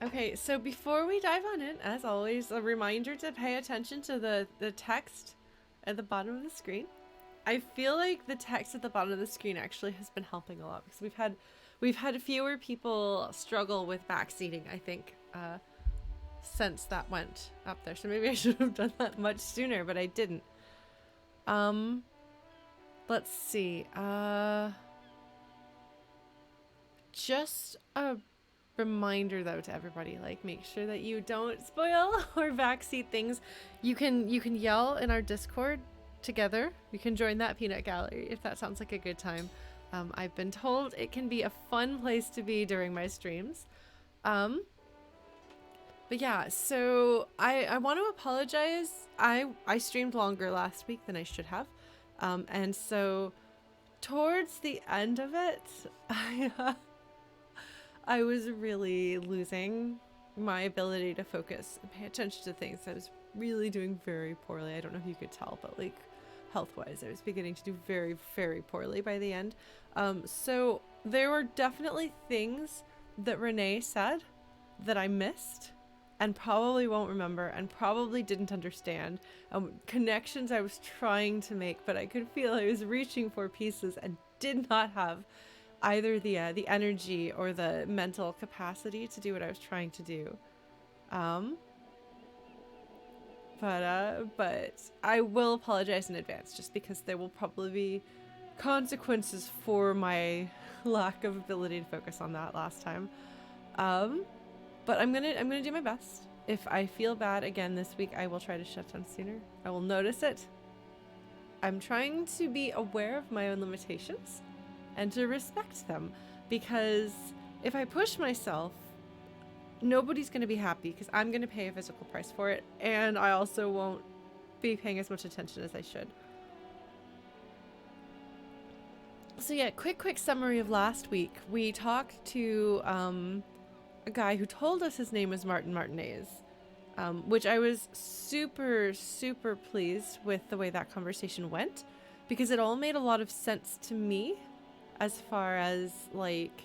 Okay, so before we dive on in, as always, a reminder to pay attention to the text at the bottom of the screen. I feel like the text at the bottom of the screen actually has been helping a lot because we've had fewer people struggle with backseating, I think, since that went up there. So maybe I should have done that much sooner, but I didn't. Let's see. Just a reminder though to everybody, like, make sure that you don't spoil or backseat things. You can yell in our Discord together. You can join that peanut gallery if that sounds like a good time. I've been told it can be a fun place to be during my streams. But yeah, so I want to apologize. I streamed longer last week than I should have. And so towards the end of it, I was really losing my ability to focus and pay attention to things. I was really doing very poorly. I don't know if you could tell, but like health-wise, I was beginning to do very, very poorly by the end. So there were definitely things that Renee said that I missed and probably won't remember and probably didn't understand. Connections I was trying to make, but I could feel I was reaching for pieces and did not have either the energy or the mental capacity to do what I was trying to do. But I will apologize in advance just because there will probably be consequences for my lack of ability to focus on that last time. But I'm gonna do my best. If I feel bad again this week, I will try to shut down sooner. I will notice it. I'm trying to be aware of my own limitations and to respect them, because if I push myself, nobody's going to be happy because I'm going to pay a physical price for it, and I also won't be paying as much attention as I should. So yeah, quick summary of last week. We talked to a guy who told us his name was Martin Martinez, which I was super pleased with the way that conversation went, because it all made a lot of sense to me. As far as like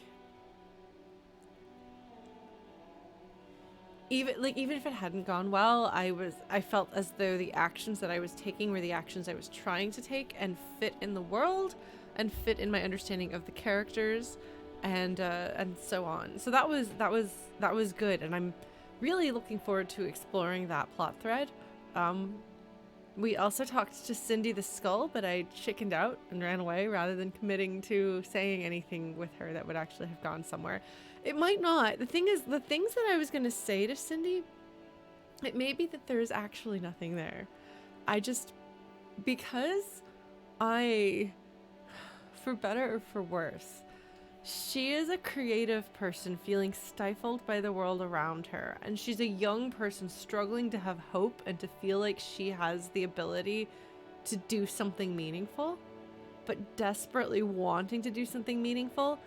even if it hadn't gone well, I felt as though the actions that I was taking were the actions I was trying to take and fit in the world and fit in my understanding of the characters and so on. So that was good, and I'm really looking forward to exploring that plot thread. We also talked to Cindy the Skull, but I chickened out and ran away rather than committing to saying anything with her that would actually have gone somewhere. It might not. The thing is, the things that I was going to say to Cindy, it may be that there's actually nothing there. Because for better or for worse, she is a creative person feeling stifled by the world around her, and she's a young person struggling to have hope and to feel like she has the ability to do something meaningful, but desperately wanting to do something meaningful.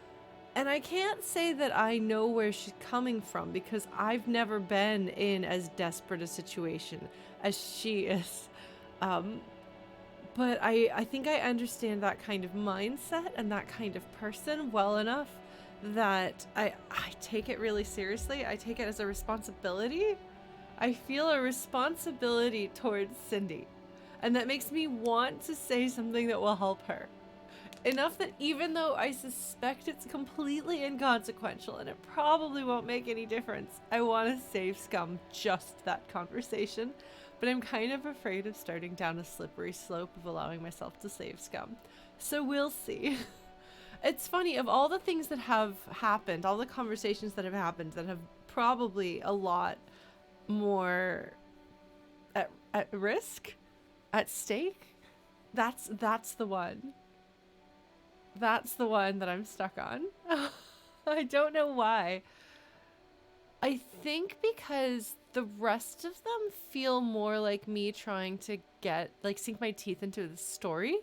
And I can't say that I know where she's coming from because I've never been in as desperate a situation as she is. But I think I understand that kind of mindset and that kind of person well enough that I take it really seriously. I take it as a responsibility. I feel a responsibility towards Cindy. And that makes me want to say something that will help her. Enough that even though I suspect it's completely inconsequential and it probably won't make any difference, I want to save Scum just that conversation. But I'm kind of afraid of starting down a slippery slope of allowing myself to save Scum. So we'll see. It's funny, of all the things that have happened, all the conversations that have happened that have probably a lot more at risk, at stake, that's the one. That's the one that I'm stuck on. I don't know why. I think because the rest of them feel more like me trying to sink my teeth into the story.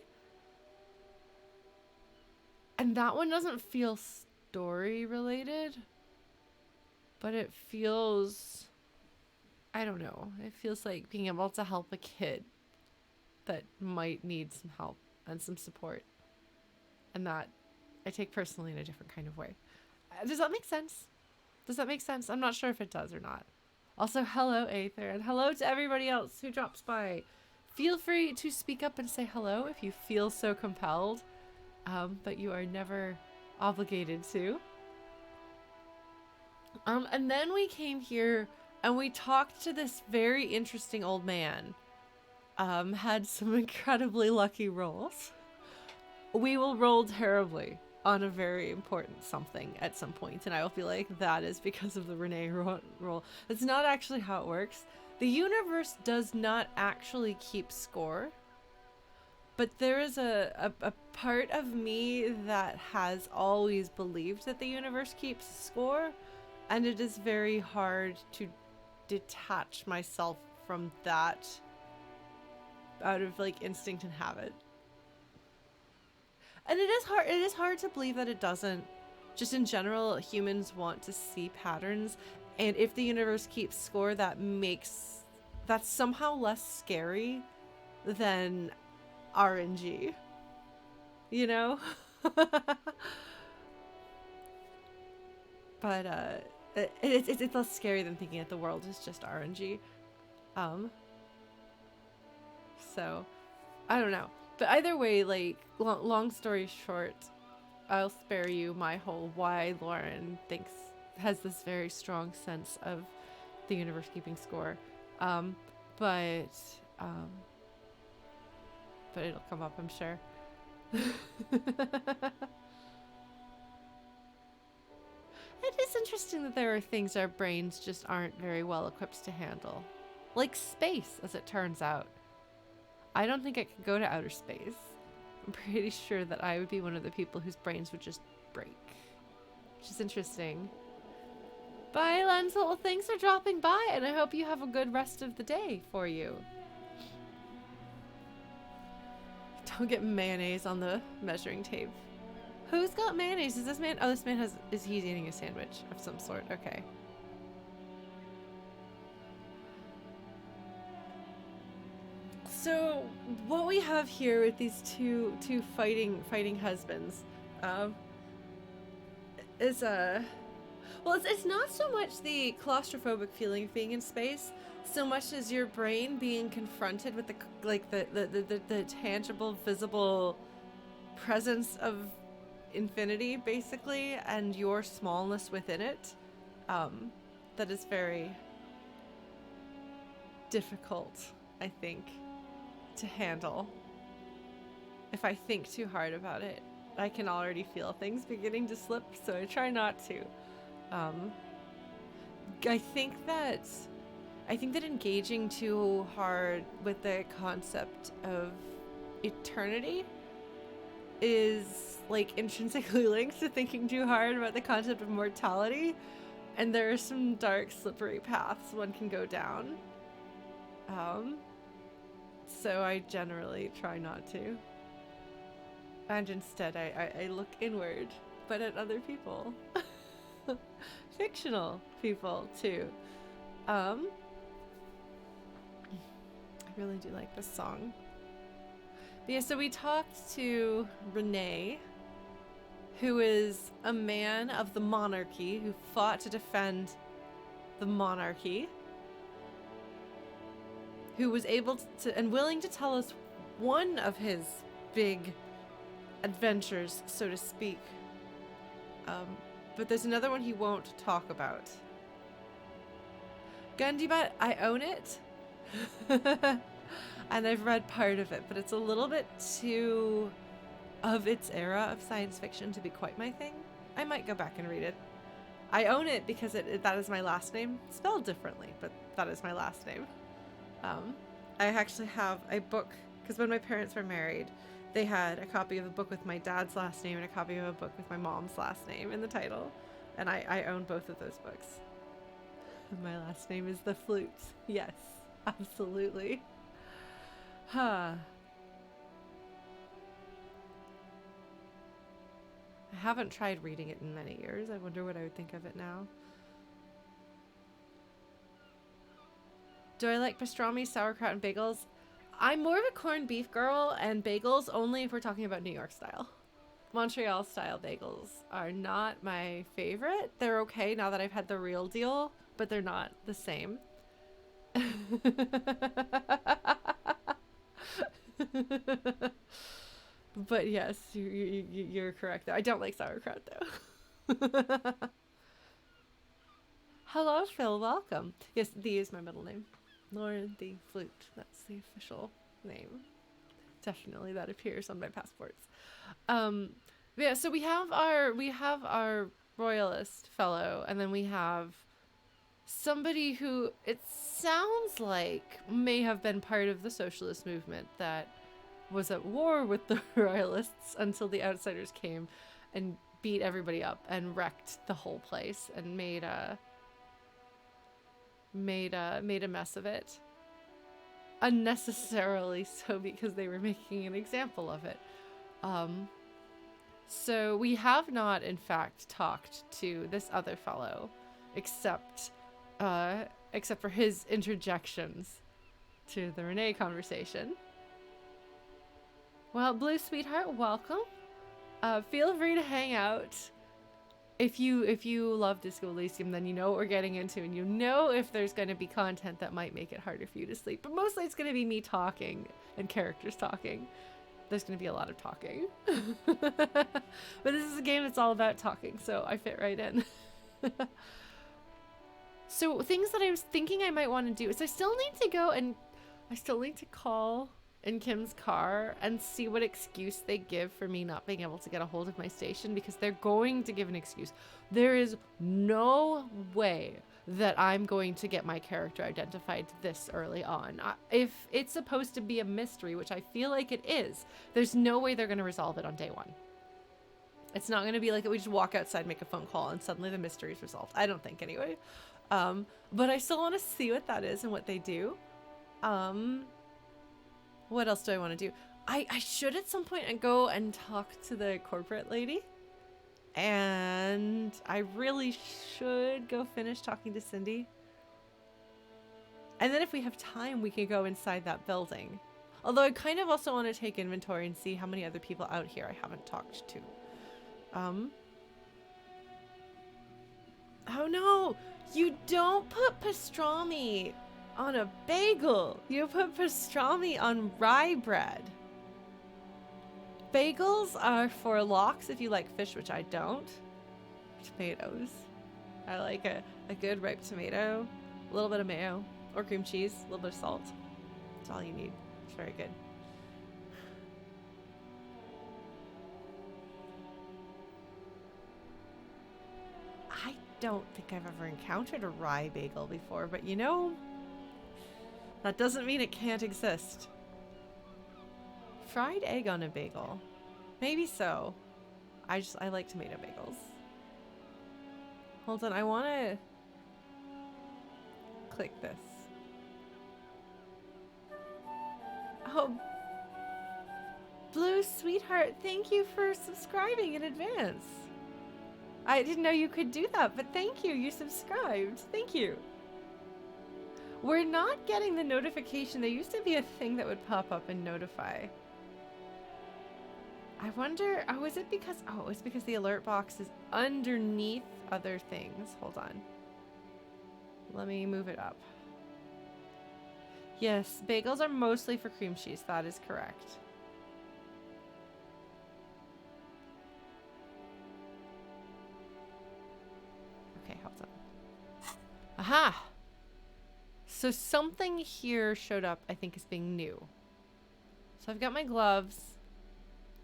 And that one doesn't feel story related, but it feels, I don't know, it feels like being able to help a kid that might need some help and some support. And that I take personally in a different kind of way. Does that make sense? Does that make sense? I'm not sure if it does or not. Also, hello, Aether, and hello to everybody else who drops by. Feel free to speak up and say hello if you feel so compelled, but you are never obligated to. And then we came here and we talked to this very interesting old man. Had some incredibly lucky rolls. We will roll terribly on a very important something at some point, and I will feel like that is because of the Renee roll. That's not actually how it works. The universe does not actually keep score, but there is a part of me that has always believed that the universe keeps score, and it is very hard to detach myself from that out of like instinct and habit. And it is hard to believe that it doesn't. Just in general, humans want to see patterns, and if the universe keeps score, that's somehow less scary than RNG. You know? But it's less scary than thinking that the world is just RNG. So I don't know. But either way, like, long story short, I'll spare you my whole why Lauren has this very strong sense of the universe keeping score. But it'll come up, I'm sure. It is interesting that there are things our brains just aren't very well equipped to handle. Like space, as it turns out. I don't think I could go to outer space. I'm pretty sure that I would be one of the people whose brains would just break. Which is interesting. Bye, Lentil. Thanks for dropping by, and I hope you have a good rest of the day for you. Don't get mayonnaise on the measuring tape. Who's got mayonnaise? Is this man? Oh, this man is he's eating a sandwich of some sort. Okay. So what we have here with these two fighting husbands, is well, it's not so much the claustrophobic feeling of being in space, so much as your brain being confronted with the tangible, visible presence of infinity, basically, and your smallness within it. That is very difficult, I think, to handle. If I think too hard about it, I can already feel things beginning to slip, so I try not to. I think that engaging too hard with the concept of eternity is like intrinsically linked to thinking too hard about the concept of mortality, and there are some dark, slippery paths one can go down. So I generally try not to. And instead I look inward, but at other people. Fictional people, too. I really do like this song. But yeah, so we talked to Renee, who is a man of the monarchy who fought to defend the monarchy, who was able to and willing to tell us one of his big adventures, so to speak. But there's another one he won't talk about. Gundibot, I own it. And I've read part of it, but it's a little bit too of its era of science fiction to be quite my thing. I might go back and read it. I own it because that is my last name, spelled differently, but that is my last name. I actually have a book, because when my parents were married, they had a copy of a book with my dad's last name and a copy of a book with my mom's last name in the title. And I own both of those books. My last name is the Flute. Yes, absolutely. Huh. I haven't tried reading it in many years. I wonder what I would think of it now. Do I like pastrami, sauerkraut, and bagels? I'm more of a corned beef girl, and bagels only if we're talking about New York style. Montreal style bagels are not my favorite. They're okay now that I've had the real deal, but they're not the same. But yes, you're correct though. I don't like sauerkraut though. Hello, Phil. Welcome. Yes, the is my middle name. LaurentheFlute. That's the official name. Definitely, that appears on my passports. Yeah. So we have our royalist fellow, and then we have somebody who it sounds like may have been part of the socialist movement that was at war with the royalists until the outsiders came and beat everybody up and wrecked the whole place and made a mess of it, unnecessarily so, because they were making an example of it. So we have not in fact talked to this other fellow except for his interjections to the Renee conversation. Well, Blue Sweetheart, welcome. Feel free to hang out. If you love Disco Elysium, then you know what we're getting into, and you know if there's going to be content that might make it harder for you to sleep. But mostly it's going to be me talking and characters talking. There's going to be a lot of talking. But this is a game that's all about talking, so I fit right in. So things that I was thinking I might want to do is I still need to call in Kim's car and see what excuse they give for me not being able to get a hold of my station, because they're going to give an excuse. There is no way that I'm going to get my character identified this early on. If it's supposed to be a mystery, which I feel like it is, there's no way they're going to resolve it on day one. It's not going to be like we just walk outside, make a phone call, and suddenly the mystery is resolved. I don't think anyway. But I still want to see what that is and what they do. What else do I want to do? I should at some point go and talk to the corporate lady. And I really should go finish talking to Cindy. And then if we have time, we can go inside that building. Although I kind of also want to take inventory and see how many other people out here I haven't talked to. Oh no! You don't put pastrami on a bagel. You put pastrami on rye bread. Bagels are for lox if you like fish, which I don't. Tomatoes. I like a good ripe tomato, a little bit of mayo or cream cheese, a little bit of salt. That's all you need. It's very good. I don't think I've ever encountered a rye bagel before, but you know, that doesn't mean it can't exist. Fried egg on a bagel. Maybe so. I like tomato bagels. Hold on, I want to click this. Oh, Blue Sweetheart, thank you for subscribing in advance. I didn't know you could do that, but thank you. You subscribed. Thank you. We're not getting the notification. There used to be a thing that would pop up and notify. I wonder, oh, is it because, oh, it's because the alert box is underneath other things. Hold on. Let me move it up. Yes, bagels are mostly for cream cheese. That is correct. Okay, hold on. Aha! So something here showed up, I think, as being new. So I've got my gloves.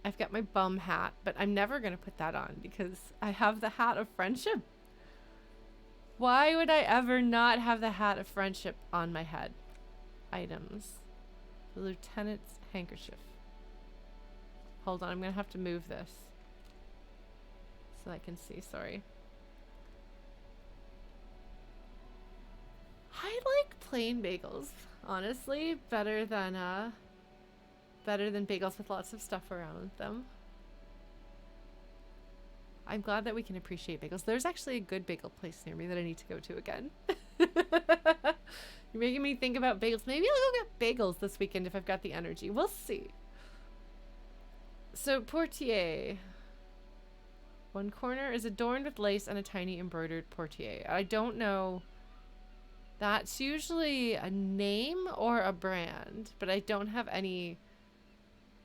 I've got my bum hat, but I'm never going to put that on because I have the hat of friendship. Why would I ever not have the hat of friendship on my head? Items. The lieutenant's handkerchief. Hold on, I'm going to have to move this so I can see, sorry. I like plain bagels, honestly, better than bagels with lots of stuff around them. I'm glad that we can appreciate bagels. There's actually a good bagel place near me that I need to go to again. You're making me think about bagels. Maybe I'll go get bagels this weekend if I've got the energy. We'll see. So, Portier. One corner is adorned with lace and a tiny embroidered portiere. I don't know. That's usually a name or a brand, but I don't have any,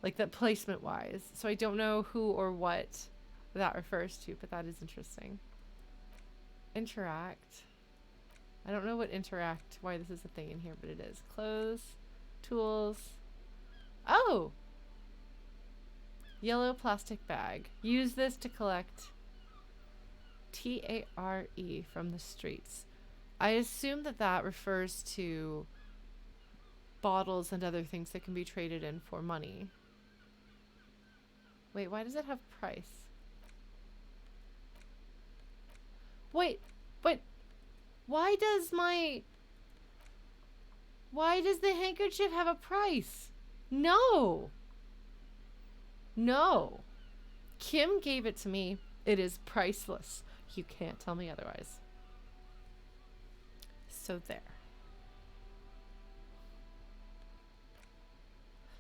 like, that placement wise. So I don't know who or what that refers to, but that is interesting. Interact. I don't know what interact, why this is a thing in here, but it is. Clothes, tools. Oh! Yellow plastic bag. Use this to collect TARE from the streets. I assume that that refers to bottles and other things that can be traded in for money. Wait, why does it have price? Wait, but why does the handkerchief have a price? No. No. Kim gave it to me. It is priceless. You can't tell me otherwise. So there.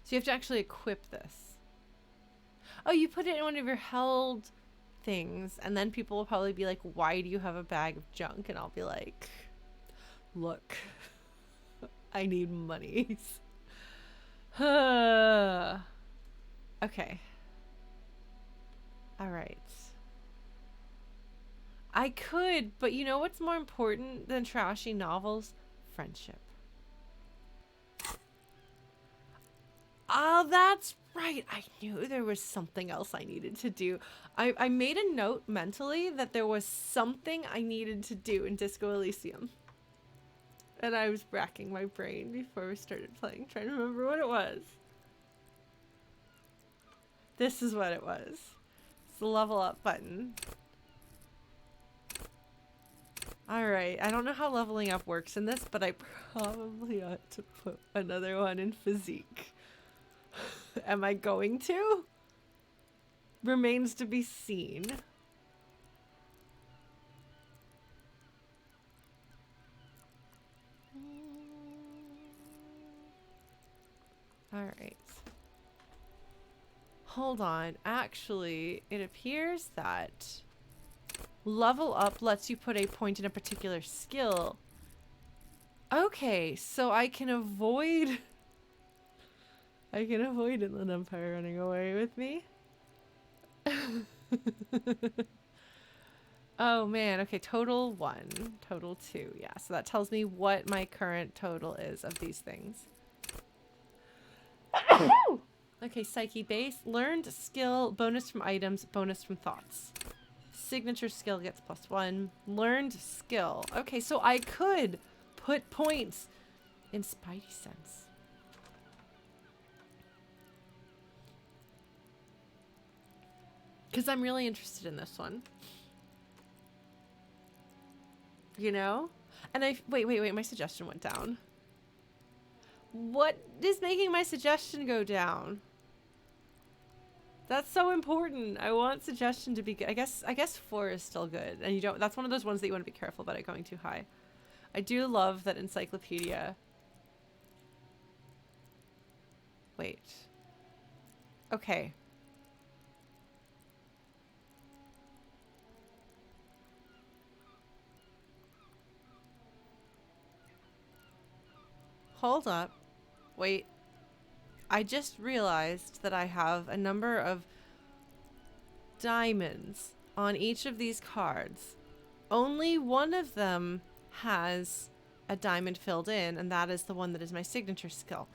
So you have to actually equip this. Oh, you put it in one of your held things, and then people will probably be like, why do you have a bag of junk? And I'll be like, look, I need monies. Okay. All right. I could, but you know what's more important than trashy novels? Friendship. Oh, that's right. I knew there was something else I needed to do. I made a note mentally that there was something I needed to do in Disco Elysium. And I was racking my brain before we started playing, trying to remember what it was. This is what it was. It's the level up button. Alright, I don't know how leveling up works in this, but I probably ought to put another one in physique. Am I going to? Remains to be seen. Alright. Hold on. Actually, it appears that level up lets you put a point in a particular skill. Okay, so I can avoid Inland Empire running away with me. Oh man, okay, total 1, total 2. Yeah, so that tells me what my current total is of these things. Okay, psyche base, learned skill, bonus from items, bonus from thoughts. Signature skill gets +1. Learned skill. Okay, so I could put points in Spidey sense. Because I'm really interested in this one. You know? And wait, my suggestion went down. What is making my suggestion go down? That's so important. I want suggestion to be good. I guess 4 is still good. And you don't, that's one of those ones that you want to be careful about it going too high. I do love that encyclopedia. Wait. Okay. Hold up. Wait. I just realized that I have a number of diamonds on each of these cards. Only one of them has a diamond filled in, and that is the one that is my signature skill.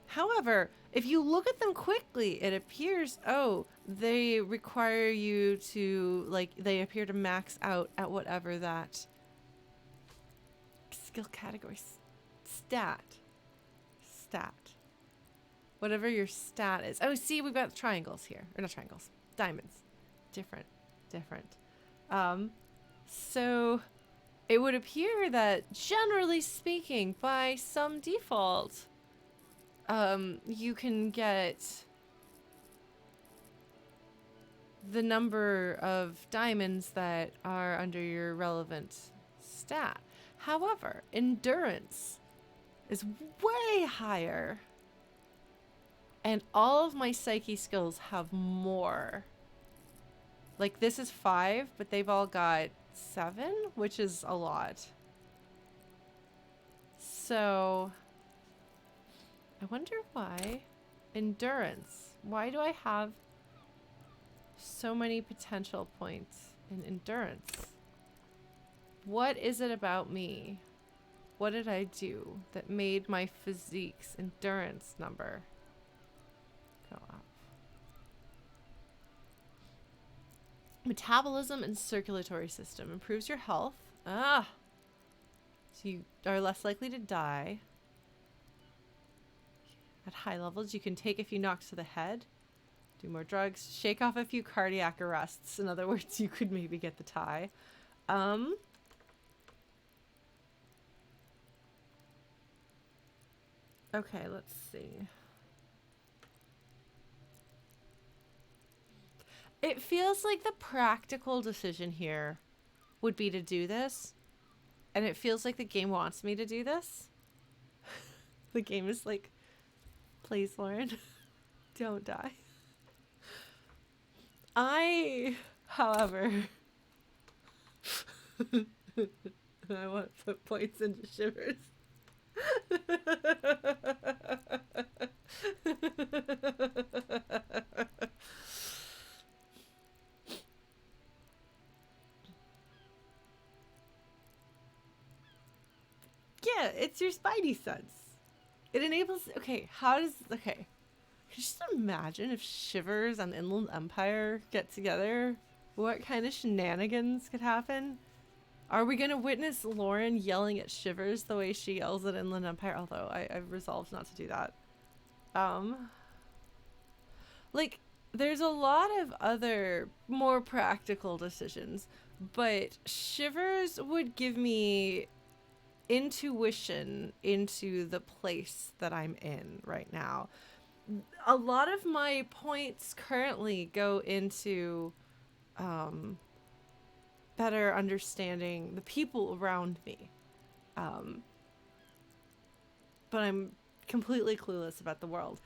However, if you look at them quickly, it appears, oh, they require you to, like, they appear to max out at whatever that skill category stat. Whatever your stat is. Oh, see, we've got triangles here. Or not triangles. Diamonds. Different. So it would appear that, generally speaking, by some default, you can get the number of diamonds that are under your relevant stat. However, endurance is way higher. And all of my psyche skills have more. Like, this is 5, but they've all got 7, which is a lot. So, I wonder why. Endurance. Why do I have so many potential points in endurance? What is it about me? What did I do that made my physique's endurance number go up? Metabolism and circulatory system improves your health. Ah! So you are less likely to die. At high levels, you can take a few knocks to the head, do more drugs, shake off a few cardiac arrests. In other words, you could maybe get the tie. Okay, let's see. It feels like the practical decision here would be to do this. And it feels like the game wants me to do this. The game is like, please, Lauren, don't die. However, I want to put points into Shivers. Yeah, it's your Spidey sense. It enables. Okay, okay. Can you just imagine if Shivers and Inland Empire get together? What kind of shenanigans could happen? Are we going to witness Lauren yelling at Shivers the way she yells at Inland Empire? Although I've resolved not to do that. Like, there's a lot of other more practical decisions, but Shivers would give me intuition into the place that I'm in right now. A lot of my points currently go into better understanding the people around me. But I'm completely clueless about the world.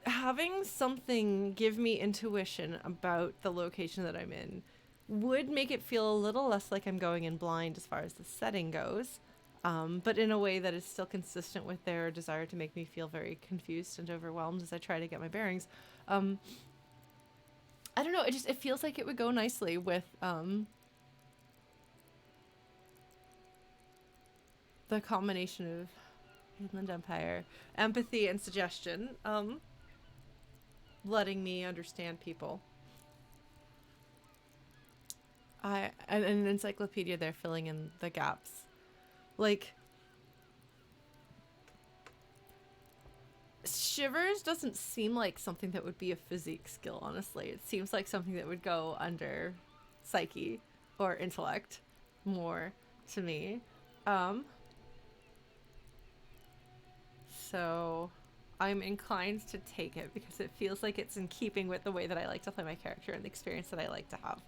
Having something give me intuition about the location that I'm in would make it feel a little less like I'm going in blind as far as the setting goes. But in a way that is still consistent with their desire to make me feel very confused and overwhelmed as I try to get my bearings. I don't know, it feels like it would go nicely with the combination of Inland Empire, empathy, and suggestion, letting me understand people. And an encyclopedia there filling in the gaps. Like, Shivers doesn't seem like something that would be a physique skill, honestly. It seems like something that would go under psyche or intellect more to me. So I'm inclined to take it because it feels like it's in keeping with the way that I like to play my character and the experience that I like to have.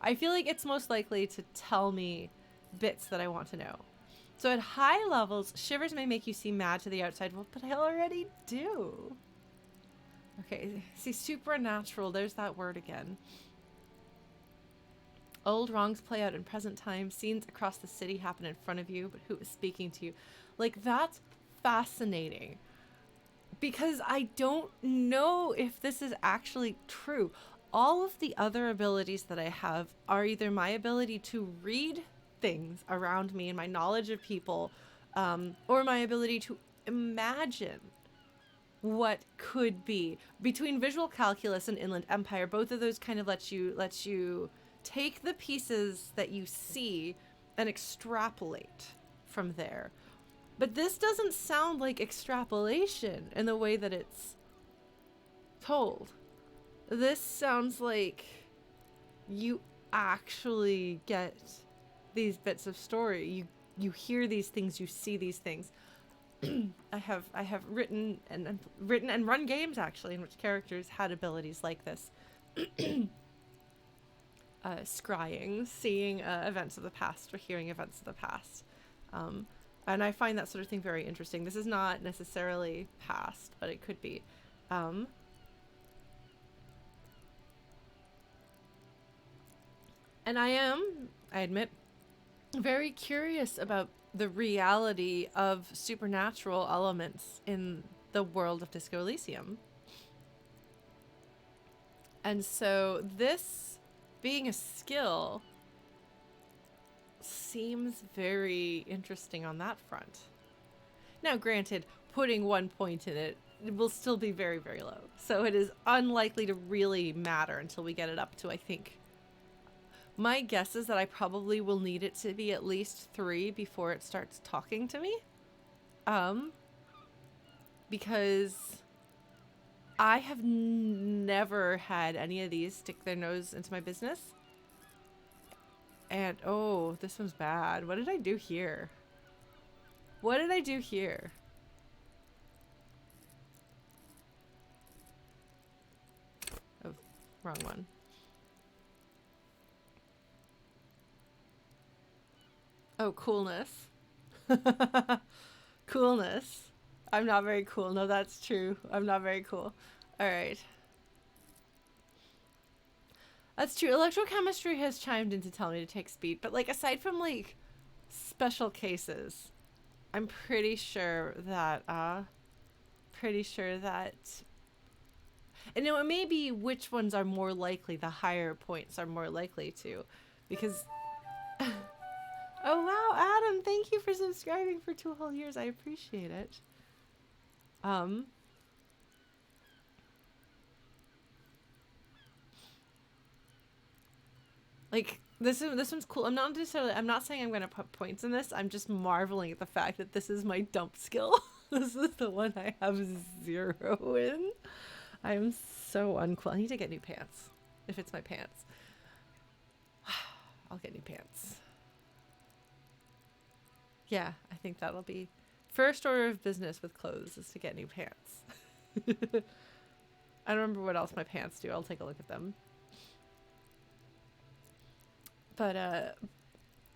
I feel like it's most likely to tell me bits that I want to know. So at high levels, Shivers may make you seem mad to the outside world, but I already do. Okay, see, supernatural, there's that word again. Old wrongs play out in present time. Scenes across the city happen in front of you, but who is speaking to you? Like, that's fascinating. Because I don't know if this is actually true. All of the other abilities that I have are either my ability to read things around me and my knowledge of people, or my ability to imagine what could be. Between visual calculus and Inland Empire, both of those kind of let you take the pieces that you see and extrapolate from there. But this doesn't sound like extrapolation in the way that it's told. This sounds like you actually get these bits of story. You hear these things, you see these things. I have written and run games actually in which characters had abilities like this. Scrying, seeing events of the past or hearing events of the past. And I find that sort of thing very interesting. This is not necessarily past, but it could be. And I am, I admit, very curious about the reality of supernatural elements in the world of Disco Elysium. And so this being a skill seems very interesting on that front. Now, granted, putting 1 point in it will still be very, very low. So it is unlikely to really matter until we get it up to, I think. My guess is that I probably will need it to be at least 3 before it starts talking to me. Because I have never had any of these stick their nose into my business. And, oh, this one's bad. What did I do here? What did I do here? Oh, wrong one. Oh, coolness. Coolness. I'm not very cool. No, that's true. I'm not very cool. All right. That's true. Electrochemistry has chimed in to tell me to take speed. But, like, aside from, like, special cases, I'm pretty sure that, and you know, it may be which ones are more likely, the higher points are more likely to, because, oh wow, Adam, thank you for subscribing for 2 whole years. I appreciate it. Like, this one's cool. I'm not saying I'm gonna put points in this. I'm just marveling at the fact that this is my dump skill. This is the one I have 0 in. I am so uncool. I need to get new pants. If it's my pants. I'll get new pants. Yeah, I think that'll be first order of business with clothes is to get new pants. I don't remember what else my pants do. I'll take a look at them. But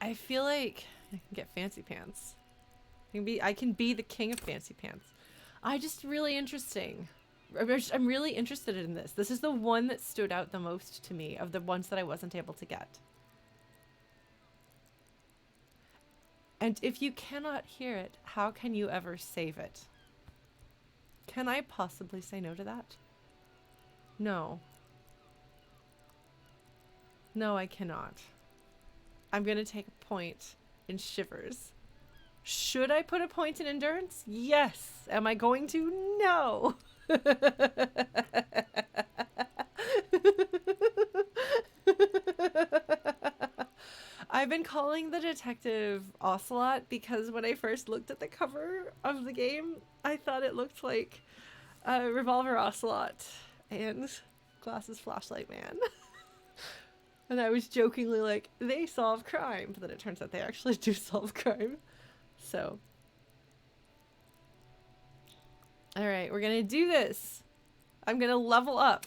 I feel like I can get fancy pants. I can be the king of fancy pants. Really interesting. I'm really interested in this. This is the one that stood out the most to me of the ones that I wasn't able to get. And if you cannot hear it, how can you ever save it? Can I possibly say no to that? No. No, I cannot. I'm going to take a point in shivers. Should I put a point in endurance? Yes. Am I going to? No. I've been calling the detective Ocelot because when I first looked at the cover of the game, I thought it looked like Revolver Ocelot and Glasses Flashlight Man. And I was jokingly like, they solve crime. But then it turns out they actually do solve crime. So. Alright, we're gonna do this. I'm gonna level up.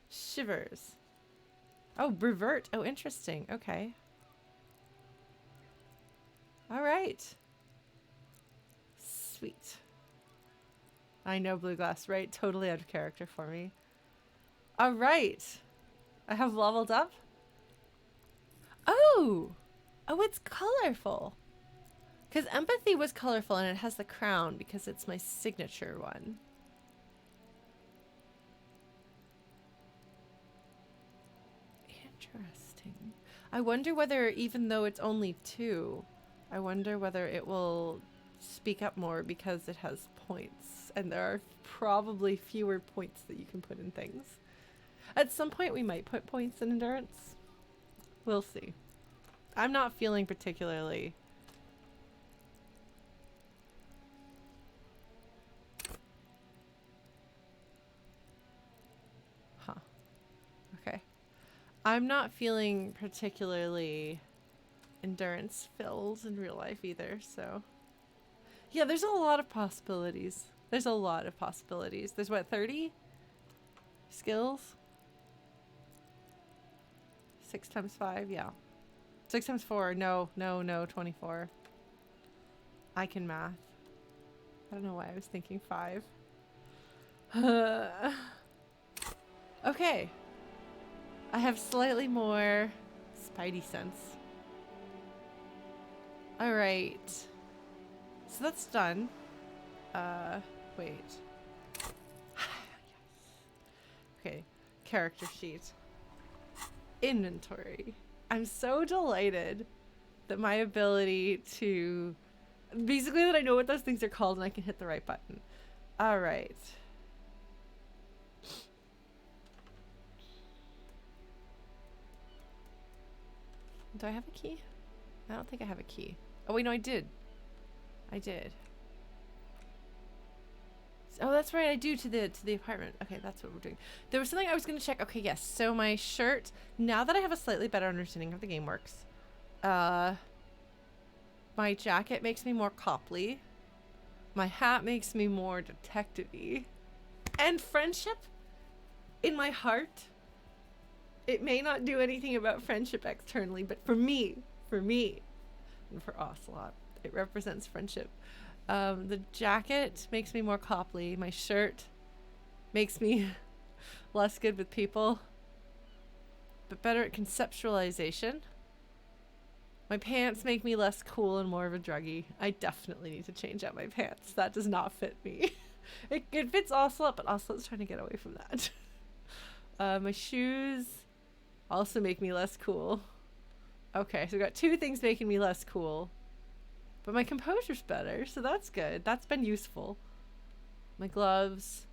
Shivers. Oh, revert. Oh, interesting. Okay. Alright. Sweet. I know Blue Glass, right? Totally out of character for me. Alright. I have leveled up. Oh! Oh, it's colorful. Because empathy was colorful and it has the crown because it's my signature one. Interesting. I wonder whether, even though it's only 2, I wonder whether it will speak up more because it has points. And there are probably fewer points that you can put in things. At some point we might put points in endurance. We'll see. I'm not feeling particularly... Huh. Okay. I'm not feeling particularly endurance filled in real life either, so... Yeah, there's a lot of possibilities. There's a lot of possibilities. There's what, 30? Skills? 6 times 5, yeah. 6 times 4, no, 24. I can math. I don't know why I was thinking 5. Okay. I have slightly more spidey sense. All right. So that's done. Wait. Okay. Character sheet. Inventory. I'm so delighted that my ability to... Basically that I know what those things are called and I can hit the right button. All right. Do I have a key? I don't think I have a key. Oh wait, no, I did. I did. Oh, that's right, I do, to the apartment. Okay, that's what we're doing. There was something I was gonna check. Okay, yes. So my shirt, now that I have a slightly better understanding of the game works, my jacket makes me more copley. My hat makes me more detective-y. And friendship, in my heart, it may not do anything about friendship externally, but for me, and for Ocelot, it represents friendship. The jacket makes me more copley. My shirt makes me less good with people, but better at conceptualization. My pants make me less cool and more of a druggie. I definitely need to change out my pants. That does not fit me. It fits Ocelot, but Ocelot's trying to get away from that. My shoes also make me less cool. Okay, so we got two things making me less cool. But my composure's better, so that's good. That's been useful. My gloves.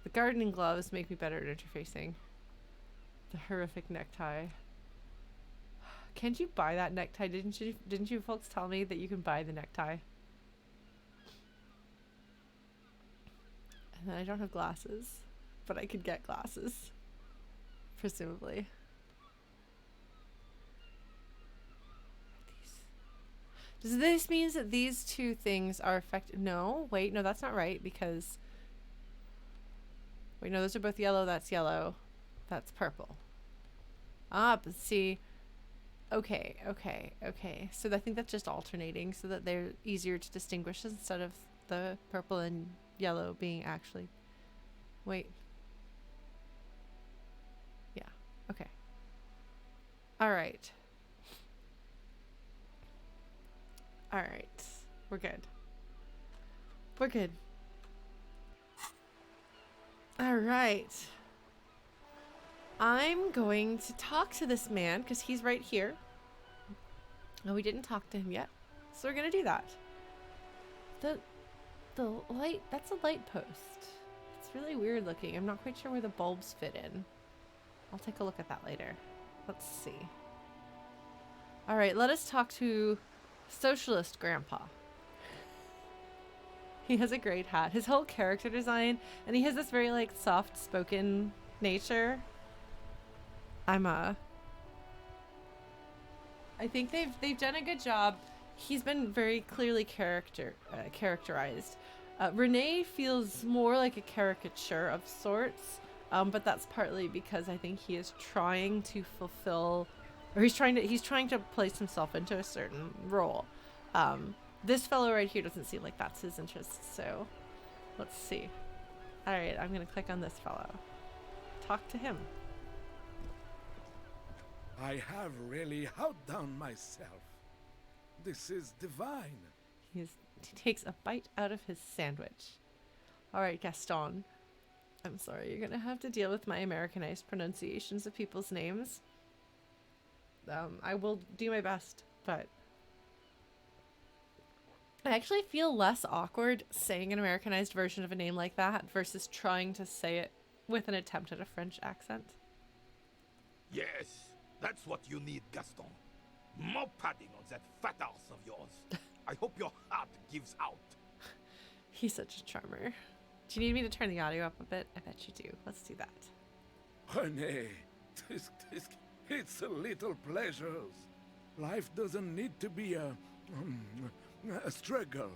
The gardening gloves make me better at interfacing. The horrific necktie. Can't you buy that necktie? Didn't you folks tell me that you can buy the necktie? And then I don't have glasses, but I could get glasses. Presumably. Does this mean that these two things are affected? No, wait, no, that's not right, because... Wait, no, those are both yellow, that's yellow. That's purple. Ah, but see... Okay. So I think that's just alternating so that they're easier to distinguish instead of the purple and yellow being actually... Wait. Yeah, okay. Alright. Alright. We're good. We're good. Alright. I'm going to talk to this man because he's right here. And we didn't talk to him yet. So we're gonna do that. The light, that's a light post. It's really weird looking. I'm not quite sure where the bulbs fit in. I'll take a look at that later. Let's see. Alright, let us talk to Socialist Grandpa. He has a great hat. His whole character design, and he has this very like soft-spoken nature. I think they've done a good job. He's been very clearly characterized. Renee feels more like a caricature of sorts, but that's partly because I think he is trying to fulfill, or he's trying to place himself into a certain role. This fellow right here doesn't seem like that's his interest, so let's see. All right, I'm gonna click on this fellow. Talk to him. I have really outdone myself. This is divine. He takes a bite out of his sandwich. All right, Gaston. I'm sorry, you're gonna have to deal with my Americanized pronunciations of people's names. I will do my best, but I actually feel less awkward saying an Americanized version of a name like that versus trying to say it with an attempt at a French accent. Yes, that's what you need, Gaston. More padding on that fat arse of yours. I hope your heart gives out. He's such a charmer. Do you need me to turn the audio up a bit? I bet you do. Let's do that. Renee, it's a little pleasures. Life doesn't need to be a struggle.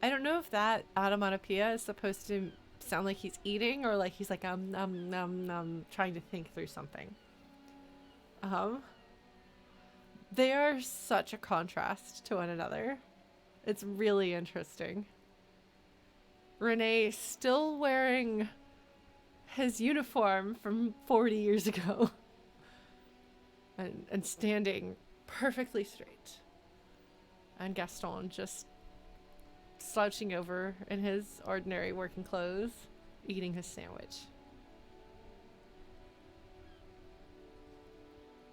I don't know if that onomatopoeia is supposed to sound like he's eating or like he's like trying to think through something. They are such a contrast to one another. It's really interesting. Renee still wearing his uniform from 40 years ago and standing perfectly straight. And Gaston just slouching over in his ordinary working clothes, eating his sandwich.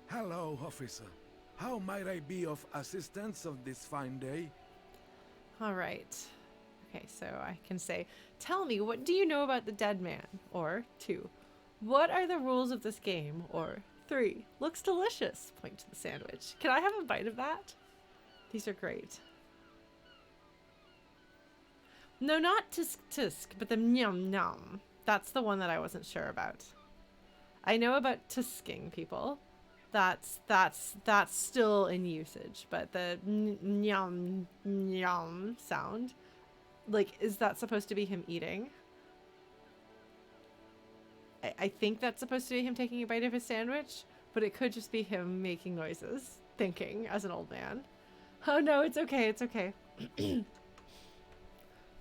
Hello, officer. How might I be of assistance on this fine day? All right. Okay, so I can say, tell me, what do you know about the dead man? Or 2, what are the rules of this game? Or 3, looks delicious. Point to the sandwich. Can I have a bite of that? These are great. No, not tisk tisk, but the nyum nyum. That's the one that I wasn't sure about. I know about tisking people. That's still in usage, but the nyum nyum sound, like, is that supposed to be him eating? I think that's supposed to be him taking a bite of his sandwich, but it could just be him making noises, thinking as an old man. Oh no, it's okay, it's okay.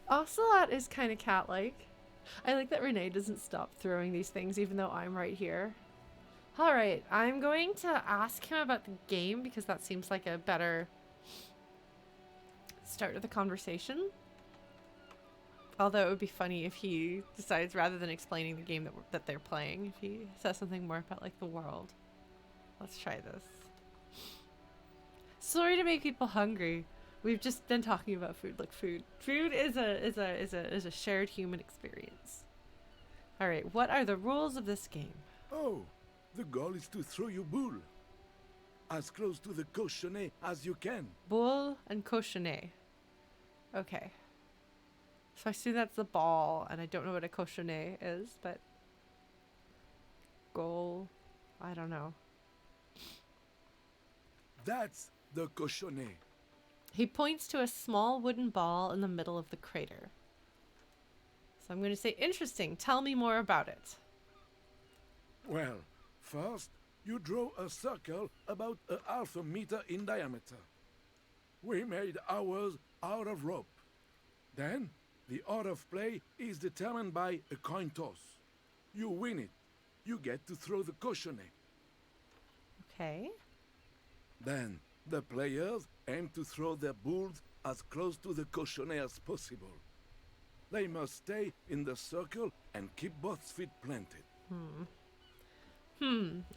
Ocelot is kind of cat-like. I like that Renee doesn't stop throwing these things even though I'm right here. Alright, I'm going to ask him about the game because that seems like a better start of the conversation. Although it would be funny if he decides, rather than explaining the game that they're playing, if he says something more about, like, the world. Let's try this. Sorry to make people hungry. We've just been talking about food. Look, food is a shared human experience. All right, what are the rules of this game? Oh, the goal is to throw your bull as close to the cochonnet as you can. Bull and cochonnet. Okay. So I assume that's the ball, and I don't know what a cochonnet is, but goal, I don't know. That's the cochonnet. He points to a small wooden ball in the middle of the crater. So I'm going to say, interesting, tell me more about it. Well, first, you draw a circle about a half a meter in diameter. We made ours out of rope. Then, the order of play is determined by a coin toss. You win it. You get to throw the cochonnet. Okay. Then, the players aim to throw their bulls as close to the cochonnet as possible. They must stay in the circle and keep both feet planted.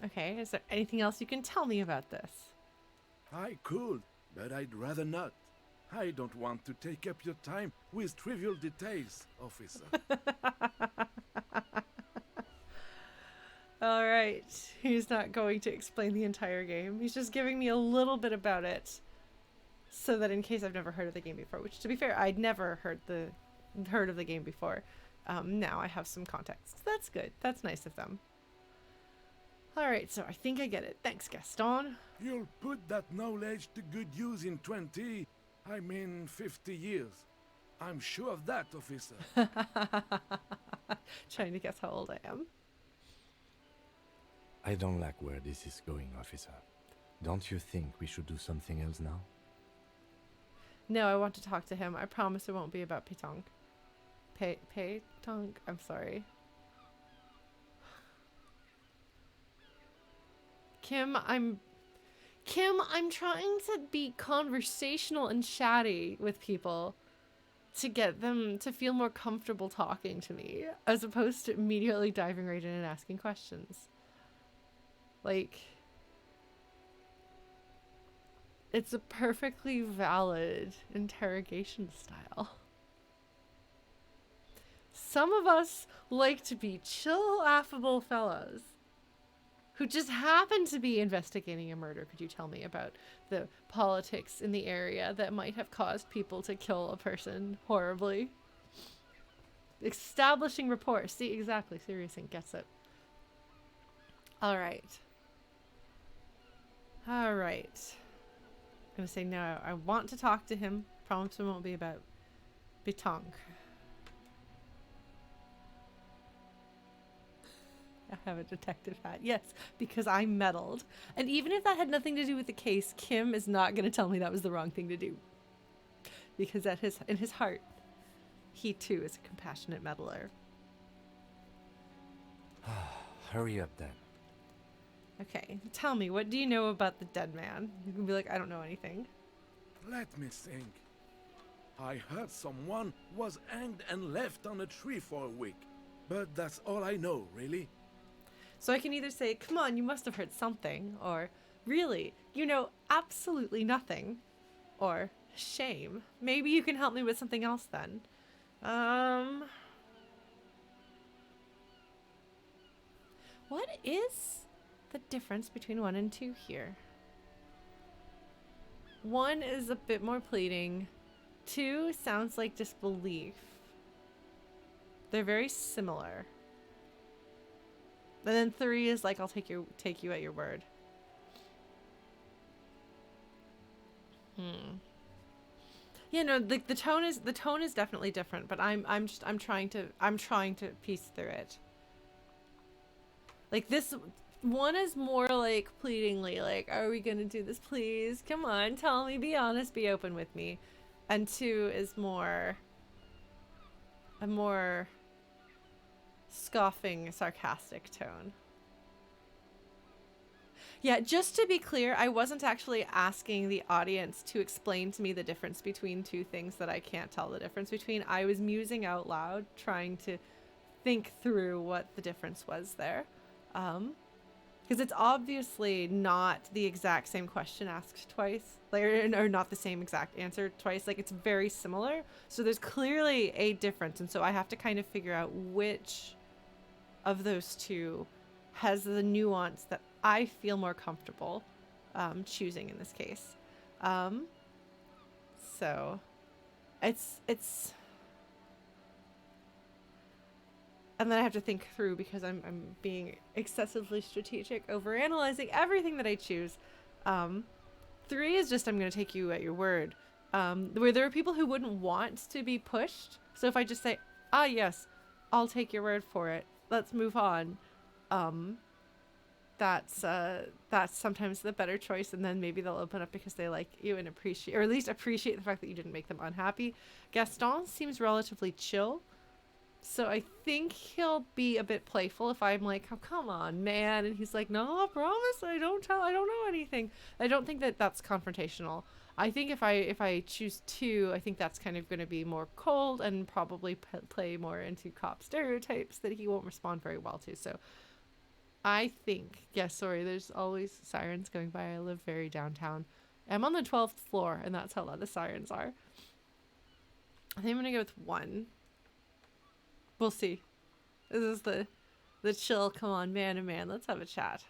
Okay, is there anything else you can tell me about this? I could, but I'd rather not. I don't want to take up your time with trivial details, officer. All right, he's not going to explain the entire game. He's just giving me a little bit about it, so that in case I've never heard of the game before, which, to be fair, I'd never heard of the game before. Now I have some context. That's good. That's nice of them. All right, so I think I get it. Thanks, Gaston. You'll put that knowledge to good use in 50 years. I'm sure of that, officer. Trying to guess how old I am. I don't like where this is going, officer. Don't you think we should do something else now? No, I want to talk to him. I promise it won't be about Pétanque. Pétanque? I'm sorry. Kim, I'm trying to be conversational and chatty with people to get them to feel more comfortable talking to me, as opposed to immediately diving right in and asking questions. Like, it's a perfectly valid interrogation style. Some of us like to be chill, affable fellows who just happen to be investigating a murder. Could you tell me about the politics in the area that might have caused people to kill a person horribly? Establishing rapport. See, exactly. Serious Inc. gets it. All right. I'm going to say no. I want to talk to him. Promise it won't be about Pétanque. I have a detective hat. Yes, because I meddled. And even if that had nothing to do with the case, Kim is not going to tell me that was the wrong thing to do. Because in his heart, he too is a compassionate meddler. Hurry up then. Okay, tell me, what do you know about the dead man? You can be like, I don't know anything. Let me think. I heard someone was hanged and left on a tree for a week. But that's all I know, really. So I can either say, come on, you must have heard something, or really, you know absolutely nothing, or shame. Maybe you can help me with something else then. What is the difference between 1 and 2 here? 1 is a bit more pleading. 2 sounds like disbelief. They're very similar. And then 3 is like, I'll take you at your word. Yeah, no, the tone is definitely different, but I'm trying to piece through it. Like this 1 is more like pleadingly, like, are we gonna do this, please? Come on, tell me, be honest, be open with me. And 2 is more a more scoffing, sarcastic tone. Yeah, just to be clear, I wasn't actually asking the audience to explain to me the difference between 2 things that I can't tell the difference between. I was musing out loud, trying to think through what the difference was there. Because it's obviously not the exact same question asked twice, like, or not the same exact answer twice. Like, it's very similar. So there's clearly a difference. And so I have to kind of figure out which of those 2 has the nuance that I feel more comfortable choosing in this case. So it's and then I have to think through because I'm being excessively strategic, overanalyzing everything that I choose. 3 is just, I'm going to take you at your word. Where there are people who wouldn't want to be pushed. So if I just say, ah, yes, I'll take your word for it, let's move on. That's sometimes the better choice, and then maybe they'll open up because they like you and appreciate, or at least appreciate the fact that you didn't make them unhappy. Gaston seems relatively chill. So I think he'll be a bit playful if I'm like, oh, come on, man. And he's like, no, I promise, I don't know anything. I don't think that that's confrontational. I think if I choose 2, I think that's kind of going to be more cold and probably play more into cop stereotypes that he won't respond very well to. So I think, sorry, there's always sirens going by. I live very downtown. I'm on the 12th floor, and that's how loud the sirens are. I think I'm going to go with 1. We'll see. This is the chill, come on, man to man, let's have a chat.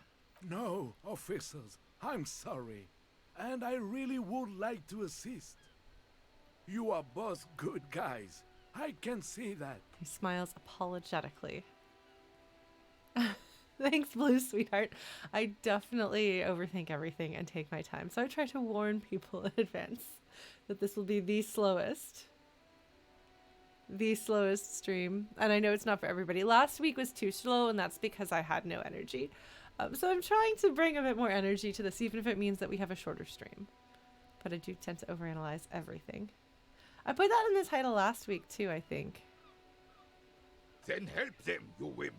No, officers, I'm sorry. And I really would like to assist. You are both good guys. I can see that. He smiles apologetically. Thanks, Blue, sweetheart. I definitely overthink everything and take my time. So I try to warn people in advance that this will be the slowest stream. And I know it's not for everybody. Last week was too slow, and that's because I had no energy. So I'm trying to bring a bit more energy to this, even if it means that we have a shorter stream. But I do tend to overanalyze everything. I put that in the title last week too, I think. Then help them, you wimp.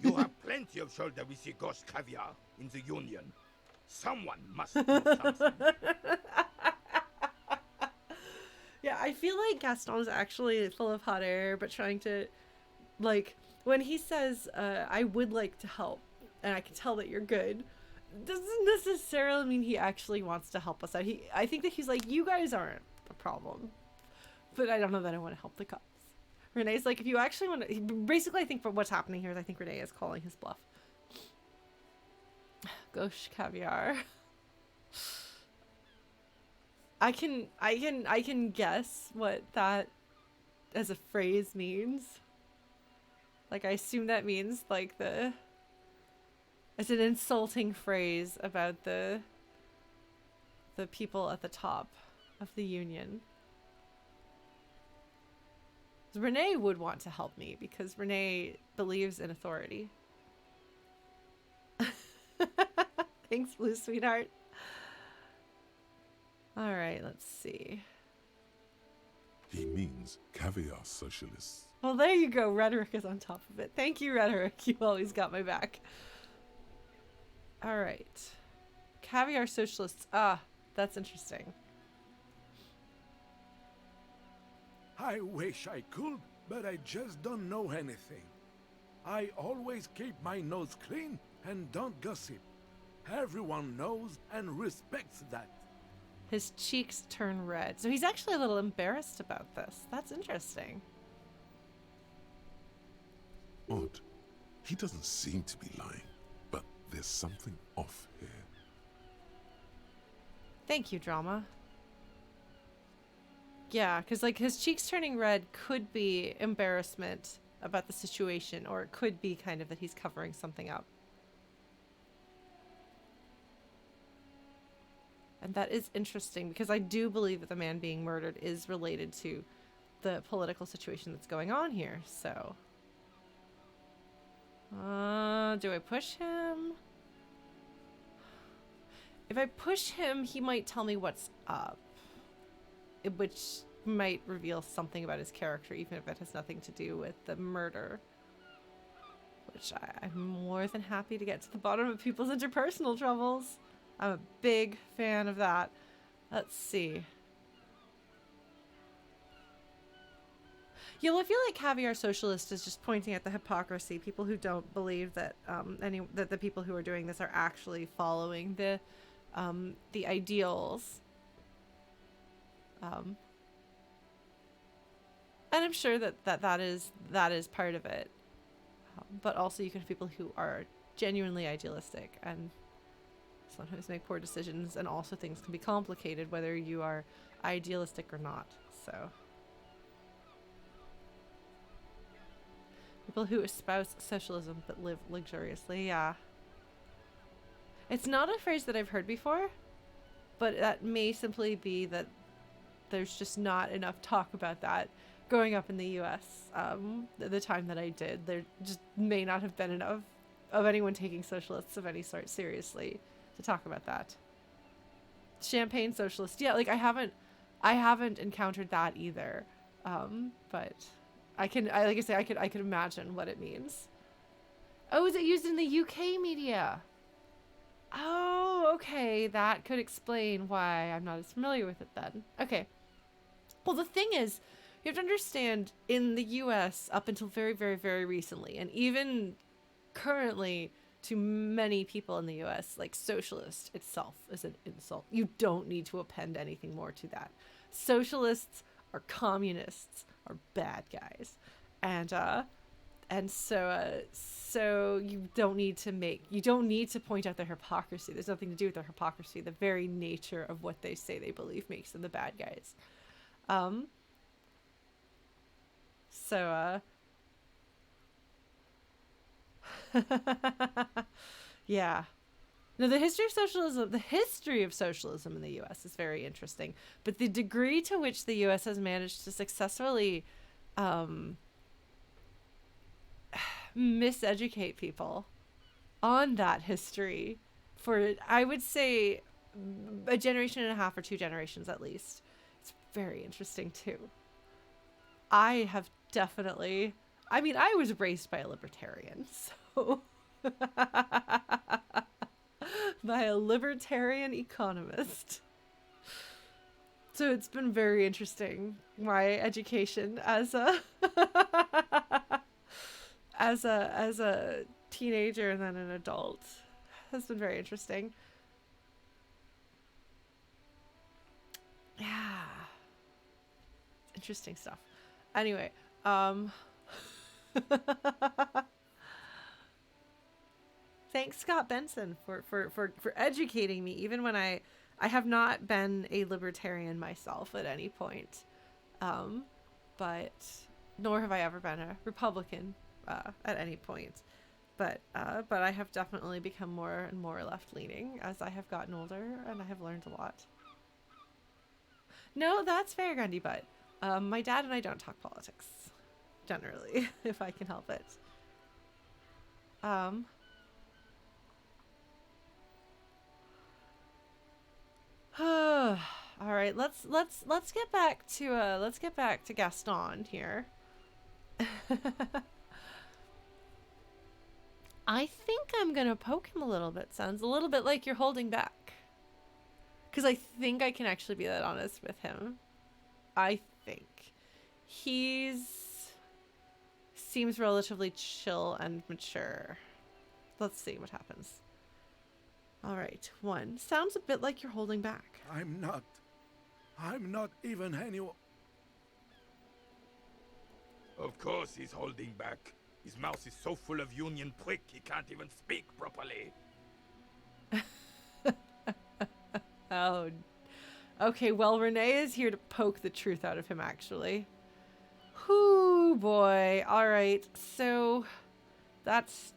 You have plenty of shoulder with your ghost caviar in the Union. Someone must do something. Yeah, I feel like Gaston's actually full of hot air, but trying to, like, when he says, I would like to help, and I can tell that you're good, doesn't necessarily mean he actually wants to help us out. I think that he's like, you guys aren't the problem, but I don't know that I want to help the cops. Renee's like, if you actually want to, basically I think for what's happening here is I think Renee is calling his bluff. Gauche caviar. I can guess what that as a phrase means. Like, I assume that means like it's an insulting phrase about the people at the top of the Union. Renee would want to help me because Renee believes in authority. Thanks, Blue, sweetheart. All right, let's see. He means caviar socialists. Well, there you go. Rhetoric is on top of it. Thank you, Rhetoric. You always got my back. All right. Caviar socialists. Ah, that's interesting. I wish I could, but I just don't know anything. I always keep my nose clean and don't gossip. Everyone knows and respects that. His cheeks turn red. So he's actually a little embarrassed about this. That's interesting. Odd. He doesn't seem to be lying, but there's something off here. Thank you, drama. Yeah, because like his cheeks turning red could be embarrassment about the situation, or it could be kind of that he's covering something up. And that is interesting because I do believe that the man being murdered is related to the political situation that's going on here. So, do I push him? If I push him, he might tell me what's up, which might reveal something about his character, even if it has nothing to do with the murder. Which I'm more than happy to get to the bottom of people's interpersonal troubles. I'm a big fan of that. Let's see. Yeah, well, I feel like Caviar Socialist is just pointing at the hypocrisy. People who don't believe that that the people who are doing this are actually following the ideals. And I'm sure that is part of it. But also you can have people who are genuinely idealistic and sometimes make poor decisions, and also things can be complicated whether you are idealistic or not. So people who espouse socialism but live luxuriously, yeah. It's not a phrase that I've heard before, but that may simply be that there's just not enough talk about that growing up in the US. The time that I did, there just may not have been enough of anyone taking socialists of any sort seriously to talk about that. Champagne socialist, yeah, like I haven't encountered that either, but I could imagine what it means. Oh, is it used in the UK media? Oh, okay, that could explain why I'm not as familiar with it then. Okay, well, the thing is, you have to understand, in the US up until very, very, very recently, and even currently to many people in the US, like socialist itself is an insult. You don't need to append anything more to that. Socialists or communists are bad guys. And so you don't need to point out their hypocrisy. There's nothing to do with their hypocrisy. The very nature of what they say they believe makes them the bad guys. Yeah. Now, the history of socialism in the US is very interesting, but the degree to which the US has managed to successfully miseducate people on that history for, I would say, a generation and a half or 2 generations at least. It's very interesting too. I was raised by a libertarian, so by a libertarian economist. So it's been very interesting. My education as a as a teenager and then an adult has been very interesting. Yeah. Interesting stuff. Anyway, thanks, Scott Benson, for educating me, even when I have not been a libertarian myself at any point, but nor have I ever been a Republican at any point, but I have definitely become more and more left-leaning as I have gotten older, and I have learned a lot. No, that's fair, Grundy, but my dad and I don't talk politics, generally, if I can help it. All right, let's get back to Gaston here. I think I'm gonna poke him a little bit. Sounds a little bit like you're holding back. Because I think I can actually be that honest with him. I think seems relatively chill and mature. Let's see what happens. All right, 1. Sounds a bit like you're holding back. I'm not even anyone. Of course he's holding back. His mouth is so full of union prick he can't even speak properly. Oh, okay. Well, Renee is here to poke the truth out of him, actually. Whoo, boy. All right. So that's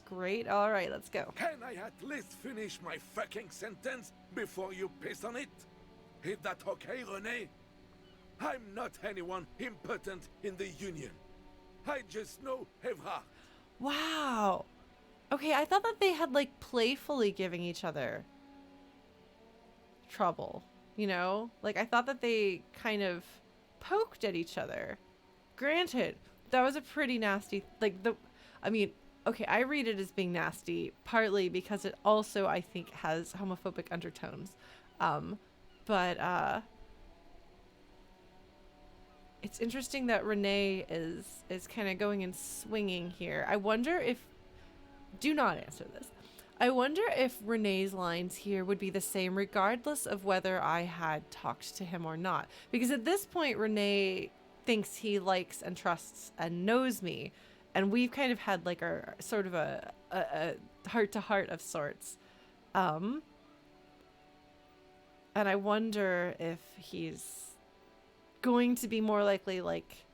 great. All right, let's go. Can I at least finish my fucking sentence before you piss on it? Is that okay, Renee? I'm not anyone important in the Union. I just know Evrard. Wow. Okay, I thought that they had like playfully giving each other trouble, you know? Like I thought that they kind of poked at each other. Granted, that was a pretty nasty okay, I read it as being nasty partly because it also I think has homophobic undertones. But it's interesting that Renee is kind of going and swinging here. I wonder if... Do not answer this. I wonder if Renee's lines here would be the same regardless of whether I had talked to him or not. Because at this point, Renee thinks he likes and trusts and knows me. And we've kind of had like a sort of a heart-to-heart of sorts. And I wonder if he's going to be more likely like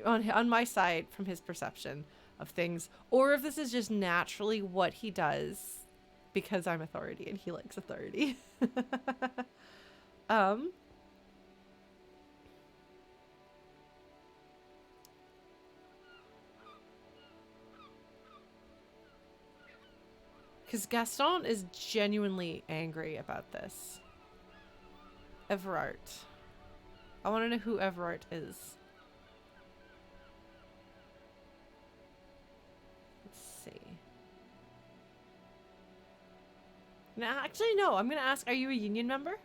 on my side from his perception of things, or if this is just naturally what he does because I'm authority and he likes authority. Because Gaston is genuinely angry about this. Evrard. I want to know who Evrard is. Let's see. Now, actually, no. I'm going to ask, are you a union member?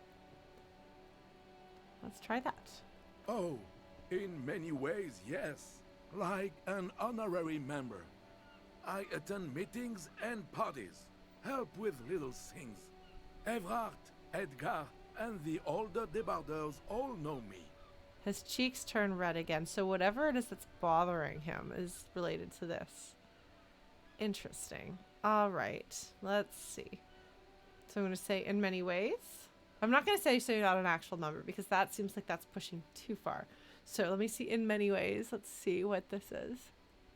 Let's try that. Oh, in many ways, yes. Like an honorary member. I attend meetings and parties. Help with little things. Evrard, Edgar, and the older debarders all know me. His cheeks turn red again, so whatever it is that's bothering him is related to this. Interesting. All right, let's see. So I'm going to say in many ways. I'm not going to say so you're not an actual number because that seems like that's pushing too far. So let me see in many ways. Let's see what this is.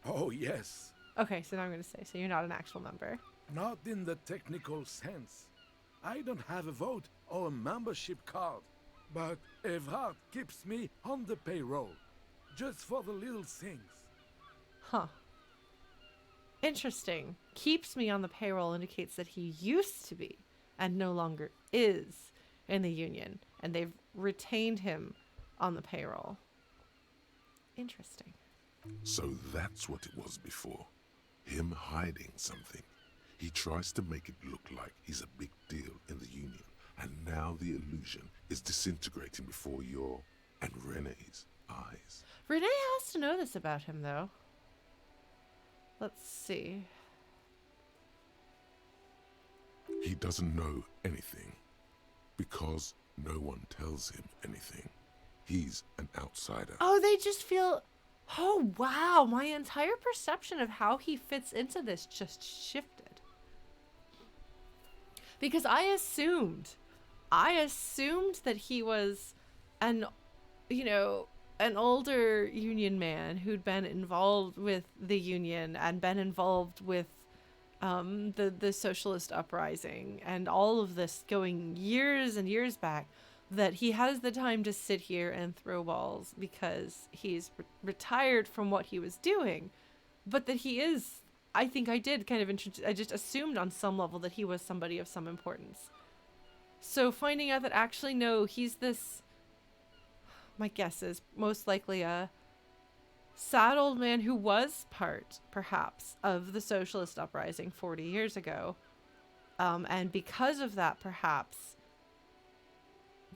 Oh, yes. Okay, so now I'm going to say so you're not an actual member. Not in the technical sense. I don't have a vote or a membership card, but Evrard keeps me on the payroll, just for the little things. Huh. Interesting. Keeps me on the payroll indicates that he used to be and no longer is in the union, and they've retained him on the payroll. Interesting. So that's what it was before. Him hiding something. He tries to make it look like he's a big deal in the Union, and now the illusion is disintegrating before your and Renee's eyes. Renee has to know this about him, though. Let's see. He doesn't know anything, because no one tells him anything. He's an outsider. Oh, they just feel... Oh, wow. My entire perception of how he fits into this just shifted. Because I assumed that he was an older union man who'd been involved with the union and been involved with the socialist uprising and all of this going years and years back, that he has the time to sit here and throw balls because he's retired from what he was doing, but that he is... I think I did kind of I just assumed on some level that he was somebody of some importance. So finding out that actually, no, he's this, my guess is most likely a sad old man who was part, perhaps, of the socialist uprising 40 years ago. And because of that, perhaps,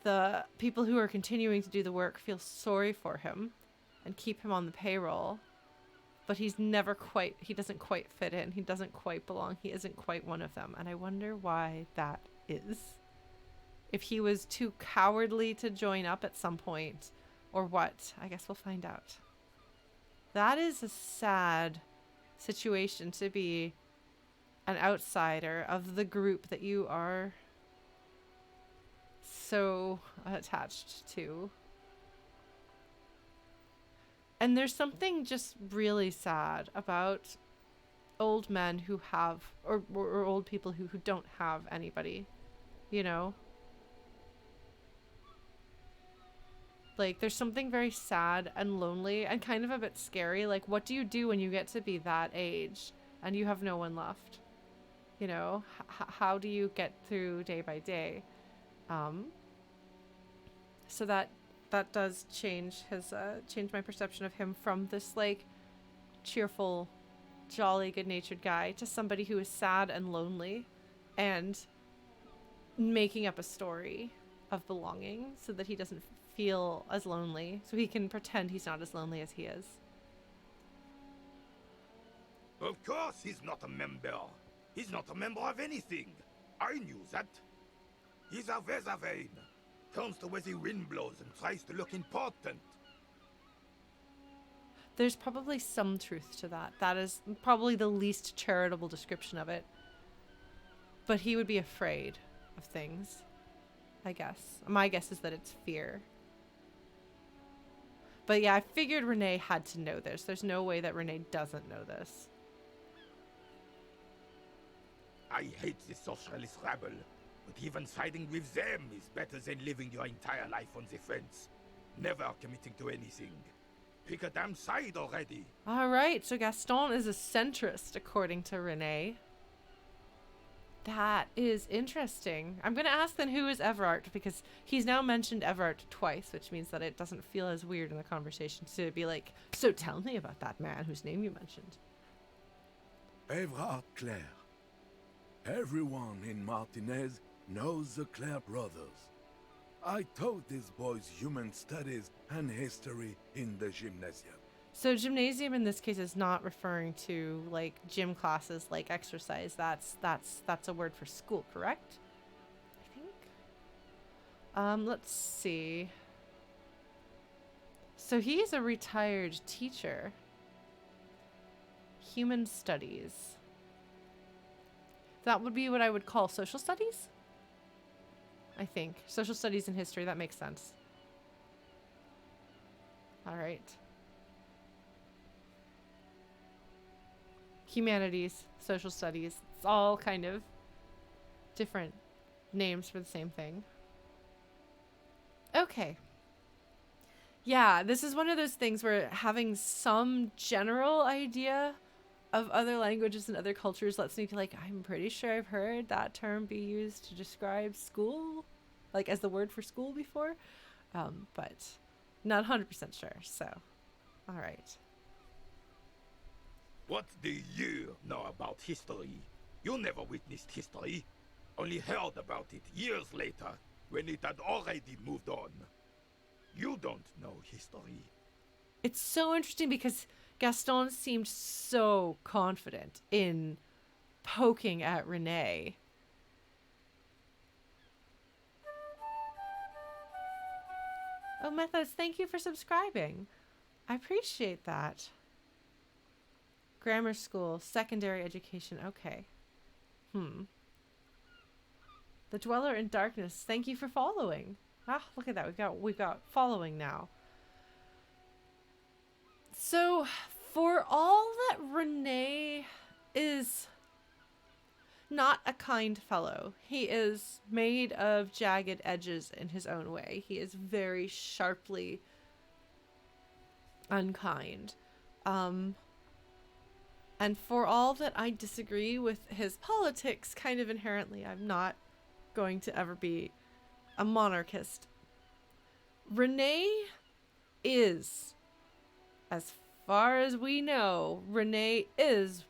the people who are continuing to do the work feel sorry for him and keep him on the payroll. But he doesn't quite fit in. He doesn't quite belong. He isn't quite one of them. And I wonder why that is. If he was too cowardly to join up at some point, or what. I guess we'll find out. That is a sad situation to be an outsider of the group that you are so attached to. And there's something just really sad about old men who have, or old people who don't have anybody, you know? Like, there's something very sad and lonely and kind of a bit scary. Like, what do you do when you get to be that age and you have no one left? You know, how do you get through day by day? So that does change my perception of him from this, like, cheerful, jolly, good-natured guy to somebody who is sad and lonely and making up a story of belonging so that he doesn't feel as lonely, so he can pretend he's not as lonely as he is. Of course he's not a member. He's not a member of anything. I knew that. He's a Weservein. Comes to where the wind blows and tries to look important. There's probably some truth to that. That is probably the least charitable description of it. But he would be afraid of things, I guess. My guess is that it's fear. But yeah, I figured Renee had to know this. There's no way that Renee doesn't know this. I hate the socialist rabble, but even siding with them is better than living your entire life on the fence. Never committing to anything. Pick a damn side already. Alright, so Gaston is a centrist, according to Renee. That is interesting. I'm going to ask then who is Everard, because he's now mentioned Everard twice, which means that it doesn't feel as weird in the conversation to be like, so tell me about that man whose name you mentioned. Everard Clare. Everyone in Martinez knows the Clare brothers. I taught these boys human studies and history in the gymnasium. So gymnasium in this case is not referring to like gym classes like exercise. That's a word for school, correct? I think. Let's see. So he's a retired teacher. Human studies. That would be what I would call social studies? I think. Social studies and history, that makes sense. All right. Humanities, social studies. It's all kind of different names for the same thing. Okay. Yeah, this is one of those things where having some general idea of other languages and other cultures lets me be like, I'm pretty sure I've heard that term be used to describe school, like as the word for school before, but not 100% sure, so, all right. What do you know about history? You never witnessed history, only heard about it years later, when it had already moved on. You don't know history. It's so interesting because Gaston seemed so confident in poking at Renee. Oh, Methods, thank you for subscribing. I appreciate that. Grammar school, secondary education, okay. The Dweller in Darkness, thank you for following. Ah, look at that, we've got following now. So, for all that Renee is not a kind fellow, he is made of jagged edges in his own way. He is very sharply unkind. And for all that I disagree with his politics kind of inherently, I'm not going to ever be a monarchist. Renee is, as far as we know, Renee is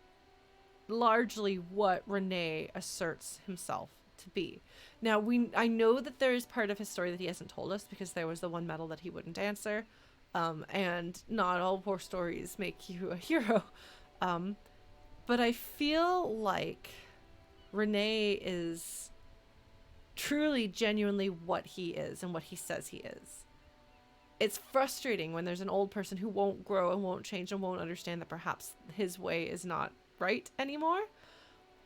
largely what Renee asserts himself to be. Now, I know that there is part of his story that he hasn't told us, because there was the one medal that he wouldn't answer. And not all war stories make you a hero. But I feel like Renee is truly, genuinely what he is and what he says he is. It's frustrating when there's an old person who won't grow and won't change and won't understand that perhaps his way is not right anymore.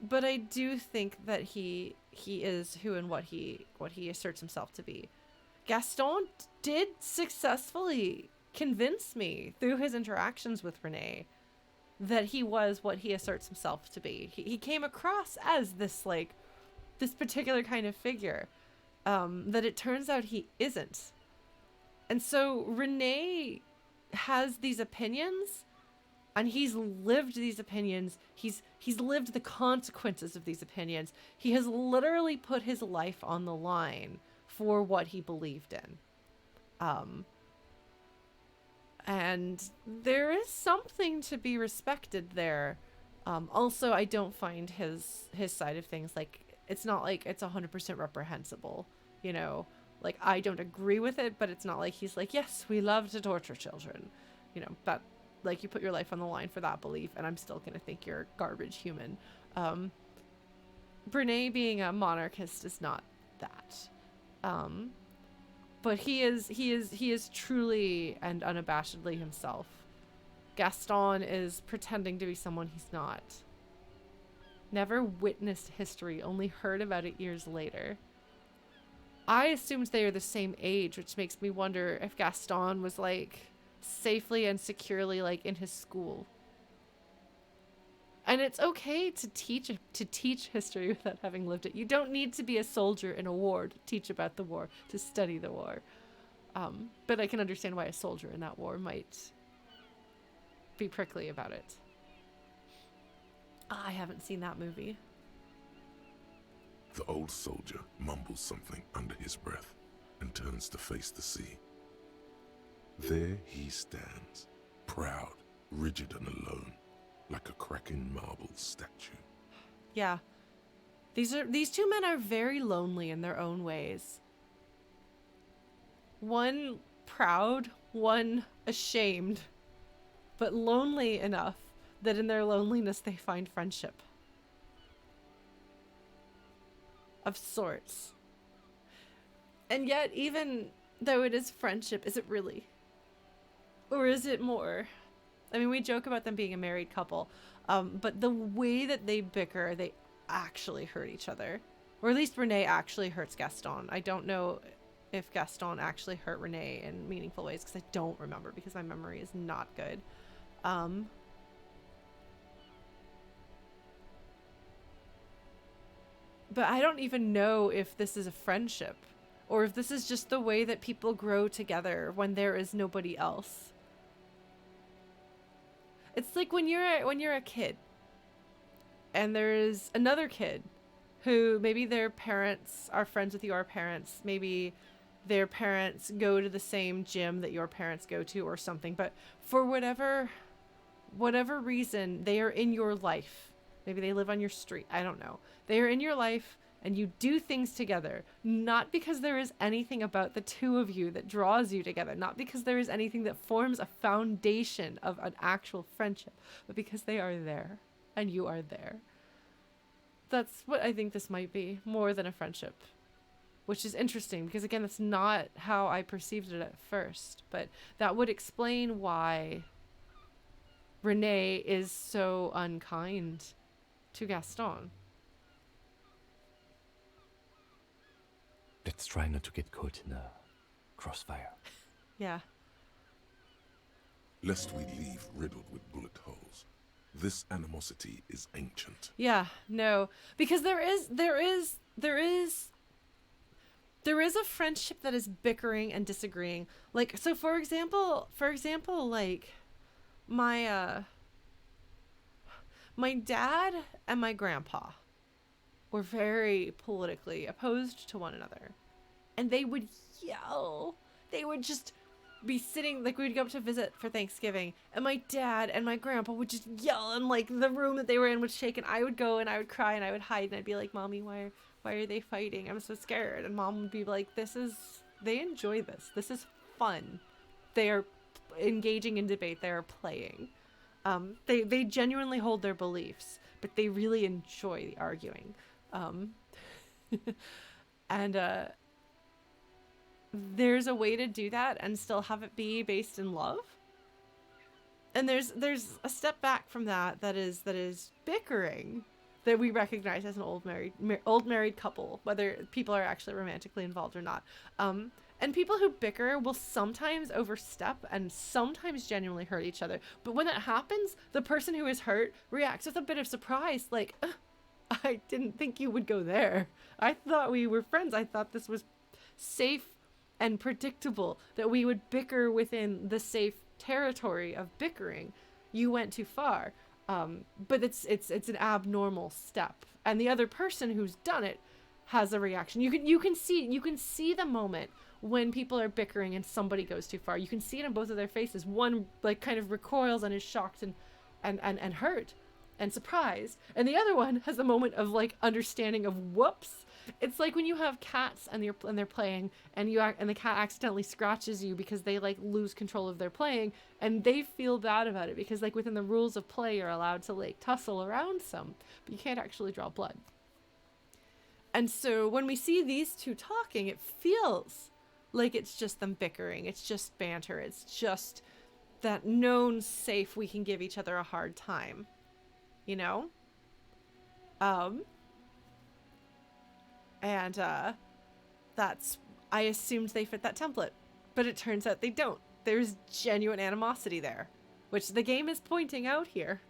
But I do think that he is who and what he asserts himself to be. Gaston did successfully convince me through his interactions with Renee that he was what he asserts himself to be. He came across as this particular kind of figure that it turns out he isn't. And so Renee has these opinions, and he's lived these opinions. He's lived the consequences of these opinions. He has literally put his life on the line for what he believed in. And there is something to be respected there. Also, I don't find his side of things, like, it's not like it's 100% reprehensible, you know? Like, I don't agree with it, but it's not like he's like, yes, we love to torture children. You know, that, like, you put your life on the line for that belief, and I'm still gonna think you're a garbage human. Brene being a monarchist is not that. But he is truly and unabashedly himself. Gaston is pretending to be someone he's not. Never witnessed history, only heard about it years later. I assumed they are the same age, which makes me wonder if Gaston was, like, safely and securely, like, in his school. And it's okay to teach history without having lived it. You don't need to be a soldier in a war to teach about the war, to study the war. But I can understand why a soldier in that war might be prickly about it. I haven't seen that movie. The old soldier mumbles something under his breath and turns to face the sea. There he stands, proud, rigid and alone, like a cracking marble statue. Yeah. These two men are very lonely in their own ways. One proud, one ashamed, but lonely enough that in their loneliness they find friendship. Of sorts. And yet, even though it is friendship, is it really? Or is it more? I mean, we joke about them being a married couple, but the way that they bicker, they actually hurt each other. Or at least Renee actually hurts Gaston. I don't know if Gaston actually hurt Renee in meaningful ways, because I don't remember, because my memory is not good. But I don't even know if this is a friendship, or if this is just the way that people grow together when there is nobody else. It's like when you're a kid, and there's another kid who maybe their parents are friends with your parents, maybe their parents go to the same gym that your parents go to or something, but for whatever reason, they are in your life. Maybe they live on your street. I don't know. They are in your life, and you do things together, not because there is anything about the two of you that draws you together, not because there is anything that forms a foundation of an actual friendship, but because they are there, and you are there. That's what I think this might be, more than a friendship. Which is interesting, because again, that's not how I perceived it at first, but that would explain why Renee is so unkind to Gaston. Let's try not to get caught in a crossfire. Yeah. Lest we leave riddled with bullet holes. This animosity is ancient. Yeah, no. Because there is a friendship that is bickering and disagreeing. Like, so for example, like my dad and my grandpa, were very politically opposed to one another. And they would yell. They would just be sitting, like, we'd go up to visit for Thanksgiving, and my dad and my grandpa would just yell, and like the room that they were in would shake, and I would go and I would cry and I would hide, and I'd be like, Mommy, why are they fighting? I'm so scared. And Mom would be like, they enjoy this. This is fun. They are engaging in debate. They are playing. They genuinely hold their beliefs, but they really enjoy the arguing. And there's a way to do that and still have it be based in love. And there's a step back from that is bickering, that we recognize as an old married couple, whether people are actually romantically involved or not. And people who bicker will sometimes overstep and sometimes genuinely hurt each other. But when that happens, the person who is hurt reacts with a bit of surprise, like, I didn't think you would go there. I thought we were friends. I thought this was safe and predictable, that we would bicker within the safe territory of bickering. You went too far. But it's an abnormal step, and the other person who's done it has a reaction. You can see the moment when people are bickering and somebody goes too far. You can see it in both of their faces. One like kind of recoils and is shocked and hurt and surprised, and the other one has a moment of like understanding of whoops. It's like when you have cats and they're playing, and the cat accidentally scratches you because they like lose control of their playing, and they feel bad about it because like within the rules of play you're allowed to like tussle around some, but you can't actually draw blood. And so when we see these two talking, it feels like it's just them bickering. It's just banter. It's just that known safe, we can give each other a hard time, you know? And that's, I assumed they fit that template, but it turns out they don't. There's genuine animosity there, which the game is pointing out here,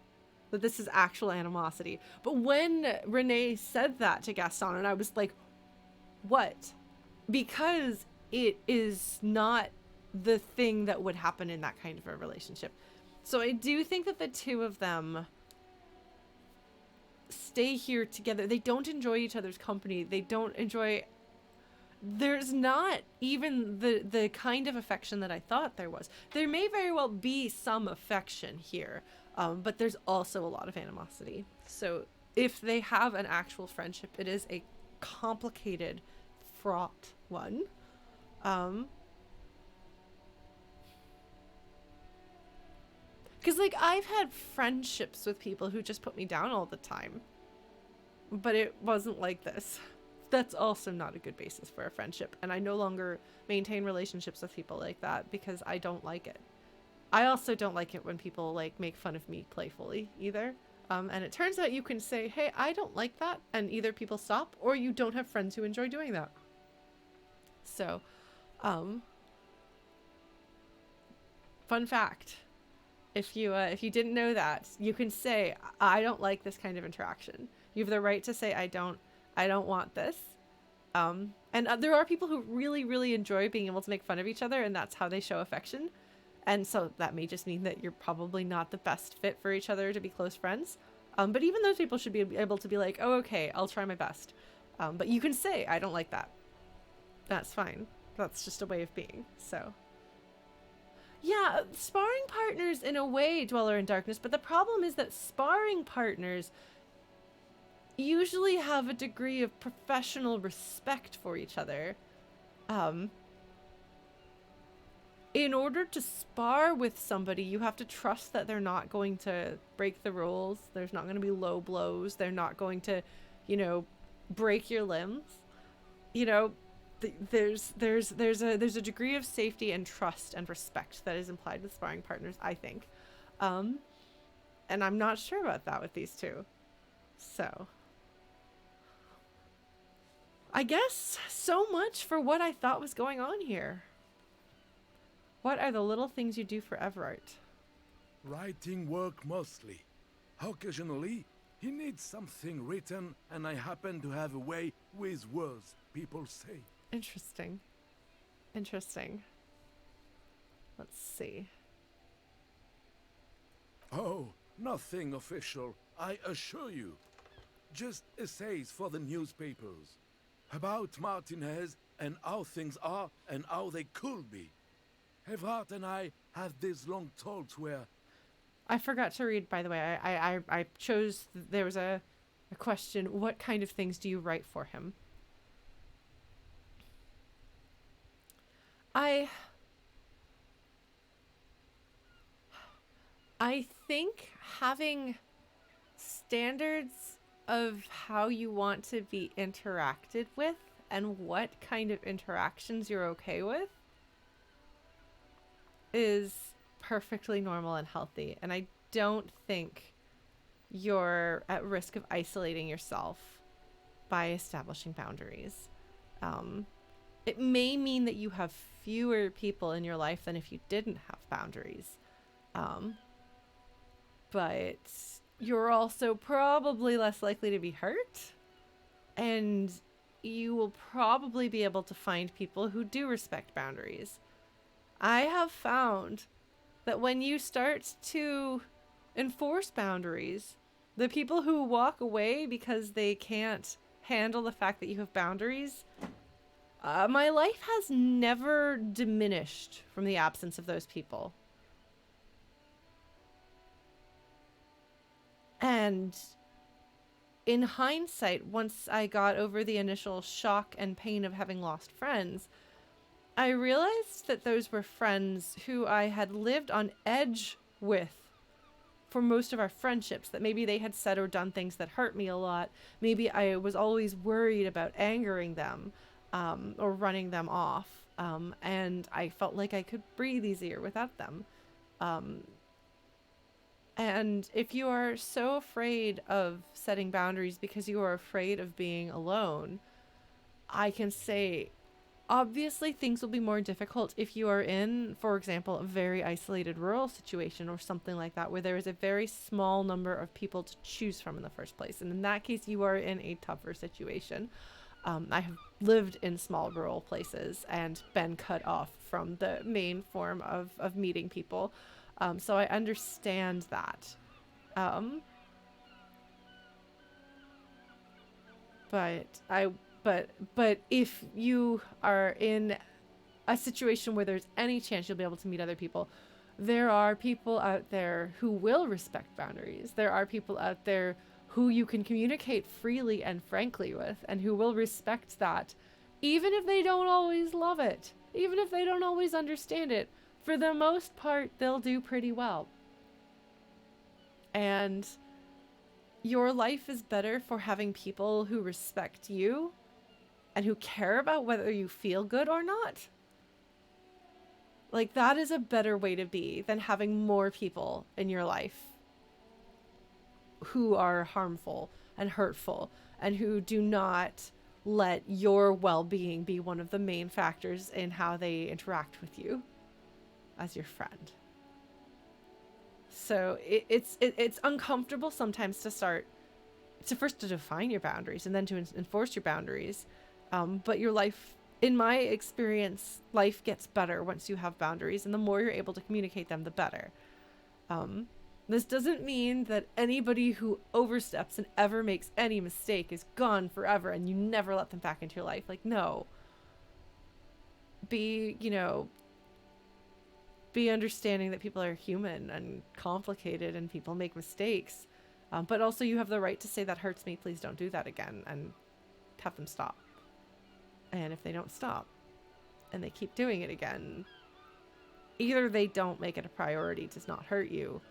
that this is actual animosity. But when Renee said that to Gaston, and I was like, what? Because it is not the thing that would happen in that kind of a relationship. So I do think that the two of them stay here together. They don't enjoy each other's company. They don't enjoy, there's not even the kind of affection that I thought there was. There may very well be some affection here, but there's also a lot of animosity. So if they have an actual friendship, it is a complicated, fraught one. Because, like, I've had friendships with people who just put me down all the time. But it wasn't like this. That's also not a good basis for a friendship. And I no longer maintain relationships with people like that because I don't like it. I also don't like it when people, like, make fun of me playfully either. And it turns out you can say, hey, I don't like that. And either people stop or you don't have friends who enjoy doing that. So, fun fact. If you didn't know that, you can say, I don't like this kind of interaction. You have the right to say, I don't want this. And there are people who really, really enjoy being able to make fun of each other, and that's how they show affection. And so that may just mean that you're probably not the best fit for each other to be close friends. But even those people should be able to be like, oh, okay, I'll try my best. But you can say, I don't like that. That's fine. That's just a way of being. So yeah, sparring partners in a way dweller in darkness, but the problem is that sparring partners usually have a degree of professional respect for each other. In order to spar with somebody, you have to trust that they're not going to break the rules. There's not going to be low blows. They're not going to, break your limbs. There's a degree of safety and trust and respect that is implied with sparring partners, I think. And I'm not sure about that with these two. So I guess so much for what I thought was going on here. What are the little things you do for Everett? Writing work mostly. Occasionally, he needs something written, and I happen to have a way with words, people say. Interesting. Let's see. Oh, nothing official, I assure you. just essays for the newspapers. About Martinez and how things are and how they could be. Evrard and I had these long talks where... I forgot to read, by the way. I chose, there was a question, what kind of things do you write for him? I think having standards of how you want to be interacted with and what kind of interactions you're okay with is perfectly normal and healthy. And I don't think you're at risk of isolating yourself by establishing boundaries. It may mean that you have fewer people in your life than if you didn't have boundaries. But you're also probably less likely to be hurt. And you will probably be able to find people who do respect boundaries. I have found that when you start to enforce boundaries, the people who walk away because they can't handle the fact that you have boundaries, my life has never diminished from the absence of those people. And in hindsight, once I got over the initial shock and pain of having lost friends, I realized that those were friends who I had lived on edge with for most of our friendships, that maybe they had said or done things that hurt me a lot. Maybe I was always worried about angering them or running them off. And I felt like I could breathe easier without them. And if you are so afraid of setting boundaries because you are afraid of being alone, I can say, obviously things will be more difficult if you are in, for example, a very isolated rural situation or something like that, where there is a very small number of people to choose from in the first place. And in that case, you are in a tougher situation. I have lived in small rural places and been cut off from the main form of meeting people. So I understand that. But if you are in a situation where there's any chance you'll be able to meet other people, there are people out there who will respect boundaries. There are people out there who you can communicate freely and frankly with, and who will respect that, even if they don't always love it, even if they don't always understand it. For the most part, they'll do pretty well. And your life is better for having people who respect you and who care about whether you feel good or not. Like, that is a better way to be than having more people in your life who are harmful and hurtful and who do not let your well-being be one of the main factors in how they interact with you as your friend. So it's uncomfortable sometimes to first to define your boundaries and then to enforce your boundaries. But your life, in my experience, life gets better once you have boundaries, and the more you're able to communicate them, the better. This doesn't mean that anybody who oversteps and ever makes any mistake is gone forever and you never let them back into your life. Like, no. Be understanding that people are human and complicated and people make mistakes. But also you have the right to say, that hurts me, please don't do that again, and have them stop. And if they don't stop and they keep doing it again, either they don't make it a priority to not hurt you,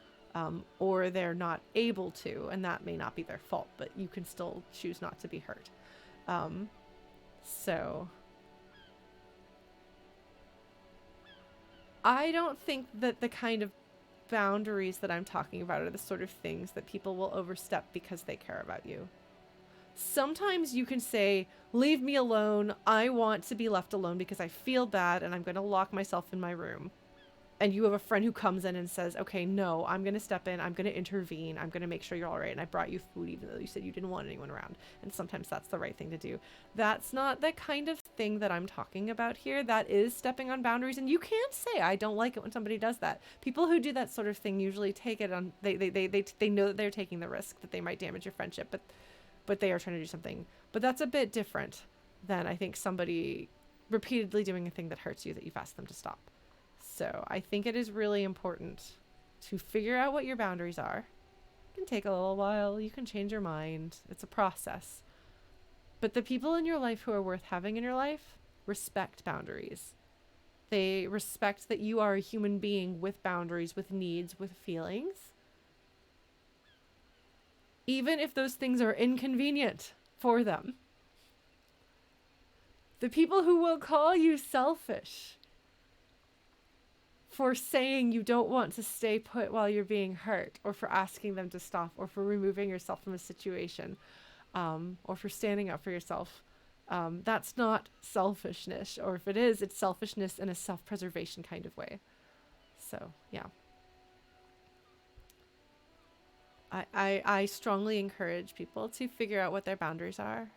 or they're not able to, and that may not be their fault, but you can still choose not to be hurt. So I don't think that the kind of boundaries that I'm talking about are the sort of things that people will overstep because they care about you. Sometimes you can say, leave me alone. I want to be left alone because I feel bad and I'm going to lock myself in my room. And you have a friend who comes in and says, okay, no, I'm going to step in. I'm going to intervene. I'm going to make sure you're all right. And I brought you food even though you said you didn't want anyone around. And sometimes that's the right thing to do. That's not the kind of thing that I'm talking about here. That is stepping on boundaries. And you can't say, I don't like it when somebody does that. People who do that sort of thing usually take it on, they know that they're taking the risk that they might damage your friendship. But but they are trying to do something. But that's a bit different than, I think, somebody repeatedly doing a thing that hurts you that you've asked them to stop. So I think it is really important to figure out what your boundaries are. It can take a little while. You can change your mind. It's a process. But the people in your life who are worth having in your life respect boundaries. They respect that you are a human being with boundaries, with needs, with feelings. Even if those things are inconvenient for them. The people who will call you selfish for saying you don't want to stay put while you're being hurt, or for asking them to stop, or for removing yourself from a situation, or for standing up for yourself, that's not selfishness. Or if it is, it's selfishness in a self-preservation kind of way. So, yeah. I strongly encourage people to figure out what their boundaries are,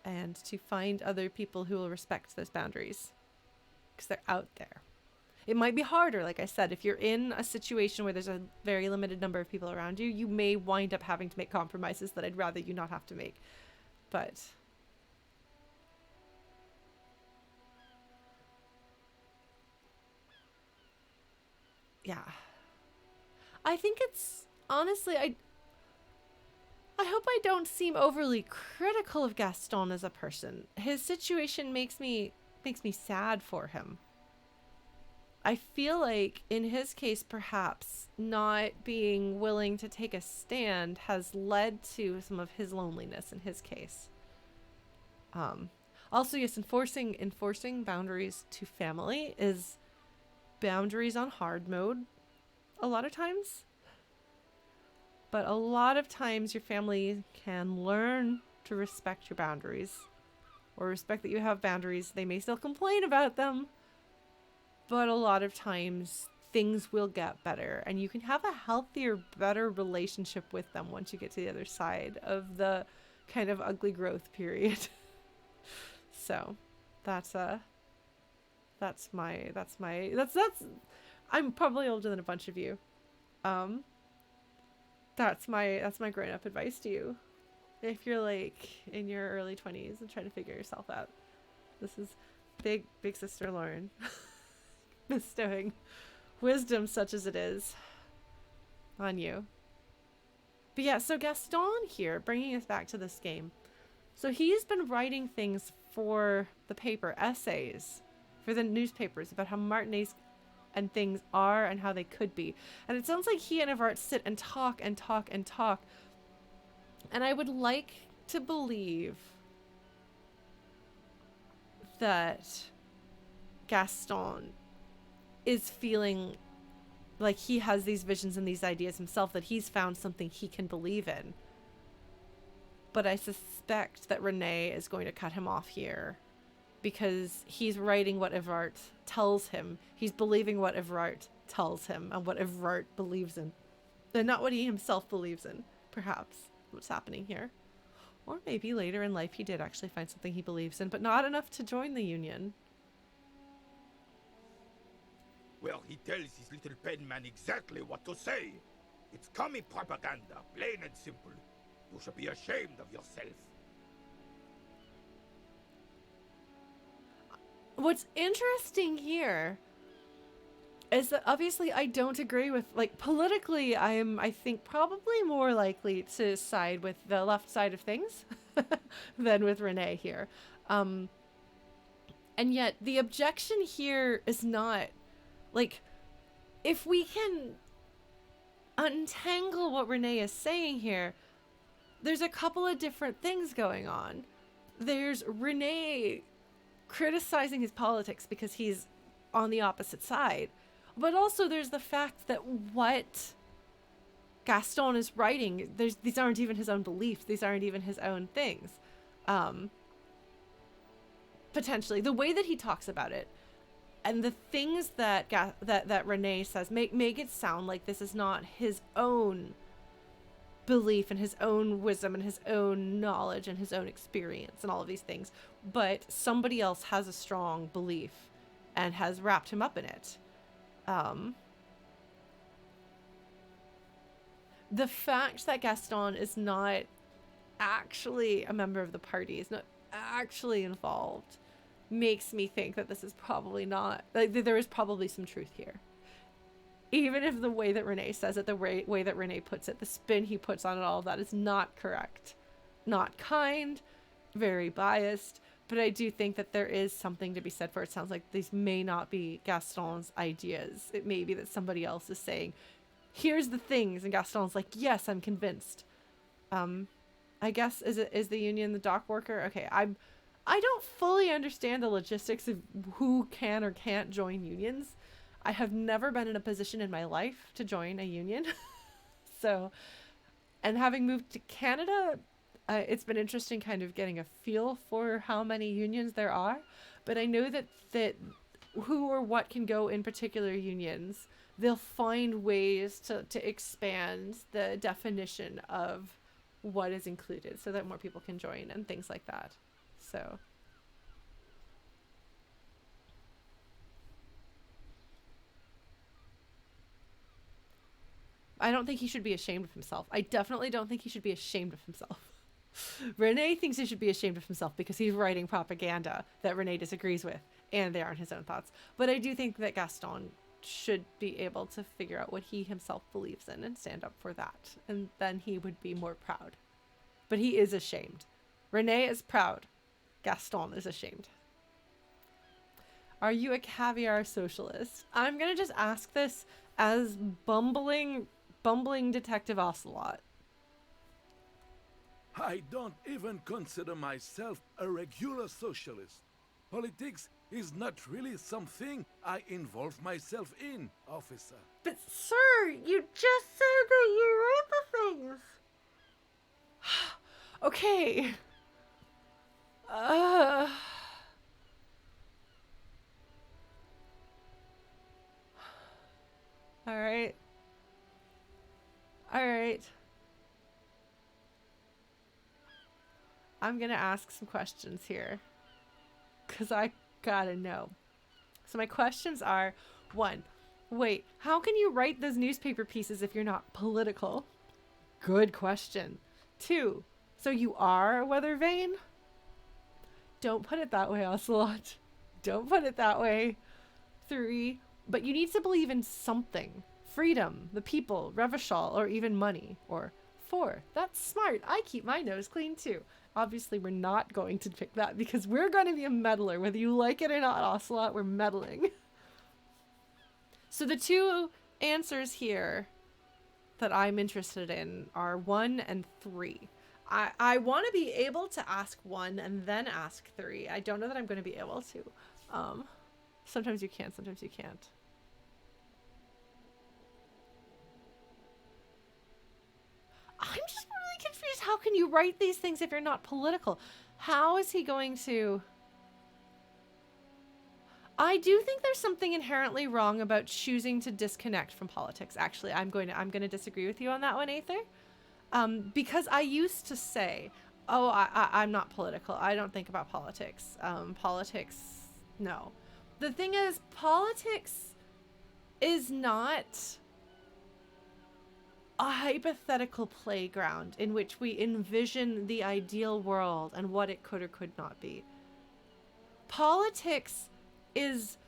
and to find other people who will respect those boundaries, because they're out there. It might be harder, like I said, if you're in a situation where there's a very limited number of people around you, you may wind up having to make compromises that I'd rather you not have to make. But yeah, I think it's honestly, I hope I don't seem overly critical of Gaston as a person. His situation makes me sad for him. I feel like in his case, perhaps not being willing to take a stand has led to some of his loneliness in his case. Also, yes, enforcing boundaries to family is boundaries on hard mode a lot of times. But a lot of times your family can learn to respect your boundaries, or respect that you have boundaries. They may still complain about them, but a lot of times things will get better, and you can have a healthier, better relationship with them once you get to the other side of the kind of ugly growth period. So that's I'm probably older than a bunch of you. That's my grown-up advice to you. If you're like in your early 20s and trying to figure yourself out. This is big sister Lauren. Bestowing wisdom such as it is on you. But yeah, so Gaston here, bringing us back to this game. So he's been writing things for the paper, essays for the newspapers about how Martinez and things are and how they could be. And it sounds like he and Evart sit and talk and talk and talk. And I would like to believe that Gaston is feeling like he has these visions and these ideas himself, that he's found something he can believe in. But I suspect that Renee is going to cut him off here, because he's writing what Evart tells him. He's believing what Evart tells him and what Evart believes in. And not what he himself believes in, perhaps, what's happening here. Or maybe later in life he did actually find something he believes in, but not enough to join the Union. Well, he tells his little penman exactly what to say. It's commie propaganda, plain and simple. You should be ashamed of yourself. What's interesting here is that obviously I don't agree with, like, politically I think probably more likely to side with the left side of things than with Renee here. And yet the objection here is not, like, if we can untangle what Renee is saying here, there's a couple of different things going on. There's Renee criticizing his politics because he's on the opposite side. But also there's the fact that what Gaston is writing, these aren't even his own beliefs. These aren't even his own things. Potentially. The way that he talks about it and the things that that Renee says make it sound like this is not his own belief and his own wisdom and his own knowledge and his own experience and all of these things, but somebody else has a strong belief and has wrapped him up in it. The fact that Gaston is not actually a member of the party, is not actually involved, makes me think that this is probably not, like, there is probably some truth here. Even if the way that Renee says it, the way that Renee puts it, the spin he puts on it, all of that is not correct. Not kind, very biased, but I do think that there is something to be said for it. Sounds like these may not be Gaston's ideas. It may be that somebody else is saying, here's the things, and Gaston's like, yes, I'm convinced. I guess, is the union the dock worker? Okay, I don't fully understand the logistics of who can or can't join unions. I have never been in a position in my life to join a union. So, and having moved to Canada, it's been interesting kind of getting a feel for how many unions there are. But I know that who or what can go in particular unions, they'll find ways to expand the definition of what is included so that more people can join and things like that. So... I don't think he should be ashamed of himself. I definitely don't think he should be ashamed of himself. Renee thinks he should be ashamed of himself because he's writing propaganda that Renee disagrees with, and they aren't his own thoughts. But I do think that Gaston should be able to figure out what he himself believes in and stand up for that. And then he would be more proud. But he is ashamed. Renee is proud. Gaston is ashamed. Are you a caviar socialist? I'm going to just ask this as bumbling Detective Ocelot. I don't even consider myself a regular socialist. Politics is not really something I involve myself in, officer. But sir, you just said that you write the things. Okay. All right. I'm gonna ask some questions here, because I gotta know. So my questions are, 1, wait, how can you write those newspaper pieces if you're not political? Good question. 2, so you are a weather vane? Don't put it that way, Ocelot. Don't put it that way. 3, but you need to believe in something. Freedom, the people, Revachol, or even money. Or 4, that's smart. I keep my nose clean too. Obviously, we're not going to pick that because we're going to be a meddler. Whether you like it or not, Ocelot, we're meddling. So the 2 answers here that I'm interested in are 1 and 3. I want to be able to ask 1 and then ask 3. I don't know that I'm going to be able to. Sometimes you can, sometimes you can't. I'm just really confused. How can you write these things if you're not political? How is he going to... I do think there's something inherently wrong about choosing to disconnect from politics. Actually, I'm going to disagree with you on that one, Aether. Because I used to say, oh, I'm not political. I don't think about politics. Politics, no. The thing is, politics is not a hypothetical playground in which we envision the ideal world and what it could or could not be. Politics is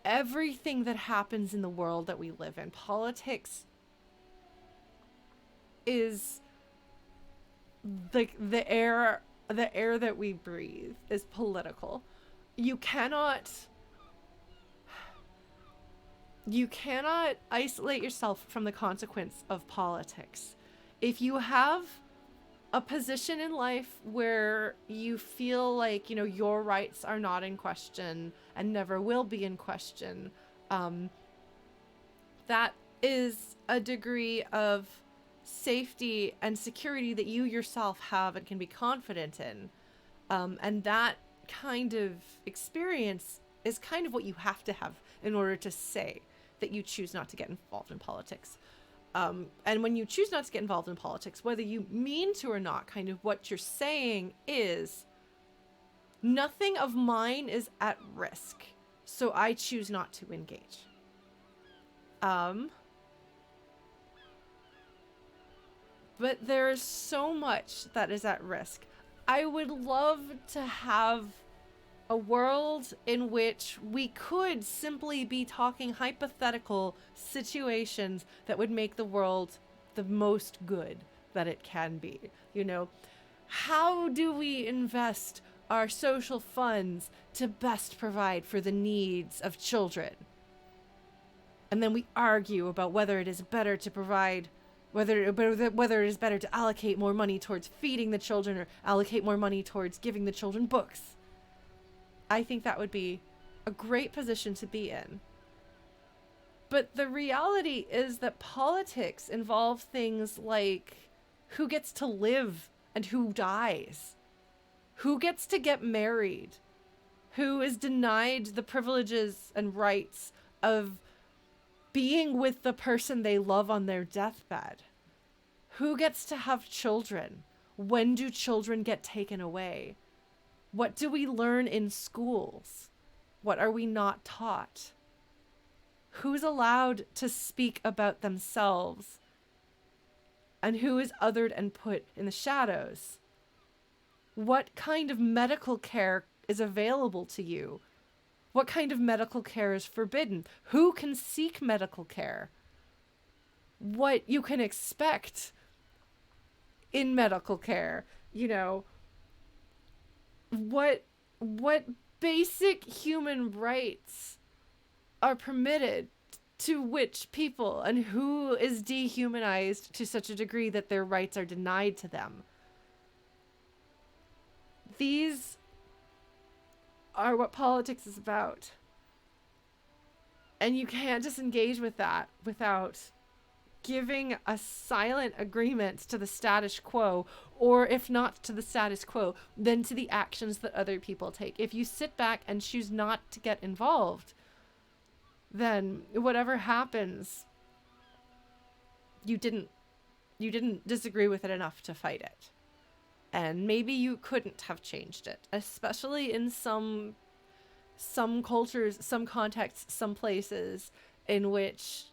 everything that happens in the world that we live in. Politics is like the air that we breathe is political. You cannot isolate yourself from the consequence of politics. If you have a position in life where you feel like, your rights are not in question and never will be in question, that is a degree of safety and security that you yourself have and can be confident in. And that kind of experience is kind of what you have to have in order to say that you choose not to get involved in politics. And when you choose not to get involved in politics, whether you mean to or not, kind of what you're saying is, nothing of mine is at risk, so I choose not to engage. But there is so much that is at risk. I would love to have a world in which we could simply be talking hypothetical situations that would make the world the most good that it can be. You know, how do we invest our social funds to best provide for the needs of children? And then we argue about whether it is better to provide, whether it is better to allocate more money towards feeding the children or allocate more money towards giving the children books. I think that would be a great position to be in. But the reality is that politics involve things like who gets to live and who dies, who gets to get married, who is denied the privileges and rights of being with the person they love on their deathbed, who gets to have children, when do children get taken away, what do we learn in schools, what are we not taught, who's allowed to speak about themselves, and who is othered and put in the shadows. What kind of medical care is available to you? What kind of medical care is forbidden? Who can seek medical care? What you can expect in medical care, you know, what basic human rights are permitted to which people, and who is dehumanized to such a degree that their rights are denied to them. These are what politics is about. And you can't just engage with that without giving a silent agreement to the status quo, or if not to the status quo, then to the actions that other people take. If you sit back and choose not to get involved, then whatever happens, you didn't disagree with it enough to fight it. And maybe you couldn't have changed it, especially in some cultures, some contexts, some places in which,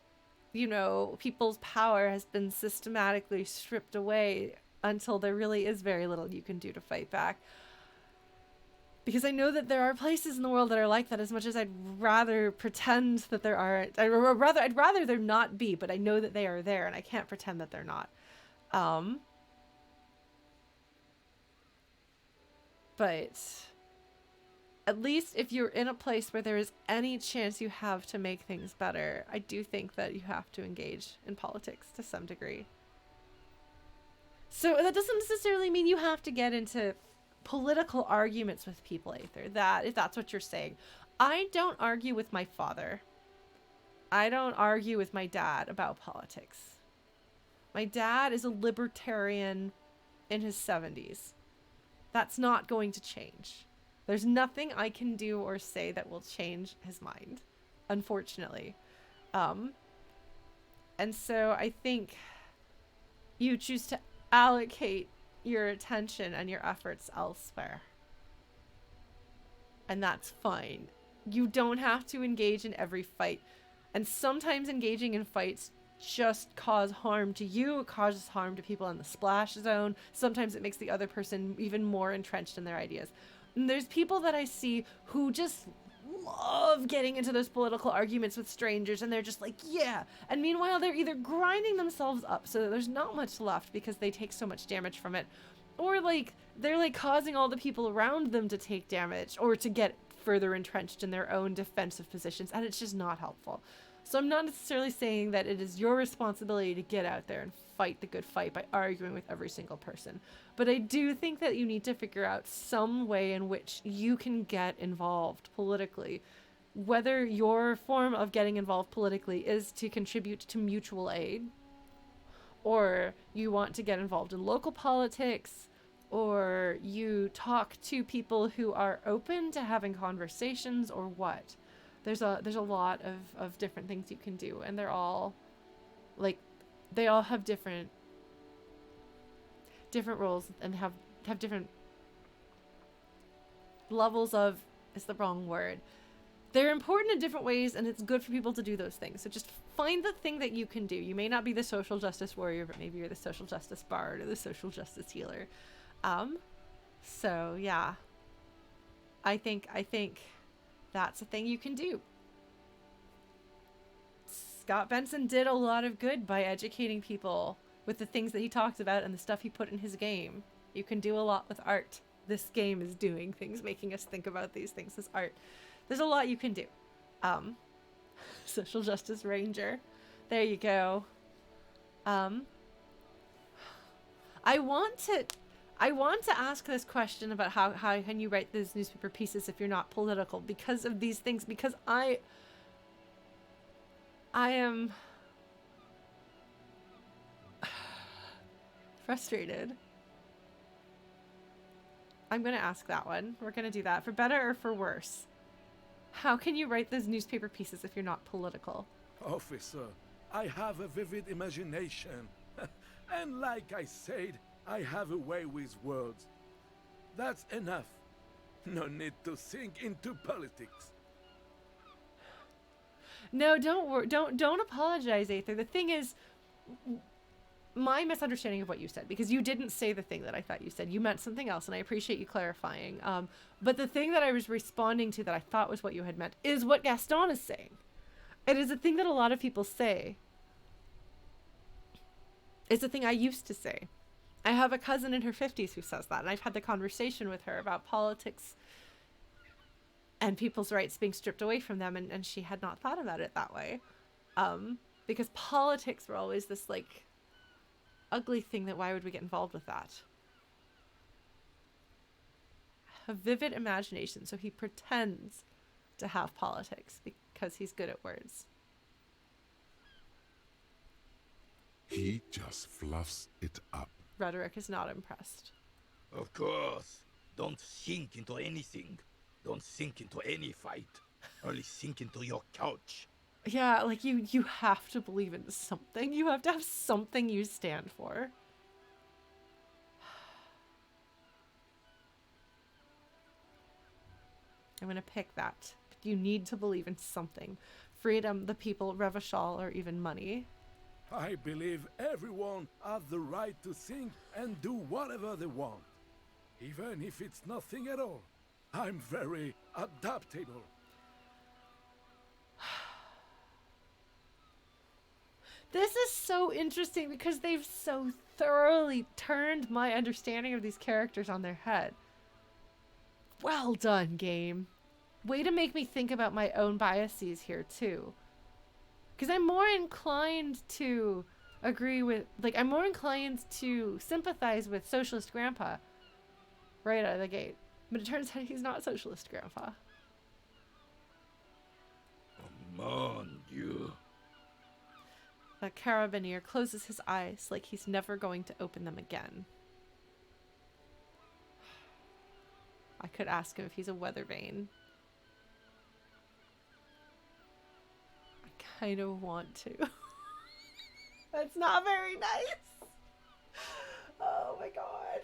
you know, people's power has been systematically stripped away until there really is very little you can do to fight back. Because I know that there are places in the world that are like that, as much as I'd rather pretend that there aren't. I'd rather there not be, but I know that they are there, and I can't pretend that they're not. But at least if you're in a place where there is any chance you have to make things better, I do think that you have to engage in politics to some degree. So that doesn't necessarily mean you have to get into political arguments with people, Aether. That, if that's what you're saying. I don't argue with my father. I don't argue with my dad about politics. My dad is a libertarian in his 70s. That's not going to change. There's nothing I can do or say that will change his mind, unfortunately. And so I think you choose to allocate your attention and your efforts elsewhere. And that's fine. You don't have to engage in every fight. And sometimes engaging in fights just cause harm to you. It causes harm to people in the splash zone. Sometimes it makes the other person even more entrenched in their ideas. And there's people that I see who just love getting into those political arguments with strangers, and they're just like, yeah. And meanwhile, they're either grinding themselves up so that there's not much left because they take so much damage from it, or like they're like causing all the people around them to take damage or to get further entrenched in their own defensive positions, and it's just not helpful. So I'm not necessarily saying that it is your responsibility to get out there and fight the good fight by arguing with every single person. But I do think that you need to figure out some way in which you can get involved politically. Whether your form of getting involved politically is to contribute to mutual aid, or you want to get involved in local politics, or you talk to people who are open to having conversations, or what. There's a lot of different things you can do, and they're all like, they all have different roles and have different levels of, is the wrong word, They're important in different ways, and it's good for people to do those things. So just find the thing that you can do. You may not be the social justice warrior, but maybe you're the social justice bard or the social justice healer. So yeah, I think that's a thing you can do. Scott Benson did a lot of good by educating people with the things that he talks about and the stuff he put in his game. You can do a lot with art. This game is doing things, making us think about these things as art. There's a lot you can do. Social Justice Ranger. There you go. I want to ask this question about how can you write those newspaper pieces if you're not political, because of these things, because I am frustrated. I'm going to ask that one. We're going to do that. For better or for worse? How can you write those newspaper pieces if you're not political? Officer, I have a vivid imagination. And like I said, I have a way with words. That's enough. No need to sink into politics. No, don't apologize, Aether. The thing is, my misunderstanding of what you said, because you didn't say the thing that I thought you said. You meant something else, and I appreciate you clarifying. But the thing that I was responding to that I thought was what you had meant is what Gaston is saying. It is a thing that a lot of people say. It's a thing I used to say. I have a cousin in her 50s who says that, and I've had the conversation with her about politics and people's rights being stripped away from them, and she had not thought about it that way. Because politics were always this, like, ugly thing that why would we get involved with that? A vivid imagination, so he pretends to have politics because he's good at words. He just fluffs it up. Rhetoric is not impressed. Of course. Don't sink into anything. Don't sink into any fight. Only sink into your couch. Yeah, like you have to believe in something. You have to have something you stand for. I'm gonna pick that. You need to believe in something. Freedom, the people, Revachol, or even money. I believe everyone has the right to think and do whatever they want. Even if it's nothing at all. I'm very adaptable. This is so interesting because they've so thoroughly turned my understanding of these characters on their head. Well done, game. Way to make me think about my own biases here, too. Because I'm more inclined to agree with, like, I'm more inclined to sympathize with Socialist Grandpa right out of the gate. But it turns out he's not Socialist Grandpa. Mon Dieu. The carabinier closes his eyes like he's never going to open them again. I could ask him if he's a weather vane. I kind of want to. That's not very nice. Oh my god.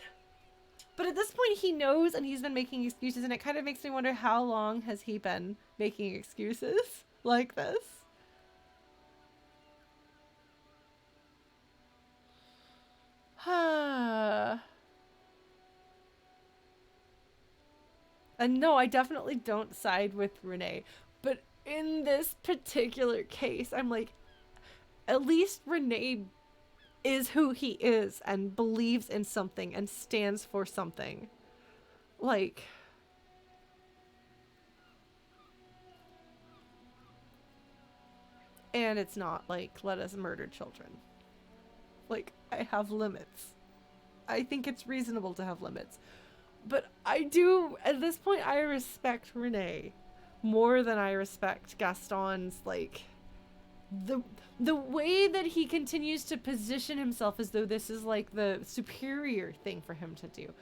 But at this point he knows, and he's been making excuses, and it kind of makes me wonder how long has he been making excuses like this? And no, I definitely don't side with Renee. But in this particular case, I'm like, at least Renee is who he is and believes in something and stands for something. Like, and it's not like, let us murder children. Like, I have limits. I think it's reasonable to have limits. But I do, at this point, I respect Renee more than I respect Gaston's, like, the way that he continues to position himself as though this is, like, the superior thing for him to do.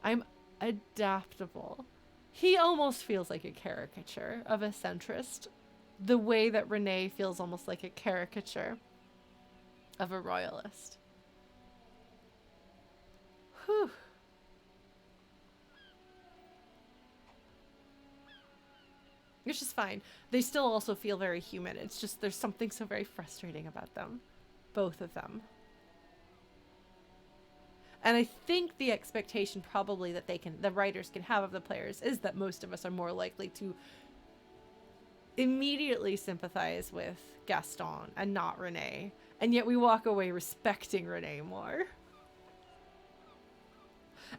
I'm adaptable. He almost feels like a caricature of a centrist. The way that Renee feels almost like a caricature of a royalist. Whew. Which is fine. They still also feel very human. It's just there's something so very frustrating about them. Both of them. And I think the expectation probably that the writers can have of the players is that most of us are more likely to immediately sympathize with Gaston and not Renee. And yet we walk away respecting Renee more.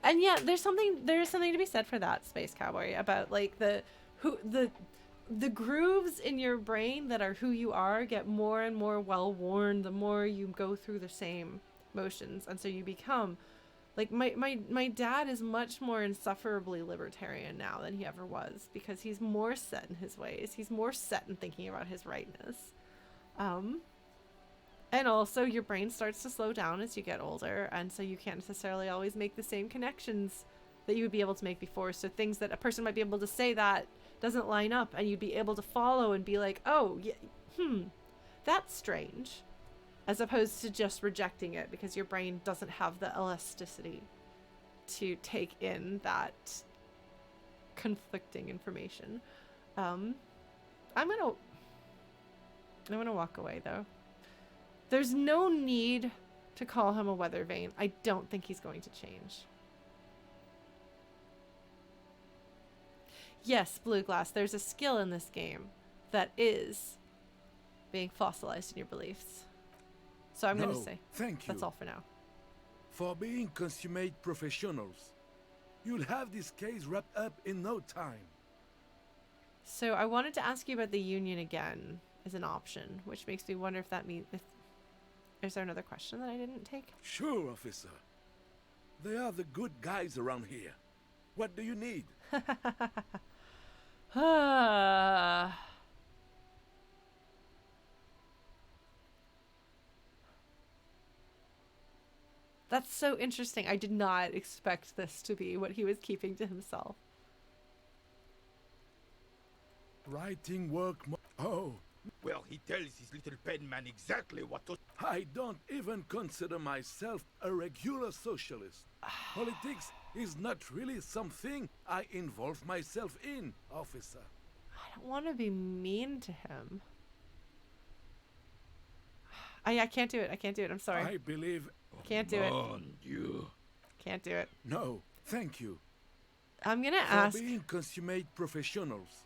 And yet there is something to be said for that, Space Cowboy, about like the grooves in your brain that are who you are get more and more well worn the more you go through the same motions. And so you become like my dad is much more insufferably libertarian now than he ever was, because he's more set in his ways. He's more set in thinking about his rightness. And also your brain starts to slow down as you get older, and so you can't necessarily always make the same connections that you would be able to make before. So things that a person might be able to say that doesn't line up, and you'd be able to follow and be like, oh, yeah, that's strange. As opposed to just rejecting it because your brain doesn't have the elasticity to take in that conflicting information. I'm gonna walk away though. There's no need to call him a weather vane. I don't think he's going to change. Yes, Blue Glass, there's a skill in this game that is being fossilized in your beliefs. So I'm going to say, thank you. That's all for now. For being consummate professionals, you'll have this case wrapped up in no time. So I wanted to ask you about the union again as an option, which makes me wonder if that means... Is there another question that I didn't take? Sure, officer. They are the good guys around here. What do you need? That's so interesting. I did not expect this to be what he was keeping to himself. Writing work. Oh. Well, he tells his little pen man exactly what to... I don't even consider myself a regular socialist. Politics is not really something I involve myself in, officer. I don't want to be mean to him. I can't do it. I can't do it. I'm sorry. I believe... Can't do it. You. Can't do it. No, thank you. I'm gonna ask... For being consummate professionals,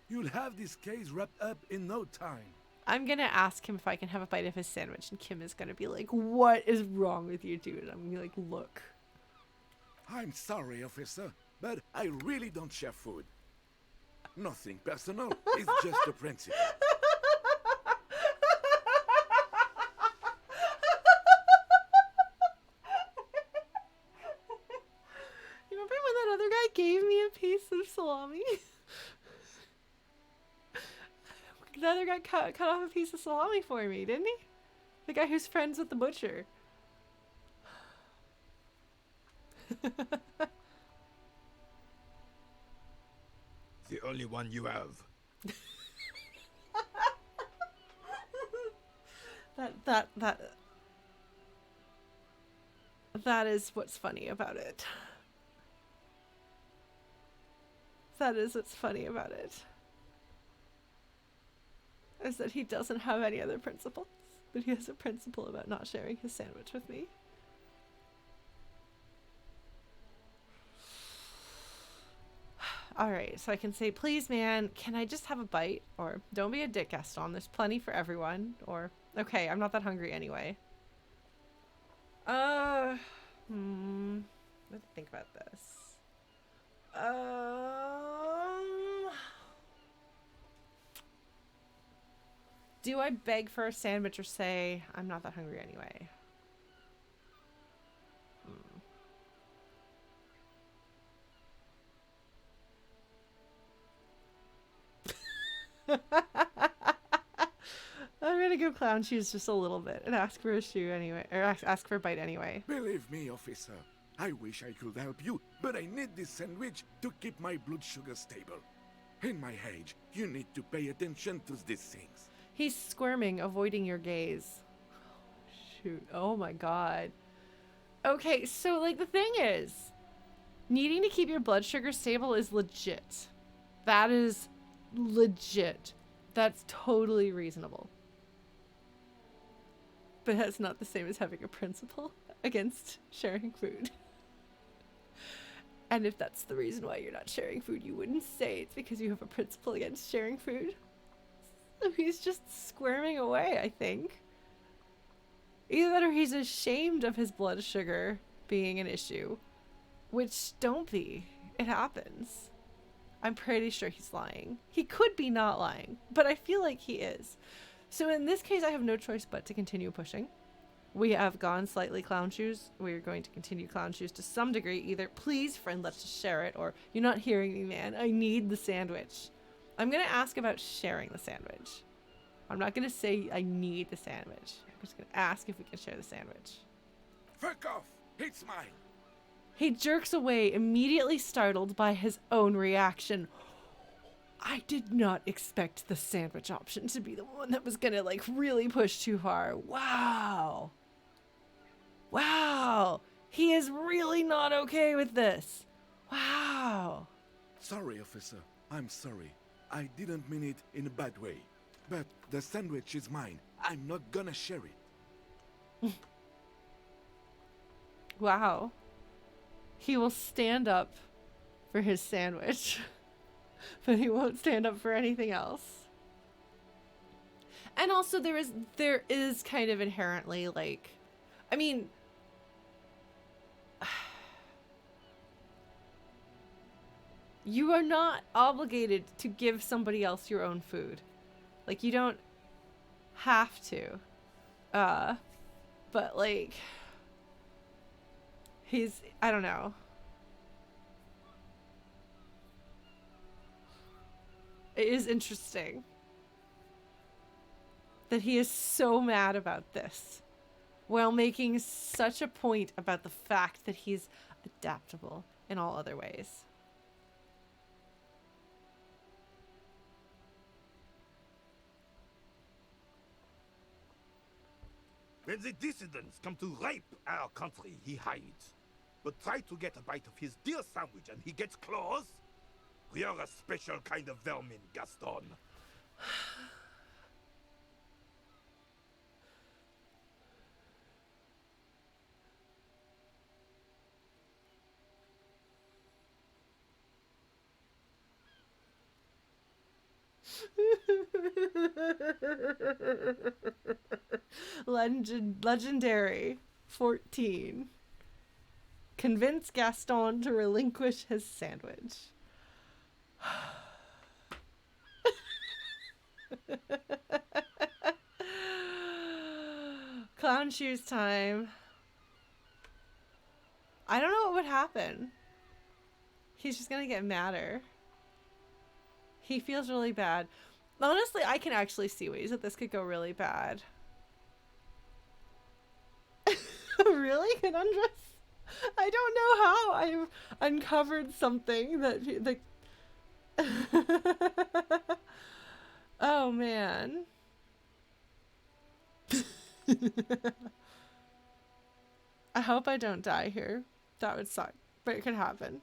you'll have this case wrapped up in no time. I'm gonna ask him if I can have a bite of his sandwich, and Kim is gonna be like, what is wrong with you, dude? I'm gonna be like, look. I'm sorry, officer, but I really don't share food. Nothing personal, it's just a principle. You remember when that other guy gave me a piece of salami? The other guy cut off a piece of salami for me, didn't he? The guy who's friends with the butcher. The only one you have. That is what's funny about it. That is what's funny about it. Is that he doesn't have any other principles, but he has a principle about not sharing his sandwich with me. Alright, so I can say, please man, can I just have a bite? Or, don't be a dick, Gaston, there's plenty for everyone. Or, okay, I'm not that hungry anyway. Let me think about this. Do I beg for a sandwich or say, I'm not that hungry anyway? I'm gonna go clown shoes just a little bit and ask for a shoe anyway, or ask for a bite anyway. Believe me, officer, I wish I could help you, but I need this sandwich to keep my blood sugar stable. In my age, you need to pay attention to these things. He's squirming, avoiding your gaze. Shoot. Oh my god. Okay, so like the thing is, needing to keep your blood sugar stable is legit. That is legit. That's totally reasonable. But that's not the same as having a principle against sharing food. And if that's the reason why you're not sharing food, you wouldn't say it's because you have a principle against sharing food. So he's just squirming away, I think. Either that or he's ashamed of his blood sugar being an issue. Which, don't be. It happens. I'm pretty sure he's lying. He could be not lying, but I feel like he is. So in this case, I have no choice but to continue pushing. We have gone slightly clown shoes. We're going to continue clown shoes to some degree. Either, please, friend, let's just share it, or you're not hearing me, man. I need the sandwich. I'm going to ask about sharing the sandwich. I'm not going to say I need the sandwich. I'm just going to ask if we can share the sandwich. Fuck off! It's mine! He jerks away, immediately startled by his own reaction. I did not expect the sandwich option to be the one that was gonna, like, really push too far. Wow. Wow. He is really not okay with this. Wow. Sorry, officer. I'm sorry. I didn't mean it in a bad way. But the sandwich is mine. I'm not gonna share it. Wow. He will stand up for his sandwich, but he won't stand up for anything else. And also there is kind of inherently, like, I mean, you are not obligated to give somebody else your own food. Like, you don't have to. But, like, I don't know. It is interesting that he is so mad about this while making such a point about the fact that he's adaptable in all other ways. When the dissidents come to rape our country, he hides. But try to get a bite of his dear sandwich and he gets claws? We are a special kind of vermin, Gaston. Legendary 14. Convince Gaston to relinquish his sandwich. Clown shoes time. I don't know what would happen. He's just gonna get madder. He feels really bad. Honestly, I can actually see ways that this could go really bad. Really, Conundrus? I don't know how I've uncovered something that oh man. I hope I don't die here. That would suck, but it could happen.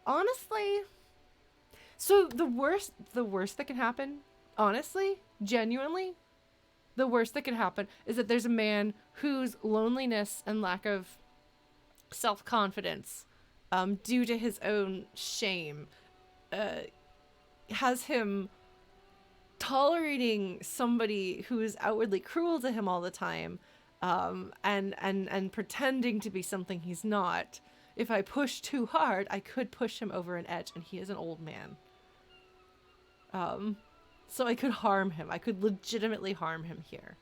Honestly, so the worst that can happen, honestly, genuinely, the worst that can happen is that there's a man whose loneliness and lack of self-confidence, due to his own shame, has him tolerating somebody who is outwardly cruel to him all the time, and pretending to be something he's not. If I push too hard, I could push him over an edge, and he is an old man. So I could harm him. I could legitimately harm him here.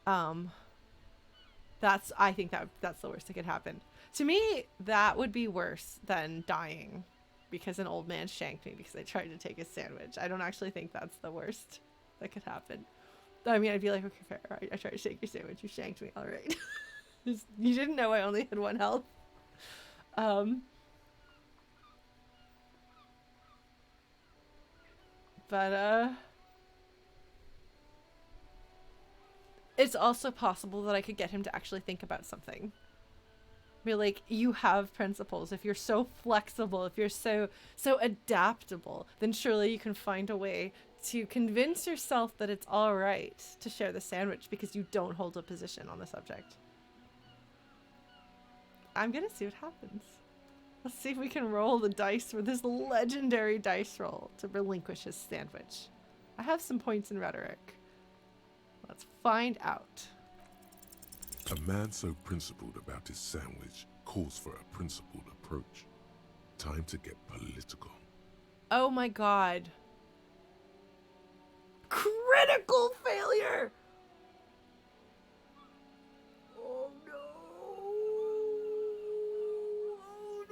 I think that's the worst that could happen. To me, that would be worse than dying because an old man shanked me because I tried to take his sandwich. I don't actually think that's the worst that could happen. I mean, I'd be like, okay, fair. I tried to take your sandwich. You shanked me. All right. You didn't know I only had 1 health. But it's also possible that I could get him to actually think about something Be like, you have principles. If you're so flexible, if you're so adaptable, then surely you can find a way to convince yourself that it's all right to share the sandwich because you don't hold a position on the subject. I'm gonna see what happens. Let's see if we can roll the dice for this legendary dice roll to relinquish his sandwich. I have some points in rhetoric. Let's find out. A man so principled about his sandwich calls for a principled approach. Time to get political. Oh my god. Critical failure! Oh no! Oh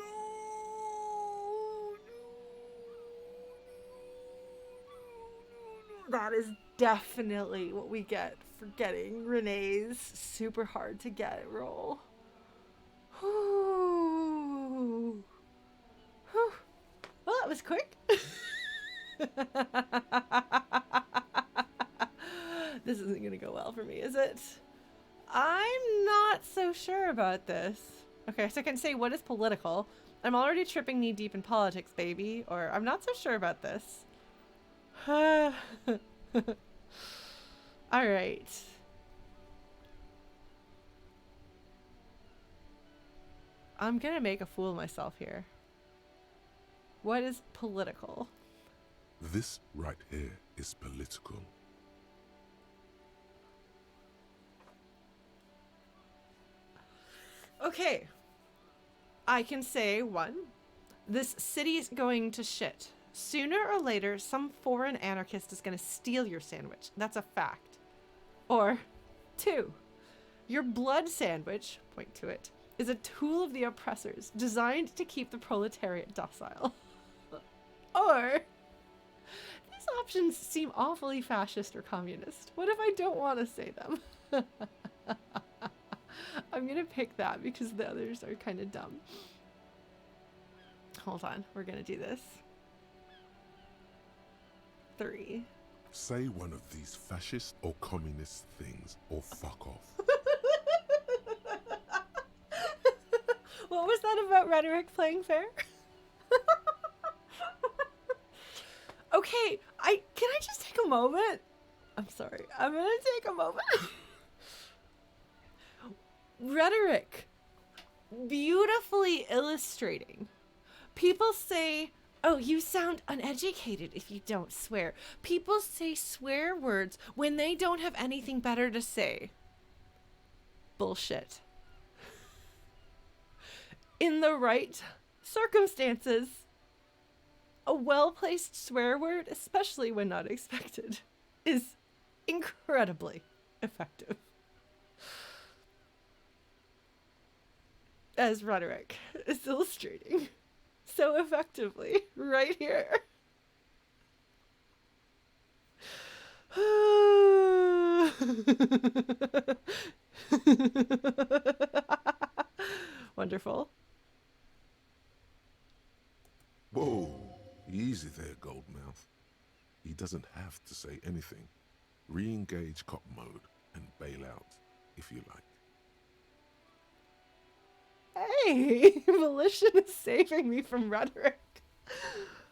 no! That is definitely what we get for getting Renee's super hard to get roll. Whew. Whew. Well, that was quick. This isn't gonna go well for me, is it? I'm not so sure about this. Okay, so I can say what is political. I'm already tripping knee deep in politics, baby. Or I'm not so sure about this. Alright. I'm gonna make a fool of myself here. What is political? This right here is political. Okay. I can say, one, this city's going to shit. Sooner or later, some foreign anarchist is going to steal your sandwich. That's a fact. Or, two, your blood sandwich, point to it, is a tool of the oppressors designed to keep the proletariat docile. Or, these options seem awfully fascist or communist. What if I don't want to say them? I'm gonna pick that because the others are kind of dumb. Hold on, we're gonna do this. 3. Say one of these fascist or communist things or fuck off. What was that about rhetoric playing fair? Okay, can I just take a moment? I'm sorry. I'm gonna take a moment. Rhetoric. Beautifully illustrating. People say, oh, you sound uneducated if you don't swear. People say swear words when they don't have anything better to say. Bullshit. In the right circumstances, a well-placed swear word, especially when not expected, is incredibly effective. As rhetoric is illustrating so effectively right here. Wonderful. Whoa, easy there, Goldmouth. He doesn't have to say anything. Re-engage cop mode and bail out, if you like. Hey, Volition is saving me from rhetoric.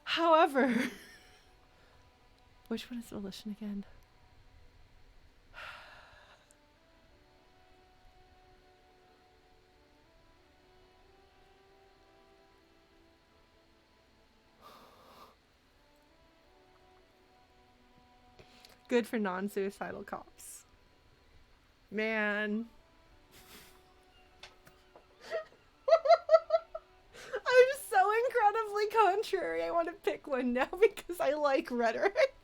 However, which one is Volition again? Good for non-suicidal cops. Man. I'm so incredibly contrary. I want to pick one now because I like rhetoric.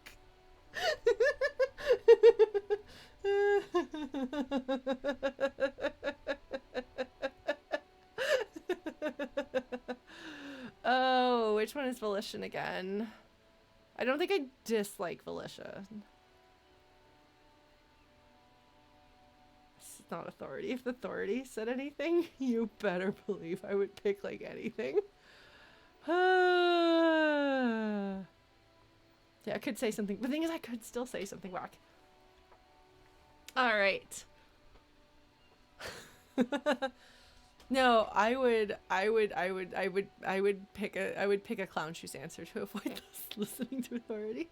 Oh, which one is Volition again? I don't think I dislike Volition. It's not authority. If the authority said anything, you better believe I would pick like anything. Yeah, I could say something. The thing is, I could still say something back. All right. No, I would pick a clown shoes answer to avoid listening to authority.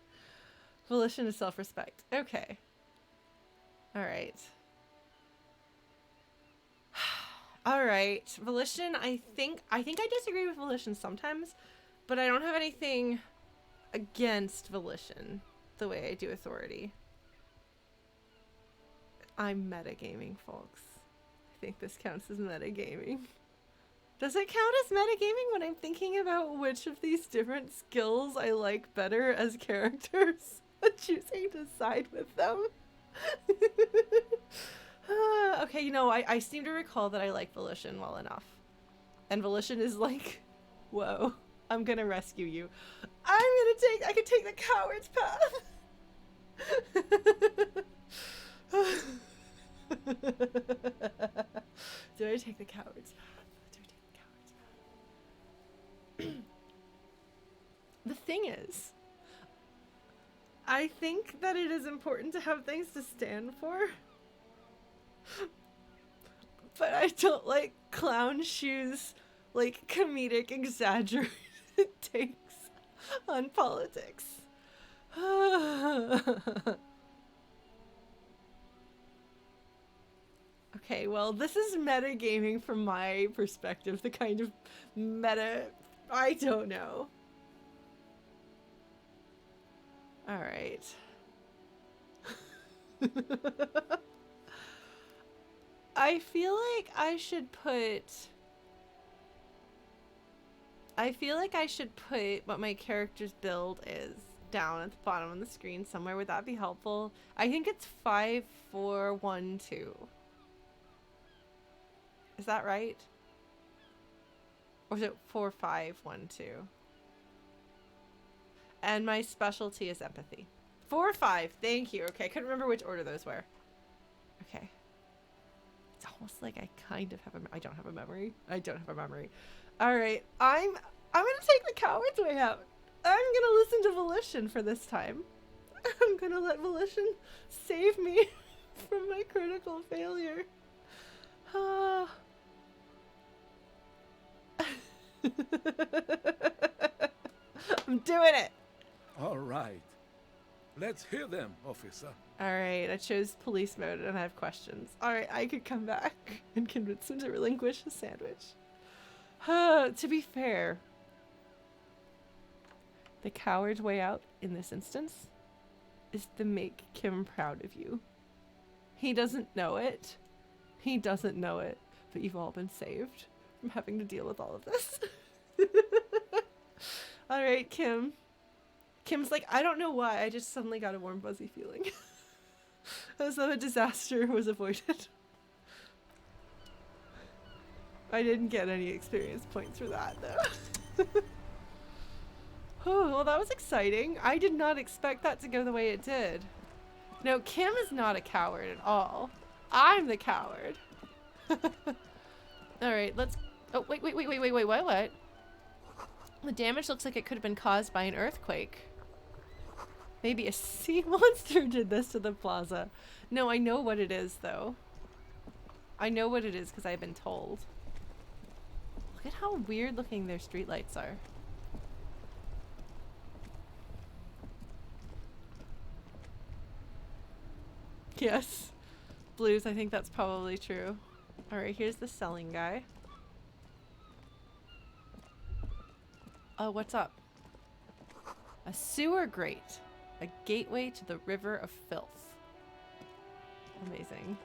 Volition is self-respect. Okay. All right. All right. Volition, I think I disagree with Volition sometimes, but I don't have anything against Volition the way I do authority. I'm metagaming, folks. I think this counts as metagaming. Does it count as metagaming when I'm thinking about which of these different skills I like better as characters and choosing to side with them? Okay, you know, I seem to recall that I like Volition well enough. And Volition is like, whoa, I'm gonna rescue you. I can take the coward's path. Do I take the coward's path? Do I take the coward's path? The thing is, I think that it is important to have things to stand for. But I don't like clown shoes, like comedic exaggerated takes on politics. Okay, well, this is metagaming from my perspective, the kind of meta, I don't know. All right. I feel like I should put what my character's build is down at the bottom of the screen somewhere. Would that be helpful? I think it's 5412. Is that right? Or is it 4512? And my specialty is empathy. 4-5. Thank you. Okay, I couldn't remember which order those were. Okay. It's almost like I kind of have I don't have a memory. I don't have a memory. All right. I'm gonna take the coward's way out. I'm gonna listen to Volition for this time. I'm gonna let Volition save me from my critical failure. I'm doing it. All right. Let's hear them, officer. All right, I chose police mode and I have questions. All right, I could come back and convince him to relinquish his sandwich. To be fair, the coward's way out in this instance is to make Kim proud of you. He doesn't know it. He doesn't know it, but you've all been saved from having to deal with all of this. All right, Kim. Kim's like, I don't know why, I just suddenly got a warm, fuzzy feeling. As though a disaster was avoided. I didn't get any experience points for that, though. Oh, well, that was exciting. I did not expect that to go the way it did. No, Kim is not a coward at all. I'm the coward. Alright, let's... Oh, wait, what? The damage looks like it could have been caused by an earthquake. Maybe a sea monster did this to the plaza. No, I know what it is, though. I know what it is because I've been told. Look at how weird looking their streetlights are. Yes. Blues, I think that's probably true. Alright, here's the selling guy. Oh, what's up? A sewer grate. A gateway to the river of filth. Amazing.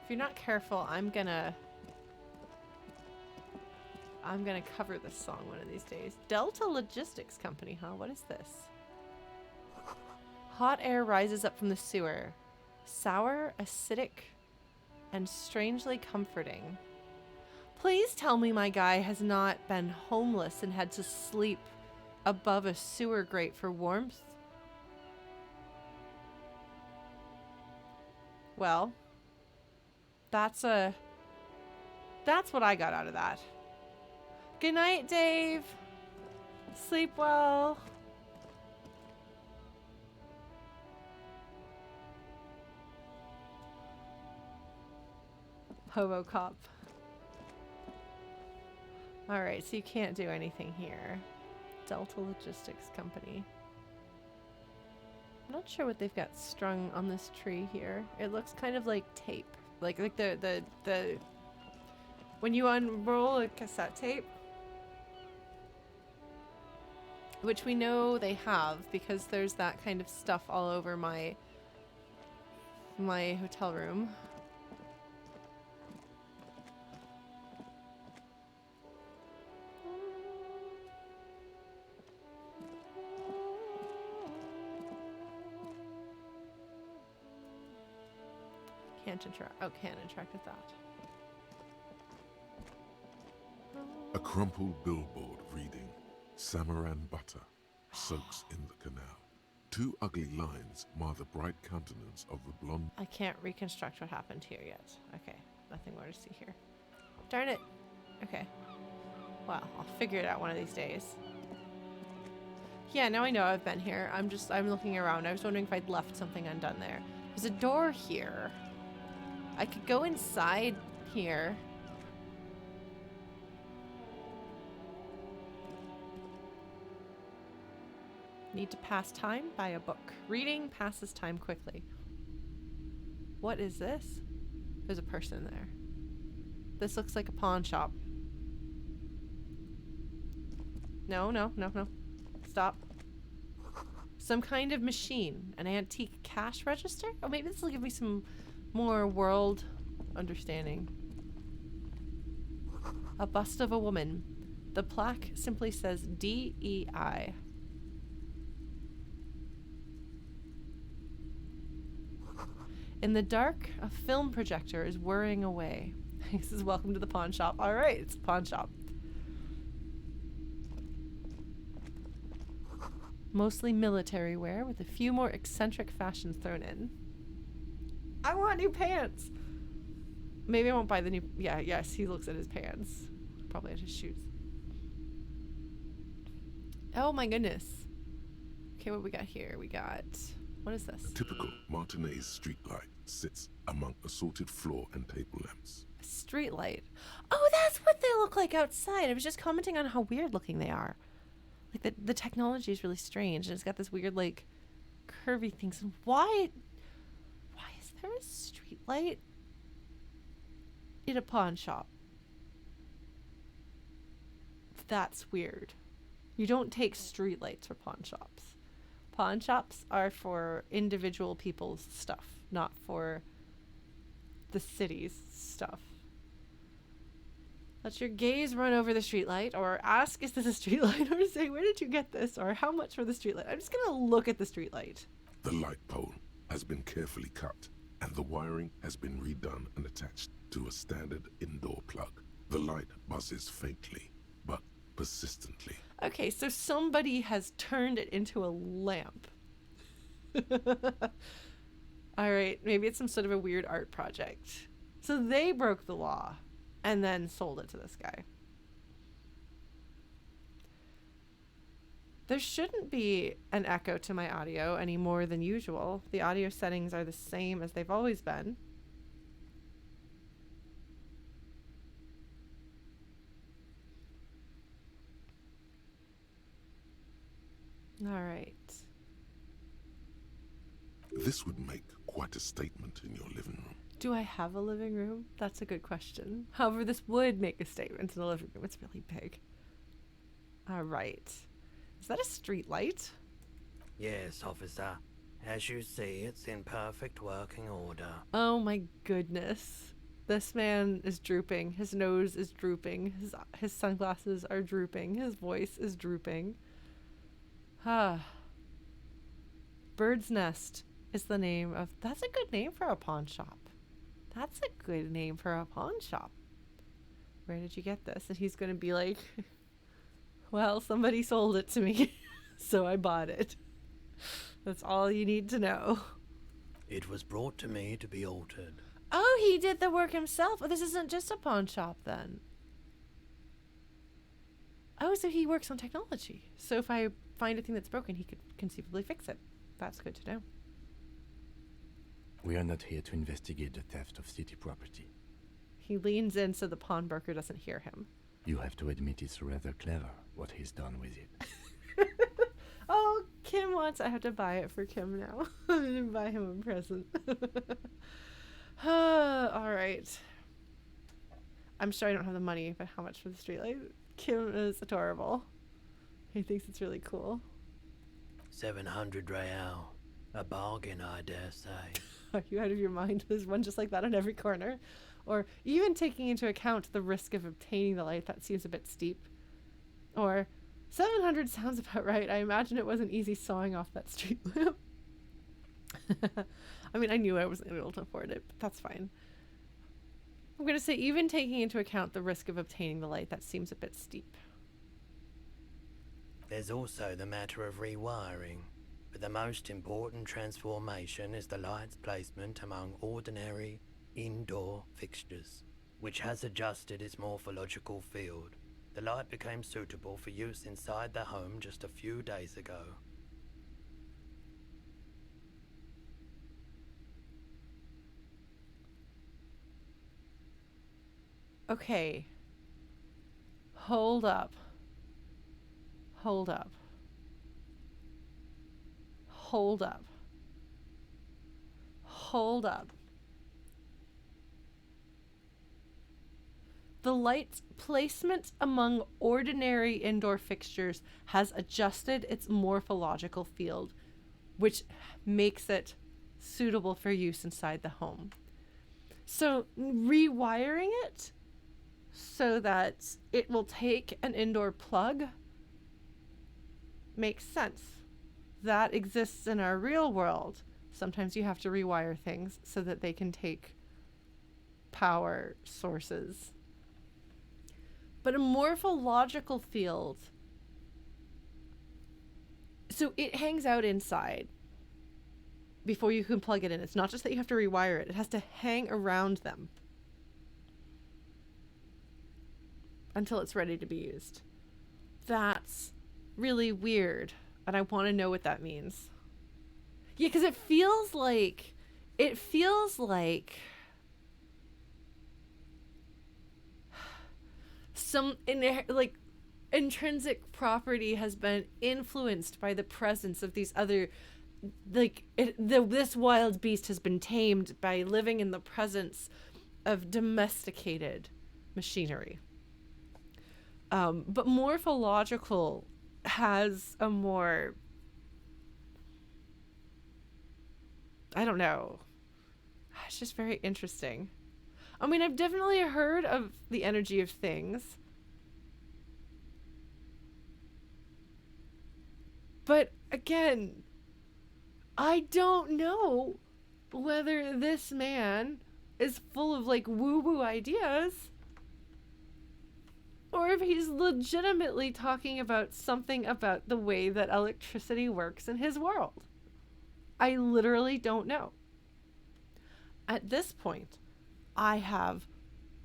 If you're not careful, I'm gonna cover this song one of these days. Delta Logistics Company, huh? What is this? Hot air rises up from the sewer. Sour, acidic, and strangely comforting. Please tell me my guy has not been homeless and had to sleep above a sewer grate for warmth. Well, that's what I got out of that. Good night, Dave. Sleep well. Hobo cop. Alright, so you can't do anything here. Delta Logistics Company. I'm not sure what they've got strung on this tree here. It looks kind of like tape. Like the when you unroll a cassette tape, which we know they have because there's that kind of stuff all over my hotel room. Can't interact. Oh, can't interact with that. A crumpled billboard reading, Samaran butter soaks in the canal. Two ugly lines mar the bright countenance of the blonde. I can't reconstruct what happened here yet. Okay, nothing more to see here. Darn it. Okay. Well, I'll figure it out one of these days. Yeah, now I know I've been here. I'm looking around. I was wondering if I'd left something undone there. There's a door here. I could go inside here. Need to pass time? Buy a book. Reading passes time quickly. What is this? There's a person there. This looks like a pawn shop. No, no, no, no. Stop. Some kind of machine. An antique cash register? Oh, maybe this will give me some more world understanding. A bust of a woman. The plaque simply says DEI. In the dark, a film projector is whirring away. This is welcome to the pawn shop. All right, it's a pawn shop. Mostly military wear with a few more eccentric fashions thrown in. I want new pants. Maybe I won't buy the new. Yeah, yes, he looks at his pants. Probably at his shoes. Oh my goodness. Okay, what we got here? We got. What is this? A typical Martinez streetlight sits among assorted floor and table lamps. A street light. Oh, that's what they look like outside. I was just commenting on how weird looking they are. Like the technology is really strange, and it's got this weird like curvy things. And why is there a street light in a pawn shop? That's weird. You don't take street lights for pawn shops. Pawn shops are for individual people's stuff, not for the city's stuff. Let your gaze run over the streetlight, or ask, is this a streetlight? Or say, where did you get this? Or how much for the streetlight? I'm just going to look at the streetlight. The light pole has been carefully cut, and the wiring has been redone and attached to a standard indoor plug. The light buzzes faintly, but persistently. Okay, so somebody has turned it into a lamp. All right, maybe it's some sort of a weird art project. So they broke the law and then sold it to this guy. There shouldn't be an echo to my audio any more than usual. The audio settings are the same as they've always been. All right. This would make quite a statement in your living room. Do I have a living room? That's a good question. However, this would make a statement in the living room. It's really big. All right. Is that a street light? Yes, officer. As you see, it's in perfect working order. Oh my goodness. This man is drooping. His nose is drooping. His sunglasses are drooping. His voice is drooping. Bird's Nest is the name of... That's a good name for a pawn shop. That's a good name for a pawn shop. Where did you get this? And he's going to be like, well, somebody sold it to me, so I bought it. That's all you need to know. It was brought to me to be altered. Oh, he did the work himself. Oh, this isn't just a pawn shop then. Oh, so he works on technology. So if I find a thing that's broken, he could conceivably fix it. That's good to know. We are not here to investigate the theft of city property. He leans in so the pawnbroker doesn't hear him. You have to admit it's rather clever what he's done with it. Oh, Kim wants... I have to buy it for Kim now. I'm going to buy him a present. All right. I'm sure I don't have the money, but how much for the streetlight? Kim is adorable. He thinks it's really cool. 700 real. A bargain, I dare say. Are you out of your mind? There's one just like that on every corner. Or even taking into account the risk of obtaining the light, that seems a bit steep. Or 700 sounds about right. I imagine it wasn't easy sawing off that street lamp. I mean, I knew I wasn't able to afford it, but that's fine. I'm going to say even taking into account the risk of obtaining the light, that seems a bit steep. There's also the matter of rewiring, but the most important transformation is the light's placement among ordinary indoor fixtures, which has adjusted its morphological field. The light became suitable for use inside the home just a few days ago. Okay. Hold up. Hold up. Hold up. Hold up. The light's placement among ordinary indoor fixtures has adjusted its morphological field, which makes it suitable for use inside the home. So rewiring it so that it will take an indoor plug makes sense. That exists in our real world. Sometimes you have to rewire things so that they can take power sources. But a morphological field, so it hangs out inside before you can plug it in. It's not just that you have to rewire it. It has to hang around them until it's ready to be used. That's really weird, and I want to know what that means. Yeah, because it feels like some intrinsic property has been influenced by the presence of these other, this wild beast has been tamed by living in the presence of domesticated machinery. But morphological has a more, I don't know, it's just very interesting. I mean, I've definitely heard of the energy of things. But again, I don't know whether this man is full of like woo-woo ideas or if he's legitimately talking about something about the way that electricity works in his world. I literally don't know. At this point, I have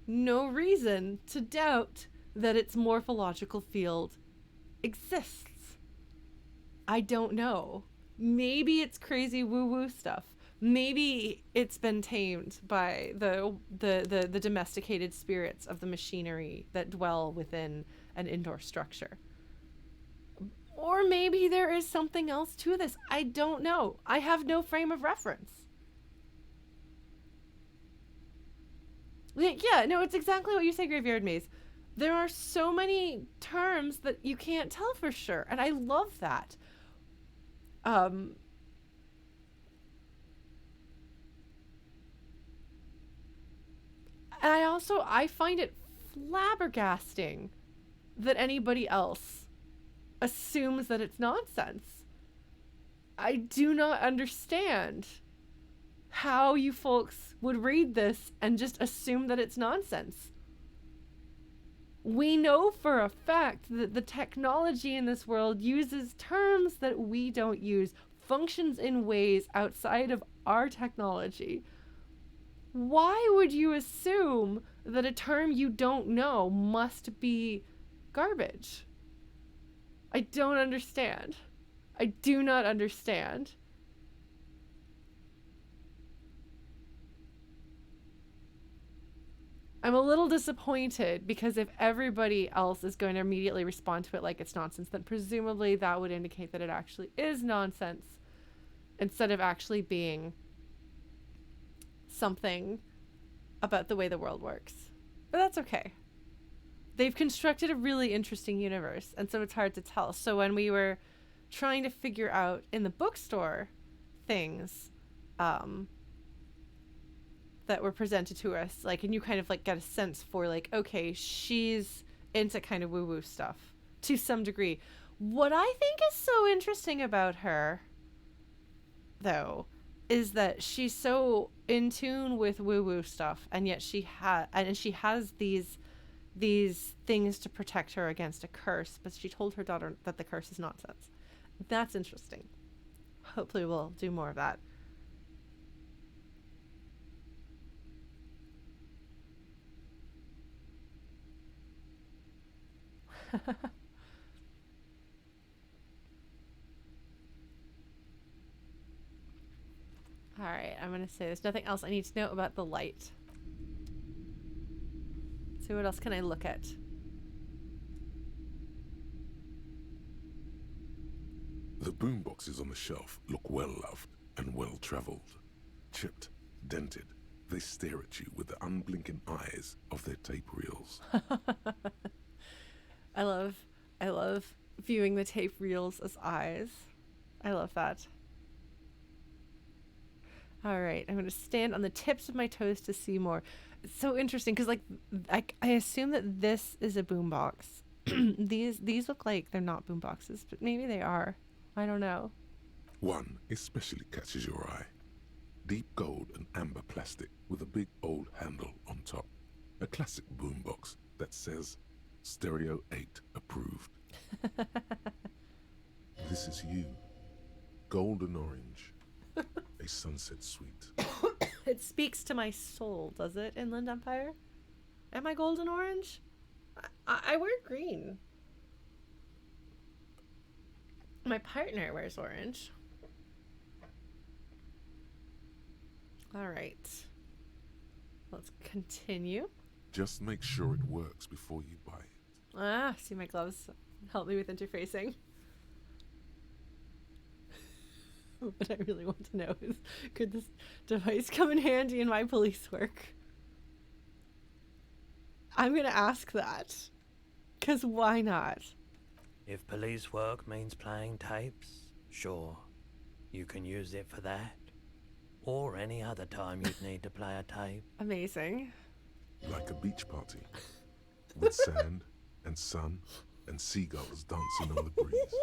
no reason to doubt that its morphological field exists. I don't know. Maybe it's crazy woo-woo stuff. Maybe it's been tamed by the domesticated spirits of the machinery that dwell within an indoor structure. Or maybe there is something else to this. I don't know. I have no frame of reference. Yeah, no, it's exactly what you say, Graveyard Maze. There are so many terms that you can't tell for sure, and I love that. And I find it flabbergasting that anybody else assumes that it's nonsense. I do not understand how you folks would read this and just assume that it's nonsense. We know for a fact that the technology in this world uses terms that we don't use, functions in ways outside of our technology. Why would you assume that a term you don't know must be garbage? I don't understand. I do not understand. I'm a little disappointed because if everybody else is going to immediately respond to it like it's nonsense, then presumably that would indicate that it actually is nonsense instead of actually being something about the way the world works. But that's okay. They've constructed a really interesting universe, and so it's hard to tell. So when we were trying to figure out in the bookstore things that were presented to us, like, and you kind of like get a sense for like, okay, she's into kind of woo-woo stuff to some degree. What I think is so interesting about her, though, is that she's so in tune with woo-woo stuff, and yet she has these things to protect her against a curse, but she told her daughter that the curse is nonsense. That's interesting. Hopefully we'll do more of that. All right, I'm going to say there's nothing else I need to know about the light. So what else can I look at? The boomboxes on the shelf look well-loved and well-traveled. Chipped, dented, they stare at you with the unblinking eyes of their tape reels. I love viewing the tape reels as eyes. I love that. All right, I'm going to stand on the tips of my toes to see more. It's so interesting because, like, I assume that this is a boombox. These look like they're not boomboxes, but maybe they are. I don't know. One especially catches your eye. Deep gold and amber plastic with a big old handle on top. A classic boombox that says Stereo 8 approved. This is you. Golden orange. A sunset suite. It speaks to my soul, does it, Inland Empire? Am I golden orange? I wear green. My partner wears orange. All right. Let's continue. Just make sure it works before you buy it. Ah, see, my gloves help me with interfacing. What I really want to know is, could this device come in handy in my police work? I'm going to ask that. Because why not? If police work means playing tapes, sure. You can use it for that. Or any other time you'd need to play a tape. Amazing. Like a beach party. With sand and sun and seagulls dancing on the breeze.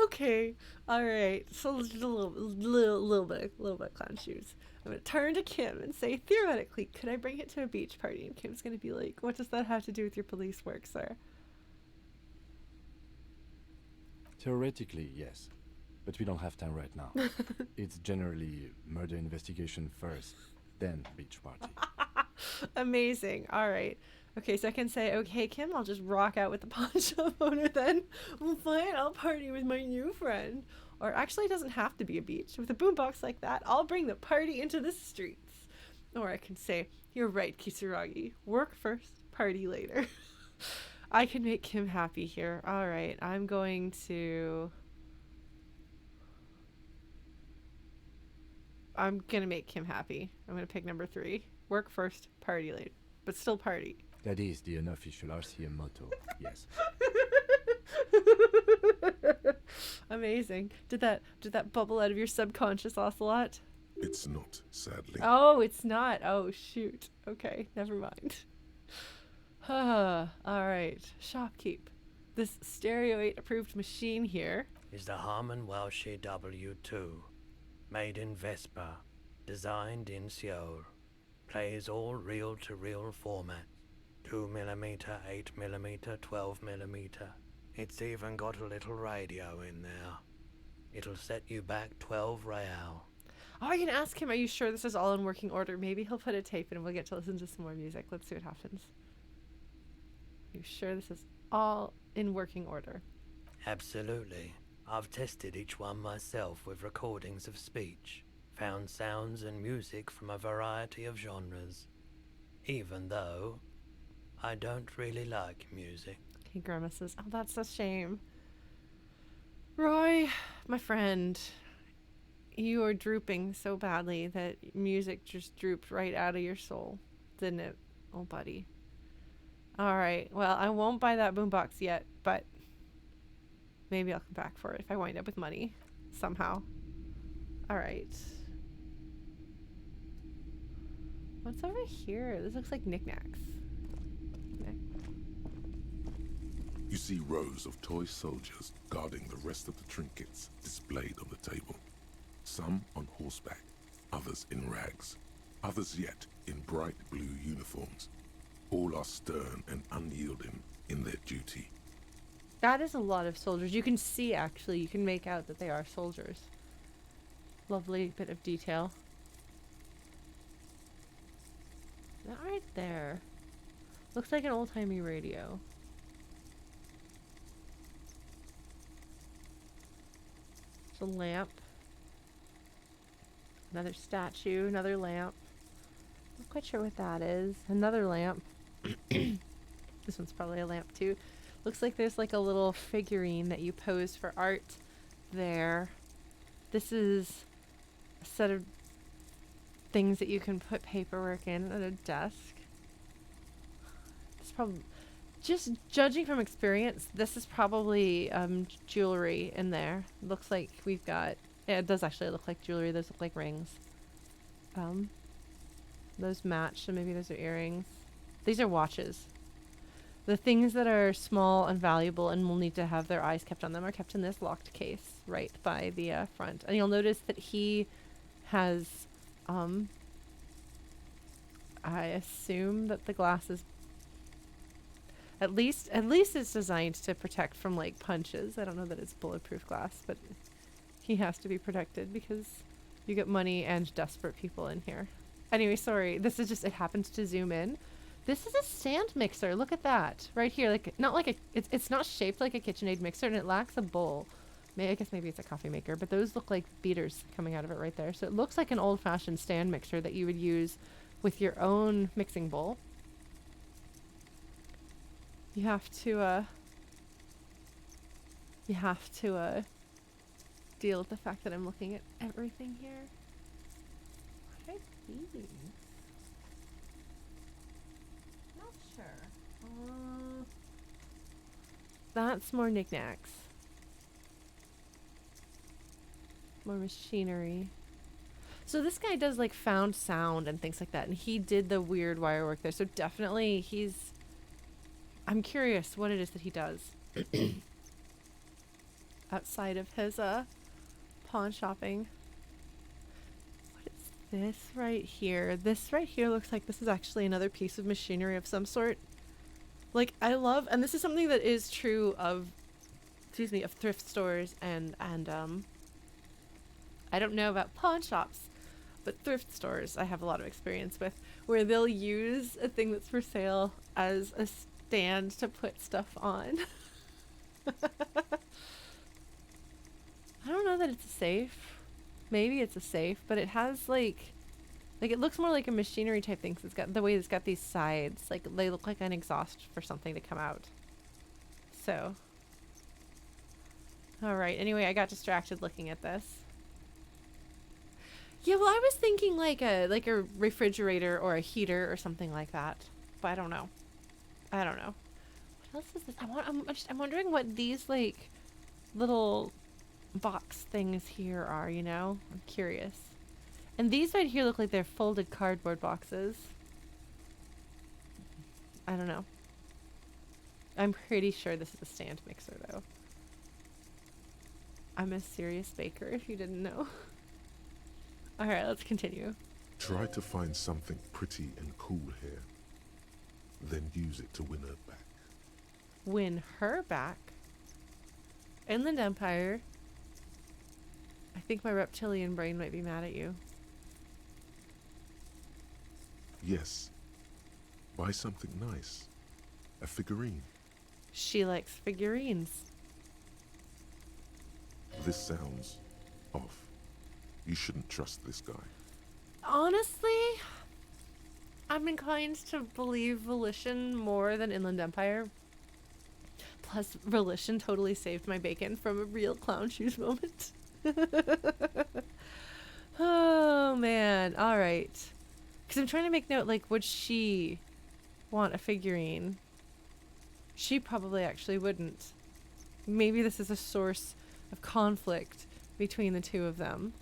Okay, all right. So just a little bit clown shoes. I'm gonna turn to Kim and say, theoretically, could I bring it to a beach party? And Kim's gonna be like, what does that have to do with your police work, sir? Theoretically, yes. But we don't have time right now. It's generally murder investigation first, then beach party. Amazing. All right. Okay, so I can say, okay, Kim, I'll just rock out with the pawnshop owner then. Well, fine, I'll party with my new friend. Or actually, it doesn't have to be a beach. With a boombox like that, I'll bring the party into the streets. Or I can say, you're right, Kisaragi. Work first, party later. I can make Kim happy here. All right, I'm going to make Kim happy. I'm going to pick number 3. Work first, party later. But still party. That is the unofficial RCM motto, yes. Amazing. Did that bubble out of your subconscious, Ocelot? It's not, sadly. Oh, it's not. Oh, shoot. Okay, never mind. All right. Shopkeep. This Stereo 8 approved machine here Is the Harman Welshie W2. Made in Vespa. Designed in Seoul. Plays all reel-to-reel formats. 2mm, 8mm, 12mm. It's even got a little radio in there. It'll set you back 12 real. Oh, I can ask him, are you sure this is all in working order? Maybe he'll put a tape in and we'll get to listen to some more music. Let's see what happens. Are you sure this is all in working order? Absolutely. I've tested each one myself with recordings of speech, found sounds and music from a variety of genres, even though I don't really like music. He grimaces. Oh, that's a shame. Roy, my friend, you are drooping so badly that music just drooped right out of your soul, didn't it, old buddy? All right, well, I won't buy that boombox yet, but maybe I'll come back for it if I wind up with money somehow. All right. What's over here? This looks like knickknacks. You see rows of toy soldiers guarding the rest of the trinkets displayed on the table. Some on horseback, others in rags, others yet in bright blue uniforms. All are stern and unyielding in their duty. That is a lot of soldiers. You can see, actually, you can make out that they are soldiers. Lovely bit of detail. That right there. Looks like an old-timey radio. It's a lamp. Another statue, another lamp. Not quite sure what that is. Another lamp. This one's probably a lamp too. Looks like there's like a little figurine that you pose for art there. This is a set of things that you can put paperwork in at a desk. It's probably, just judging from experience, this is probably jewelry in there. Looks like we've got, yeah, it does actually look like jewelry. Those look like rings. Those match, so maybe those are earrings. These are watches. The things that are small and valuable and will need to have their eyes kept on them are kept in this locked case right by the front. And you'll notice that he has, I assume that the glass is, at least it's designed to protect from like punches. I don't know that it's bulletproof glass, but he has to be protected because you get money and desperate people in here. Anyway, sorry. This is just, it happens to zoom in. This is a stand mixer. Look at that right here. Like, not like a, it's not shaped like a KitchenAid mixer, and it lacks a bowl. I guess maybe it's a coffee maker, but those look like beaters coming out of it right there. So it looks like an old-fashioned stand mixer that you would use with your own mixing bowl. You have to deal with the fact that I'm looking at everything here. What are these? Not sure. That's more knickknacks. More machinery. So this guy does like found sound and things like that, and he did the weird wire work there. So definitely he's, I'm curious what it is that he does outside of his pawn shopping. What is this right here? This right here looks like this is actually another piece of machinery of some sort. Like, I love, and this is something that is true of, excuse me, of thrift stores and I don't know about pawn shops, but thrift stores I have a lot of experience with, where they'll use a thing that's for sale as a stand to put stuff on. I don't know that it's a safe. Maybe it's a safe, but it has like it looks more like a machinery type thing. 'Cause it's got the way it's got these sides, like they look like an exhaust for something to come out. So, all right. Anyway, I got distracted looking at this. Yeah, well, I was thinking like a refrigerator or a heater or something like that, but I don't know. What else is this? I'm wondering what these like little box things here are, you know? I'm curious. And these right here look like they're folded cardboard boxes. I don't know. I'm pretty sure this is a stand mixer though. I'm a serious baker if you didn't know. Alright, let's continue. Try to find something pretty and cool here. Then use it to win her back. Win her back? Inland Empire? I think my reptilian brain might be mad at you. Yes. Buy something nice. A figurine. She likes figurines. This sounds off. You shouldn't trust this guy. Honestly, I'm inclined to believe Volition more than Inland Empire. Plus, Volition totally saved my bacon from a real clown shoes moment. Oh, man. All right. Because I'm trying to make note, like, would she want a figurine? She probably actually wouldn't. Maybe this is a source of conflict between the two of them.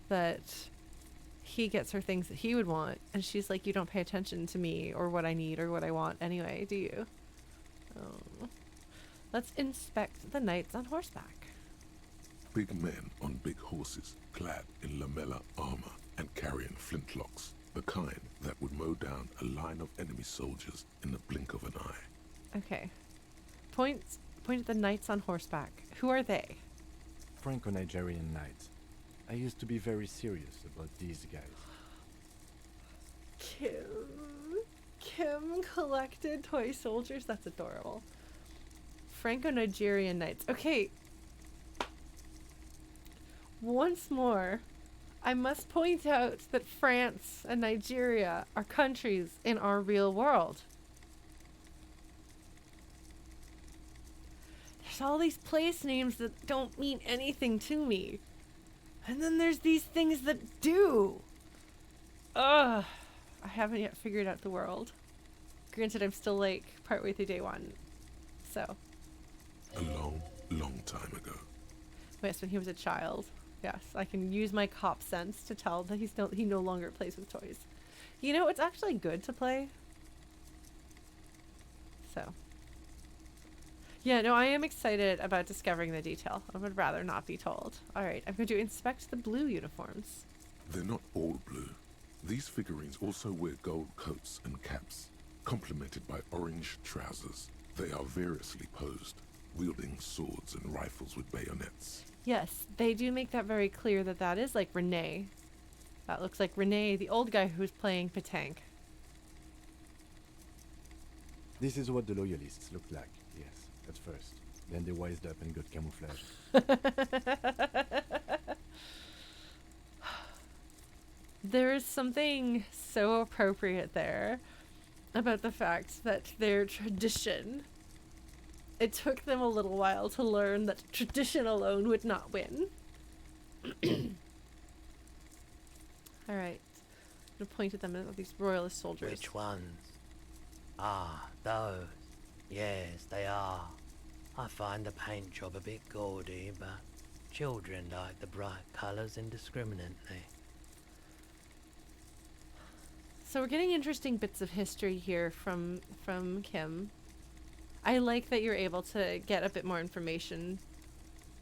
That he gets her things that he would want, and she's like, you don't pay attention to me or what I need or what I want anyway, do you? Oh. Let's inspect the knights on horseback. Big men on big horses, clad in lamella armor and carrying flintlocks, the kind that would mow down a line of enemy soldiers in the blink of an eye. Okay. Point at the knights on horseback. Who are they? Franco-Nigerian knights. I used to be very serious about these guys. Kim collected toy soldiers? That's adorable. Franco-Nigerian knights. Okay. Once more, I must point out that France and Nigeria are countries in our real world. There's all these place names that don't mean anything to me. And then there's these things that do. Ugh. I haven't yet figured out the world. Granted, I'm still like partway through day one. So. A long, long time ago. Yes, when he was a child. Yes, I can use my cop sense to tell that he no longer plays with toys. You know, it's actually good to play. So. Yeah, no, I am excited about discovering the detail. I would rather not be told. Alright, I'm going to inspect the blue uniforms. They're not all blue. These figurines also wear gold coats and caps, complemented by orange trousers. They are variously posed, wielding swords and rifles with bayonets. Yes, they do make that very clear that that is like Renee. That looks like Renee, the old guy who's playing Petanque. This is what the loyalists looked like, yes, at first. Then they wised up and got camouflage. There is something so appropriate there about the fact that their tradition, it took them a little while to learn that tradition alone would not win. Alright. I'm going to point at them as these royalist soldiers. Which ones? Ah, those. Yes, they are. I find the paint job a bit gaudy, but children like the bright colours indiscriminately. So we're getting interesting bits of history here from Kim. I like that you're able to get a bit more information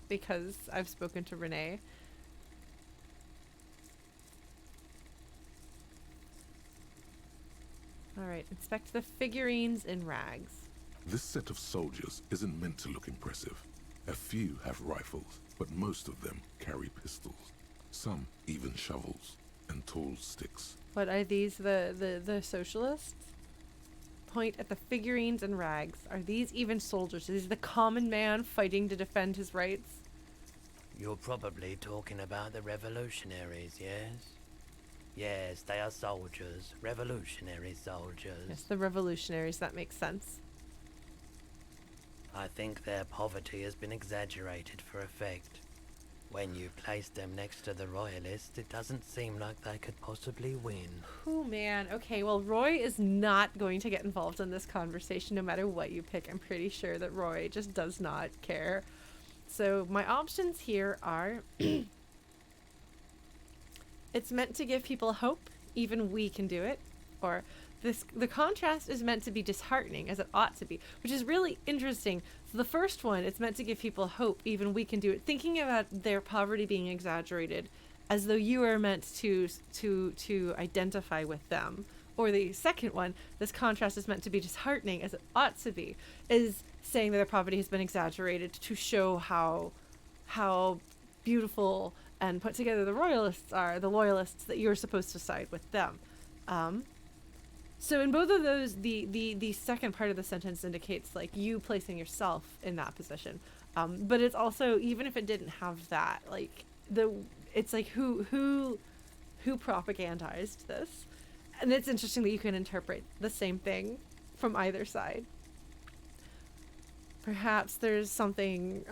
because I've spoken to Renee. Alright, inspect the figurines in rags. This set of soldiers isn't meant to look impressive. A few have rifles, but most of them carry pistols. Some even shovels and tall sticks. What are these, the socialists? Point at the figurines and rags. Are these even soldiers? Is the common man fighting to defend his rights? You're probably talking about the revolutionaries, yes? Yes, they are soldiers. Revolutionary soldiers. Yes, the revolutionaries. That makes sense. I think their poverty has been exaggerated for effect. When you place them next to the royalists, it doesn't seem like they could possibly win. Oh man, okay, well Roy is not going to get involved in this conversation no matter what you pick. I'm pretty sure that Roy just does not care. So my options here are it's meant to give people hope, even we can do it, or the contrast is meant to be disheartening, as it ought to be, which is really interesting. So the first one, it's meant to give people hope, even we can do it. Thinking about their poverty being exaggerated, as though you are meant to identify with them. Or the second one, this contrast is meant to be disheartening, as it ought to be, is saying that their poverty has been exaggerated to show how beautiful and put together the royalists are, the loyalists, that you're supposed to side with them. So in both of those, the second part of the sentence indicates like you placing yourself in that position. But it's also, even if it didn't have that, like it's like who propagandized this? And it's interesting that you can interpret the same thing from either side. Perhaps there's something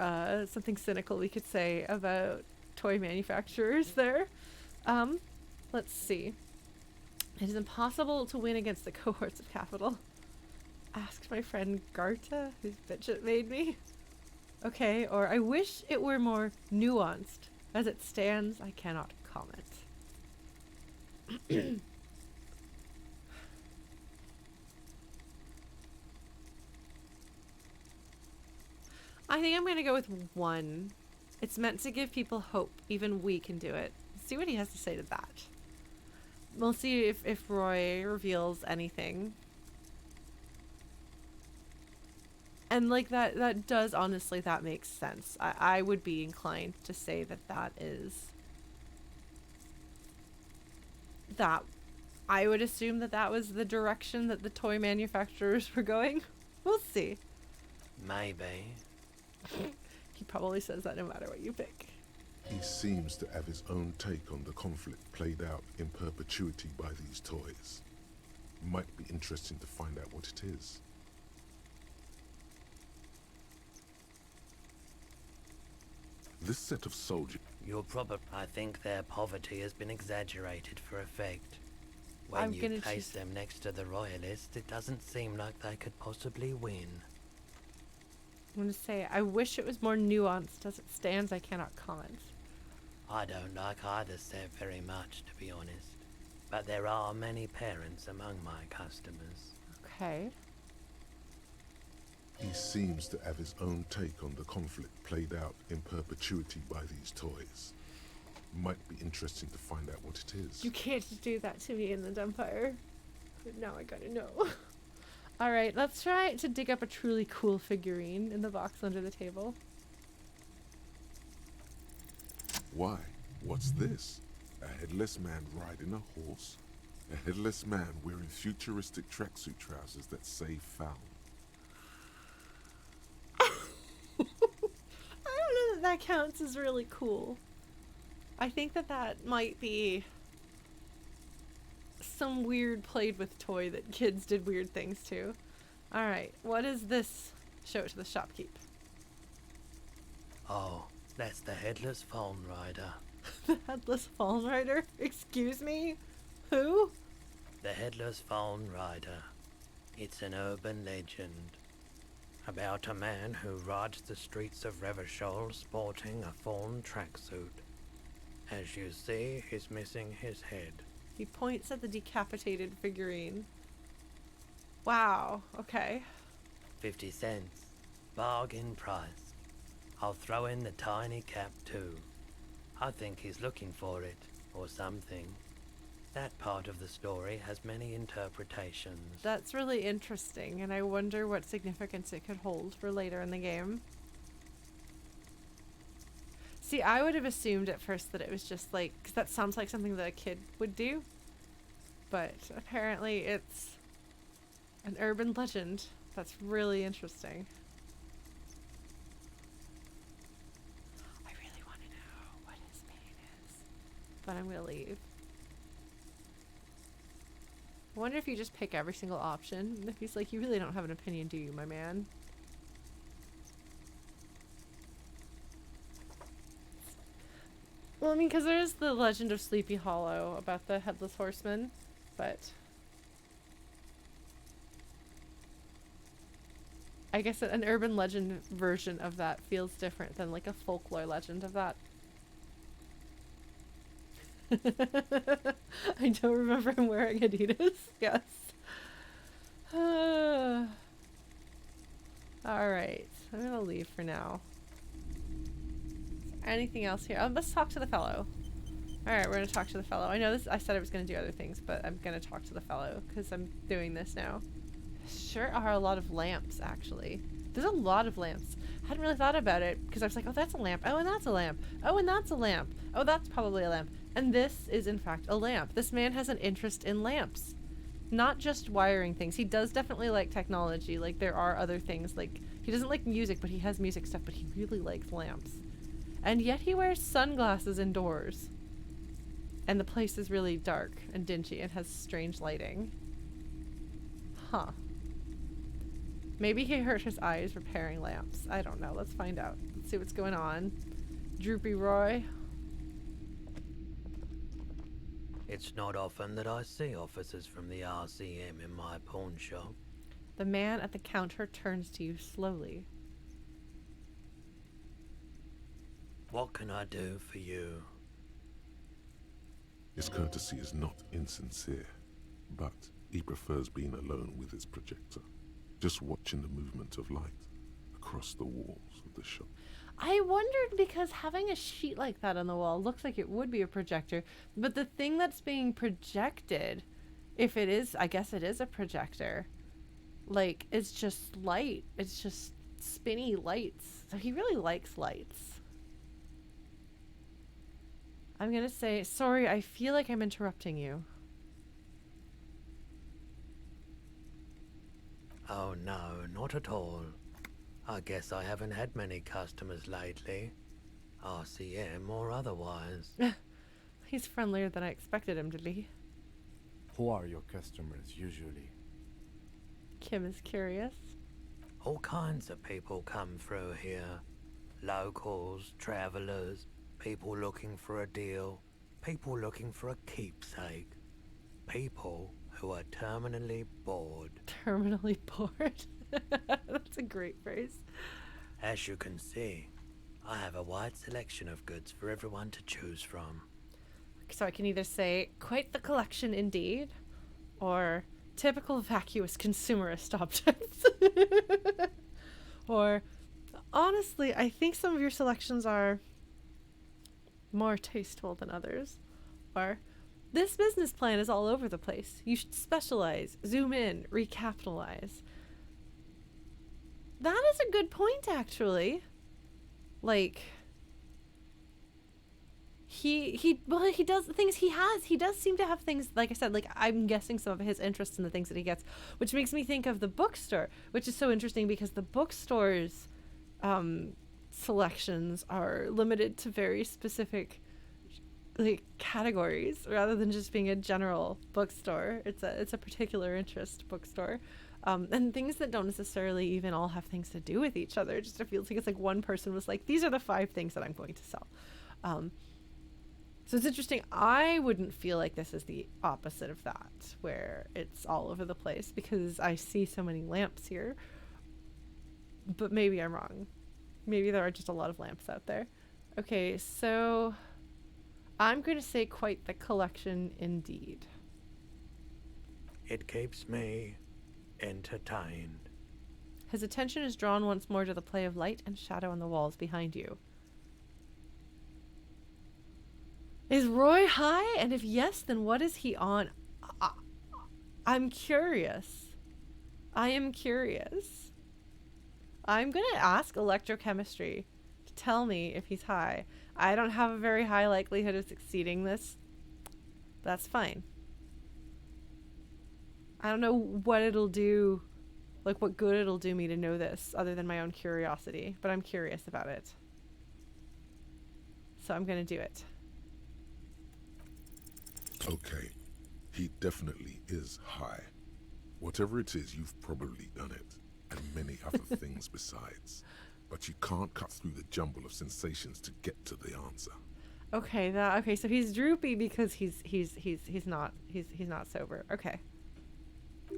cynical we could say about toy manufacturers there. Let's see. It is impossible to win against the cohorts of capital. Asked my friend Garta, whose bitch it made me. Okay, or I wish it were more nuanced. As it stands, I cannot comment. I think I'm going to go with 1. It's meant to give people hope. Even we can do it. See what he has to say to that. We'll see if Roy reveals anything. And like that does, honestly, that makes sense. I would be inclined to say that is... That... I would assume that was the direction that the toy manufacturers were going. We'll see. Maybe. He probably says that no matter what you pick. He seems to have his own take on the conflict played out in perpetuity by these toys. Might be interesting to find out what it is. This set of soldiers... I think their poverty has been exaggerated for effect. When I'm you gonna place choose- them next to the royalists, it doesn't seem like they could possibly win. I'm going to say, I wish it was more nuanced. As it stands, I cannot comment. I don't like either set very much, to be honest. But there are many parents among my customers. Okay. He seems to have his own take on the conflict played out in perpetuity by these toys. Might be interesting to find out what it is. You can't do that to me in the Empire. But now I gotta know. Alright, let's try to dig up a truly cool figurine in the box under the table. Why? What's this? A headless man riding a horse? A headless man wearing futuristic tracksuit trousers that say foul. I don't know that counts as really cool. I think that might be some weird played with toy that kids did weird things to. Alright, what is this? Show it to the shopkeep. Oh, that's the headless phone rider. The headless fawn rider? Excuse me? Who? The headless phone rider. It's an urban legend about a man who rides the streets of Revachol sporting a fawn tracksuit. As you see, he's missing his head. He points at the decapitated figurine. Wow, okay. 50 cents. Bargain price. I'll throw in the tiny cap too. I think he's looking for it, or something. That part of the story has many interpretations. That's really interesting, and I wonder what significance it could hold for later in the game. See, I would have assumed at first that it was just like, 'cause that sounds like something that a kid would do. But apparently it's an urban legend. That's really interesting. I really want to know what his pain is, but I'm going to leave. I wonder if you just pick every single option. And if he's like, you really don't have an opinion, do you, my man? Well, I mean, because there is the legend of Sleepy Hollow about the Headless Horseman, but I guess an urban legend version of that feels different than like a folklore legend of that. I don't remember him wearing Adidas. Yes. Alright, I'm gonna leave for now. Anything else here? Oh, let's talk to the fellow. Alright, we're gonna talk to the fellow. I know this. I said I was gonna do other things, but I'm gonna talk to the fellow because I'm doing this now. Sure are a lot of lamps, actually. There's a lot of lamps. I hadn't really thought about it because I was like, oh, that's a lamp. Oh, and that's a lamp. Oh, and that's a lamp. Oh, that's probably a lamp. And this is, in fact, a lamp. This man has an interest in lamps. not just wiring things. He does definitely like technology. Like, there are other things. Like, he doesn't like music, but he has music stuff, but he really likes lamps. And yet he wears sunglasses indoors. And the place is really dark and dingy and has strange lighting. Huh. Maybe he hurt his eyes repairing lamps. I don't know. Let's find out. Let's see what's going on. Droopy Roy. It's not often that I see officers from the RCM in my pawn shop. The man at the counter turns to you slowly. What can I do for you? His courtesy is not insincere, but he prefers being alone with his projector, just watching the movement of light across the walls of the shop. I wondered because having a sheet like that on the wall looks like it would be a projector, but the thing that's being projected, if it is, I guess it is a projector, like, it's just light. It's just spinny lights. So he really likes lights. I'm gonna say, sorry, I feel like I'm interrupting you. Oh no, not at all. I guess I haven't had many customers lately. RCM or otherwise. He's friendlier than I expected him to be. Who are your customers usually? Kim is curious. All kinds of people come through here. Locals, travelers, people looking for a deal, people looking for a keepsake. People who are terminally bored. Terminally bored. That's a great phrase. As you can see, I have a wide selection of goods for everyone to choose from. So I can either say, quite the collection indeed, or typical vacuous consumerist objects. Or, honestly, I think some of your selections are more tasteful than others. Or, this business plan is all over the place. You should specialize, zoom in, recapitalize. That is a good point, actually. Like, he does things he does seem to have things, like I said, like, I'm guessing some of his interest in the things that he gets, which makes me think of the bookstore, which is so interesting because the bookstore's selections are limited to very specific, like, categories rather than just being a general bookstore. It's a particular interest bookstore. And things that don't necessarily even all have things to do with each other. It just feels like it's like one person was like, these are the 5 things that I'm going to sell. So it's interesting. I wouldn't feel like this is the opposite of that, where it's all over the place, because I see so many lamps here. But maybe I'm wrong. Maybe there are just a lot of lamps out there. Okay, so I'm going to say quite the collection indeed. It keeps me entertained. His attention is drawn once more to the play of light and shadow on the walls behind you. Is Roy high? And if yes, then what is he on? I'm curious. I am curious. I'm going to ask electrochemistry to tell me if he's high. I don't have a very high likelihood of succeeding this. That's fine. I don't know what it'll do, like what good it'll do me to know this, other than my own curiosity, but I'm curious about it. So I'm going to do it. Okay, he definitely is high. Whatever it is, you've probably done it, and many other things besides. But you can't cut through the jumble of sensations to get to the answer. Okay, okay, so he's droopy because he's not sober. Okay.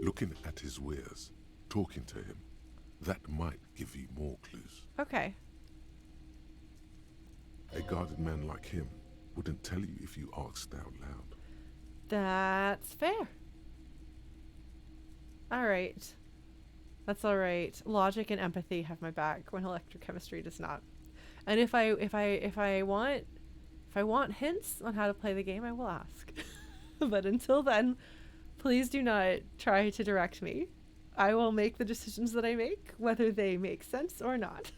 Looking at his wares, talking to him, that might give you more clues. Okay. A guarded man like him wouldn't tell you if you asked out loud. That's fair. All right. That's all right. Logic and empathy have my back when electrochemistry does not. And if I want hints on how to play the game, I will ask. But until then, please do not try to direct me. I will make the decisions that I make, whether they make sense or not.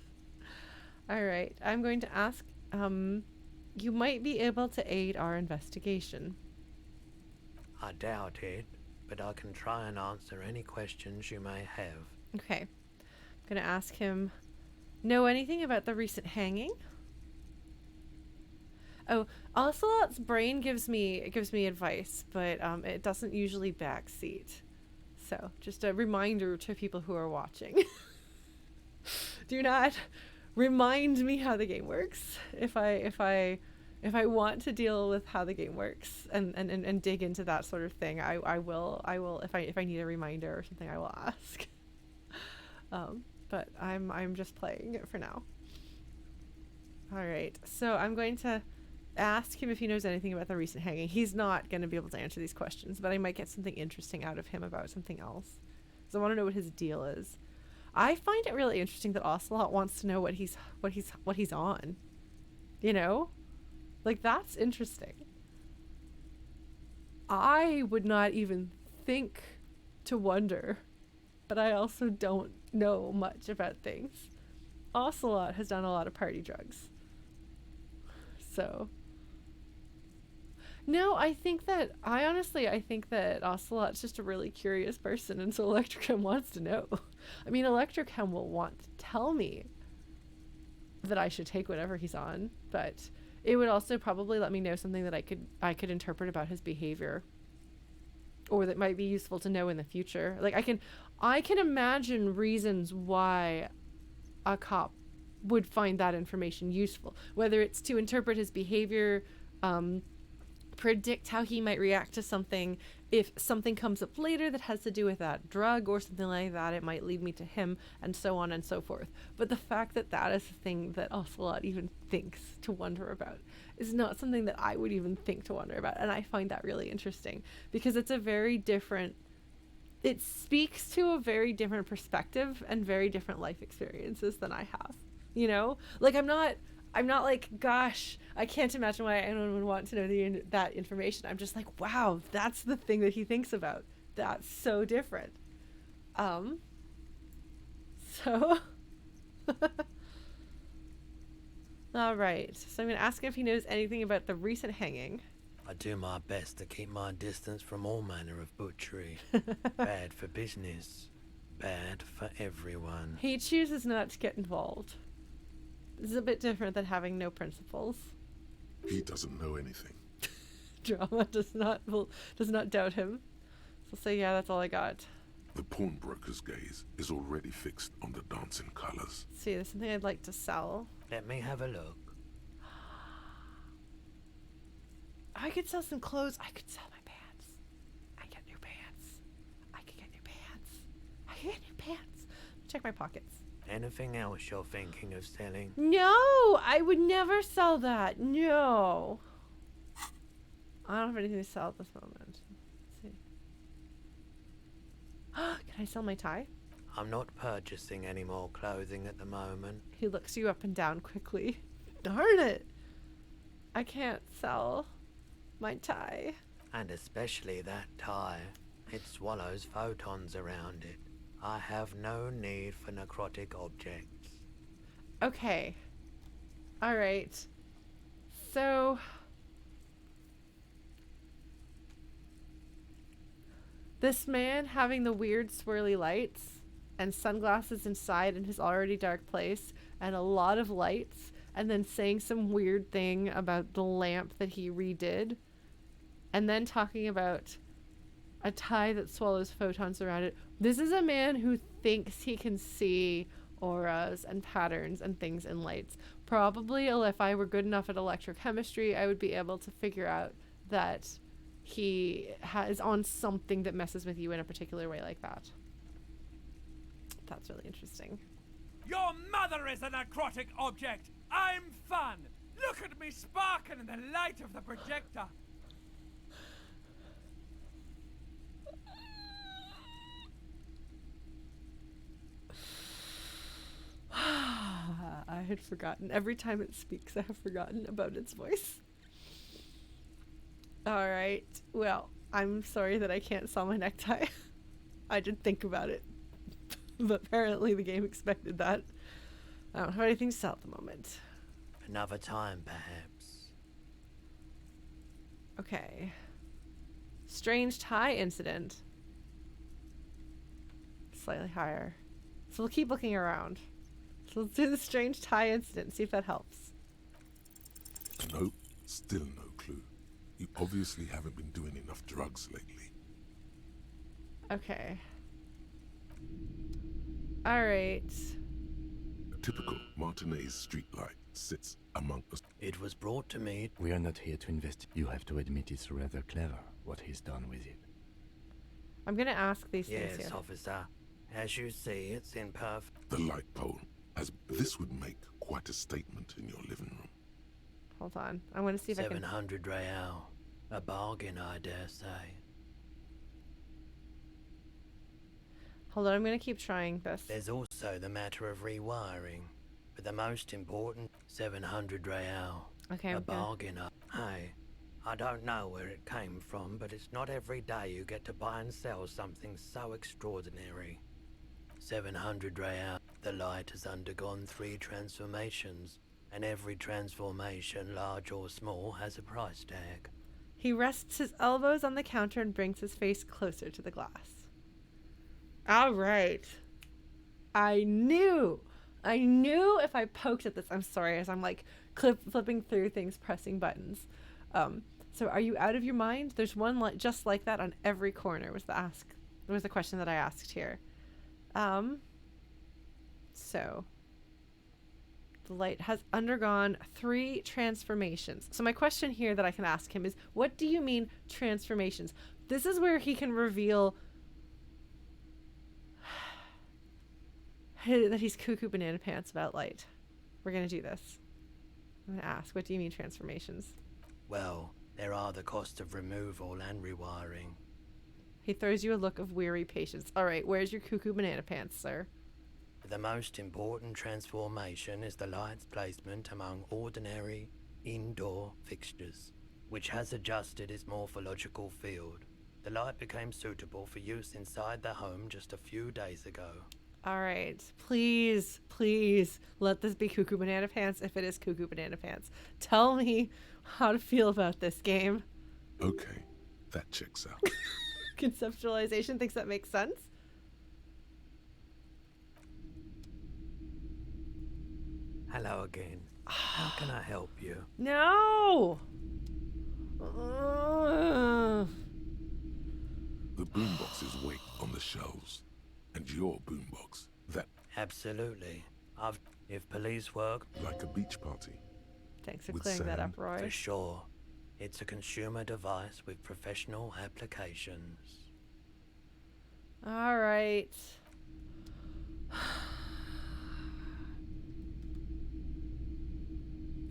All right. I'm going to ask, you might be able to aid our investigation. I doubt it. but I can try and answer any questions you may have. Okay. I'm going to ask him, know anything about the recent hanging? Oh, Ocelot's brain gives me advice, but it doesn't usually backseat. So, just a reminder to people who are watching. Do not remind me how the game works. If I want to deal with how the game works and dig into that sort of thing, I will if I need a reminder or something, I will ask. But I'm just playing it for now. All right, so I'm going to ask him if he knows anything about the recent hanging. He's not going to be able to answer these questions, but I might get something interesting out of him about something else. So I want to know what his deal is. I find it really interesting that Ocelot wants to know what he's on. You know? Like, that's interesting. I would not even think to wonder, but I also don't know much about things. Ocelot has done a lot of party drugs. So no, I think that Ocelot's just a really curious person, and so Electrochem wants to know. I mean, Electrochem will want to tell me that I should take whatever he's on, but it would also probably let me know something that I could interpret about his behavior, or that might be useful to know in the future. Like, I can imagine reasons why a cop would find that information useful, whether it's to interpret his behavior, predict how he might react to something. If something comes up later that has to do with that drug or something like that, it might lead me to him, and so on and so forth. But the fact that that is the thing that Ocelot even thinks to wonder about is not something that I would even think to wonder about, and I find that really interesting, because it speaks to a very different perspective and very different life experiences than I have, you know? Like, I'm not like, gosh, I can't imagine why anyone would want to know that information. I'm just like, wow, that's the thing that he thinks about. That's so different. So all right. So I'm going to ask him if he knows anything about the recent hanging. I do my best to keep my distance from all manner of butchery. Bad for business. Bad for everyone. He chooses not to get involved. This is a bit different than having no principles. He doesn't know anything. Drama does not doubt him. So say, yeah, that's all I got. The pawnbroker's gaze is already fixed on the dancing colors. Let's see, there's something I'd like to sell. Let me have a look. I could sell some clothes. I could sell my pants. I get new pants. I could get new pants. I could get new pants. Check my pockets. Anything else you're thinking of selling? No, I would never sell that. No. I don't have anything to sell at this moment. Let's see. Can I sell my tie? I'm not purchasing any more clothing at the moment. He looks you up and down quickly. Darn it. I can't sell my tie. And especially that tie. It swallows photons around it. I have no need for necrotic objects. Okay. All right. So this man having the weird swirly lights and sunglasses inside in his already dark place and a lot of lights, and then saying some weird thing about the lamp that he redid, and then talking about a tie that swallows photons around it. This is a man who thinks he can see auras and patterns and things in lights. Probably if I were good enough at electrochemistry, I would be able to figure out that he is on something that messes with you in a particular way like that. That's really interesting. Your mother is a necrotic object. I'm fun. Look at me sparking in the light of the projector. I had forgotten. Every time it speaks, I have forgotten about its voice. All right. Well, I'm sorry that I can't sell my necktie. I did think about it. But apparently the game expected that. I don't have anything to sell at the moment. Another time, perhaps. Okay. Strange tie incident. slightly higher. So we'll keep looking around. So let's do the strange tie incident and see if that helps. Nope, still no clue. You obviously haven't been doing enough drugs lately. Okay. Alright. A typical Martinez streetlight sits among us. It was brought to me. We are not here to investigate. You have to admit it's rather clever what he's done with it. I'm gonna ask these things Yes, here. officer. As you see, it's in perfect. The light pole, as this would make quite a statement in your living room. Hold on. I want to see if I can... 700 real. A bargain, I dare say. Hold on, I'm gonna keep trying this. There's also the matter of rewiring. But the most important, 700 real. Okay, A I'm gonna... bargain. Hey, I don't know where it came from, but it's not every day you get to buy and sell something so extraordinary. 700 real. The light has undergone 3 transformations, and every transformation, large or small, has a price tag. He rests his elbows on the counter and brings his face closer to the glass. Alright. I knew if I poked at this... I'm sorry, as I'm like flipping through things, pressing buttons. So are you out of your mind? There's one just like that on every corner was the question that I asked here. So the light has undergone 3 transformations. So my question here that I can ask him is, what do you mean transformations? This is where he can reveal that he's cuckoo banana pants about light. We're gonna do this. I'm gonna ask, what do you mean transformations? Well, there are the cost of removal and rewiring. He throws you a look of weary patience. All right, where's your cuckoo banana pants, sir? The most important transformation is the light's placement among ordinary indoor fixtures, which has adjusted its morphological field. The light became suitable for use inside the home just a few days ago. All right, please let this be cuckoo banana pants if it is cuckoo banana pants. Tell me how to feel about this game. Okay, that checks out. Conceptualization thinks that makes sense. Hello again. How can I help you? No! The boomboxes wait on the shelves. And your boombox, that... Absolutely. If police work... Like a beach party. Thanks for With clearing that up, sand. Roy. For sure. It's a consumer device with professional applications. All right.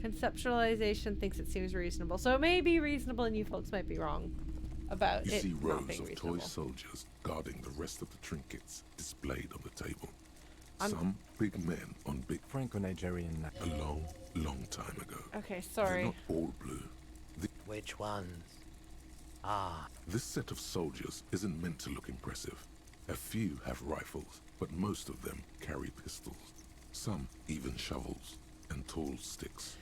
Conceptualization thinks it seems reasonable. So it may be reasonable and you folks might be wrong about You it see not rows being of reasonable. toy soldiers guarding the rest of the trinkets displayed on the table. I'm- Some big men on big... Franco-Nigerian... A long, long time ago. Okay, They're sorry. not all blue. Which ones? Ah, This set of soldiers isn't meant to look impressive. A few have rifles, but most of them carry pistols. Some even shovels and tall sticks.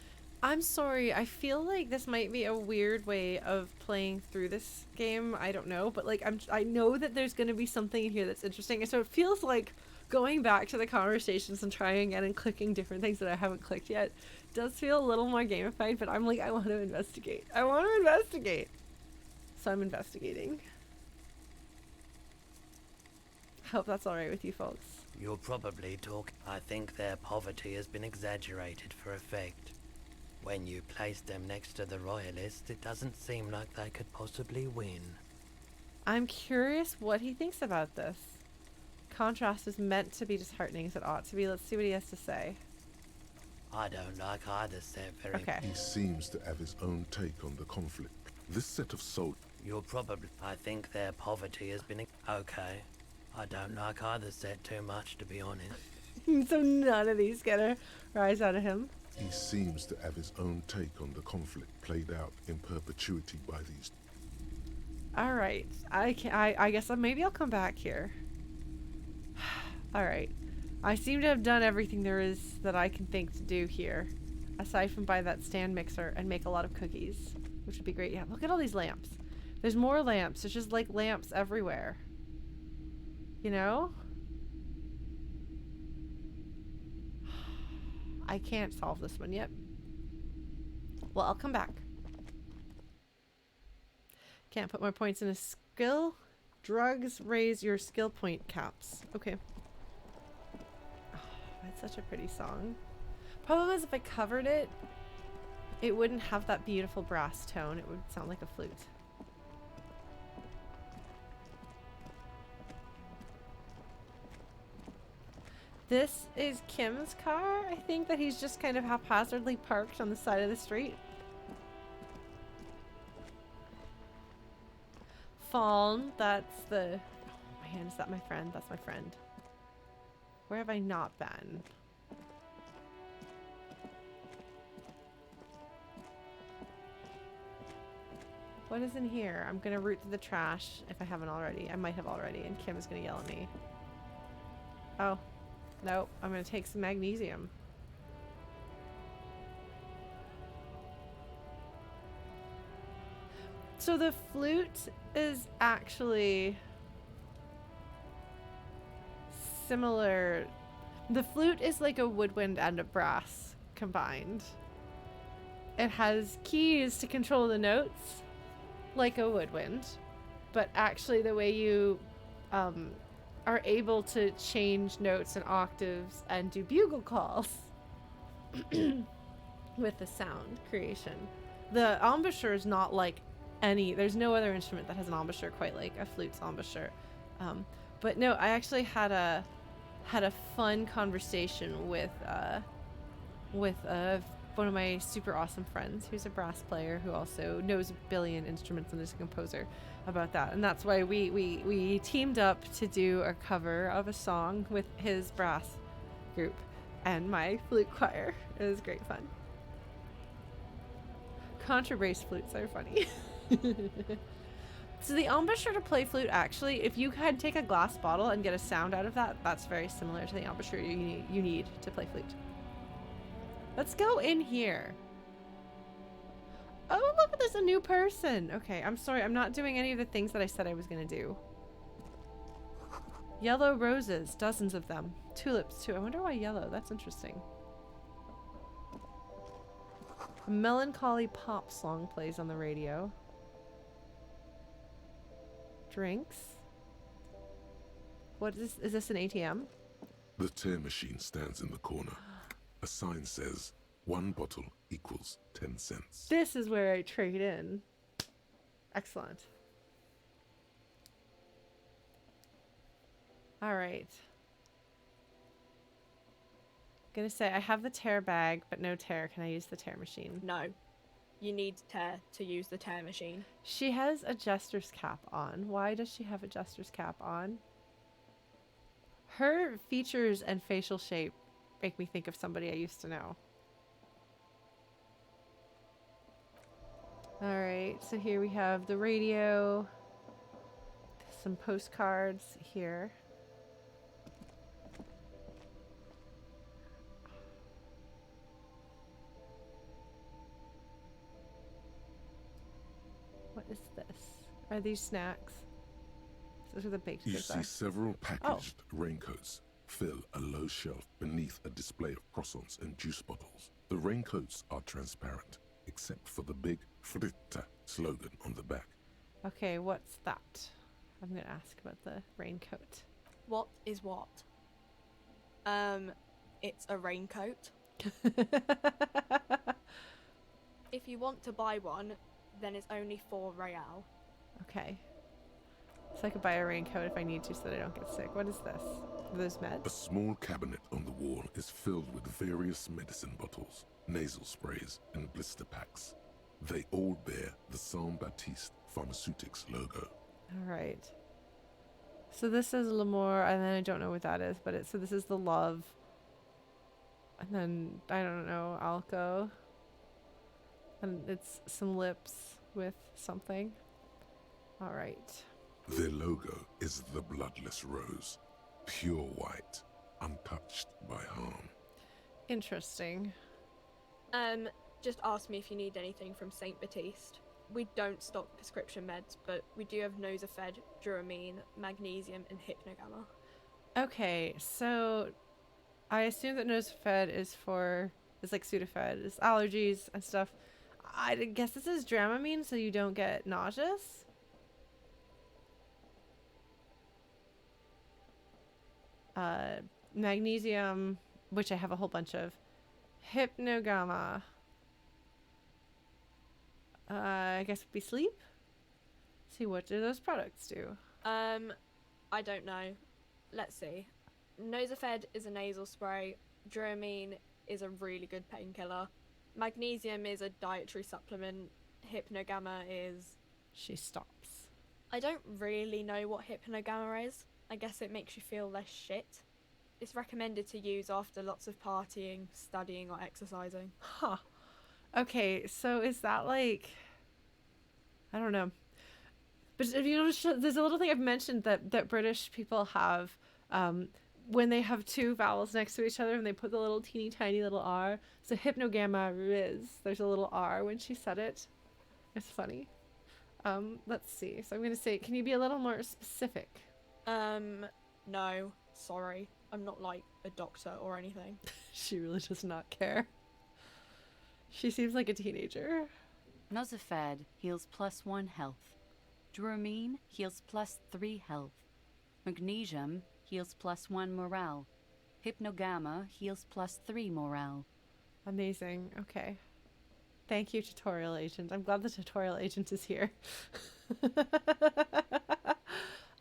I'm sorry. I feel like this might be a weird way of playing through this game. I don't know, but like I know that there's going to be something in here that's interesting. And so it feels like going back to the conversations and trying again and clicking different things that I haven't clicked yet does feel a little more gamified, but I'm like, I want to investigate. I want to investigate. So I'm investigating. Hope that's all right with you folks. you're probably talking. I think their poverty has been exaggerated for effect. When you place them next to the Royalists, it doesn't seem like they could possibly win. I'm curious what he thinks about this. Contrast is meant to be disheartening as it ought to be. Let's see what he has to say. I don't like either set very Okay. He seems to have his own take on the conflict. This set of soldiers... You're probably... I think their poverty has been... Okay. I don't like either set too much, to be honest. So none of these gonna rise out of him. He seems to have his own take on the conflict played out in perpetuity by these... All right. I guess maybe I'll come back here. All right. I seem to have done everything there is that I can think to do here, aside from buy that stand mixer and make a lot of cookies, which would be great. Yeah, look at all these lamps. There's more lamps. There's just like lamps everywhere. You know? I can't solve this one yet. Well, I'll come back. Can't put more points in a skill. Drugs raise your skill point caps. Okay. Oh, that's such a pretty song. Problem is, if I covered it, it wouldn't have that beautiful brass tone. It would sound like a flute. This is Kim's car. I think that he's just kind of haphazardly parked on the side of the street. Fawn, that's the... Oh man, is that my friend? That's my friend. Where have I not been? What is in here? I'm gonna root through the trash if I haven't already. I might have already, and Kim is gonna yell at me. Oh. Nope, I'm gonna take some magnesium. So the flute is actually similar. The flute is like a woodwind and a brass combined. It has keys to control the notes like a woodwind, but actually the way you are able to change notes and octaves and do bugle calls with the sound creation. The embouchure is not like any, there's no other instrument that has an embouchure quite like a flute's embouchure. But no, I actually had a fun conversation with one of my super awesome friends who's a brass player who also knows a billion instruments and is a composer about that. And that's why we teamed up to do a cover of a song with his brass group and my flute choir. It was great fun. Contrabass flutes are funny. So the embouchure to play flute, actually, if you can take a glass bottle and get a sound out of that, that's very similar to the embouchure you need to play flute. Let's go in here. Oh, look, there's a new person. Okay, I'm sorry. I'm not doing any of the things that I said I was going to do. Yellow roses, dozens of them. Tulips, too. I wonder why yellow. That's interesting. A melancholy pop song plays on the radio. Drinks. What is this? Is this an ATM? The tear machine stands in the corner. A sign says, 1 bottle equals 10 cents. This is where I trade in. Excellent. All right. Gonna say, I have the tear bag, but no tear. Can I use the tear machine? No. You need tear to use the tear machine. She has a jester's cap on. Why does she have a jester's cap on? Her features and facial shape make me think of somebody I used to know. Alright, so here we have the radio. Some postcards here. What is this? Are these snacks? Those are the baked You goods. see several packaged raincoats fill a low shelf beneath a display of croissants and juice bottles. The raincoats are transparent, except for the big Frittte slogan on the back. Okay, what's that? I'm gonna ask about the raincoat. What is what? It's a raincoat. If you want to buy one, then it's only 4 real. Okay. So I could buy a raincoat if I need to so that I don't get sick. What is this? Are those A meds? small cabinet on the wall is filled with various medicine bottles, nasal sprays, and blister packs. They all bear the Saint Baptiste Pharmaceutics logo. Alright. So this is L'Amour, and then I don't know what that is, but so this is the love. And then, I don't know, Alco. And it's some lips with something. Alright. Their logo is the bloodless rose, pure white, untouched by harm. Interesting. Just ask me if you need anything from Saint Baptiste. We don't stock prescription meds, but we do have Nosafed, Dramamine, magnesium, and Hypnogamma. Okay, so I assume that Nosefed is like Sudafed, is allergies and stuff. I guess this is Dramamine, so you don't get nauseous. Magnesium, which I have a whole bunch of. Hypnogamma. I guess would be sleep. See, what do those products do? I don't know. Let's see. Nosefed is a nasal spray. Dramamine is a really good painkiller. Magnesium is a dietary supplement. Hypnogamma is... She stops. I don't really know what hypnogamma is. I guess it makes you feel less shit. It's recommended to use after lots of partying, studying, or exercising. Huh. Okay, so is that like... I don't know. But if you notice, there's a little thing I've mentioned that British people have when they have two vowels next to each other and they put the little teeny tiny little R. So hypnogamma is. There's a little R when she said it. It's funny. Let's see. So I'm going to say, can you be a little more specific? No. Sorry. I'm not like a doctor or anything. She really does not care. She seems like a teenager. Nosefed heals +1 health. Dramamine heals +3 health. Magnesium heals +1 morale. Hypnogamma heals +3 morale. Amazing. Okay. Thank you, tutorial agent. I'm glad the tutorial agent is here. Alright,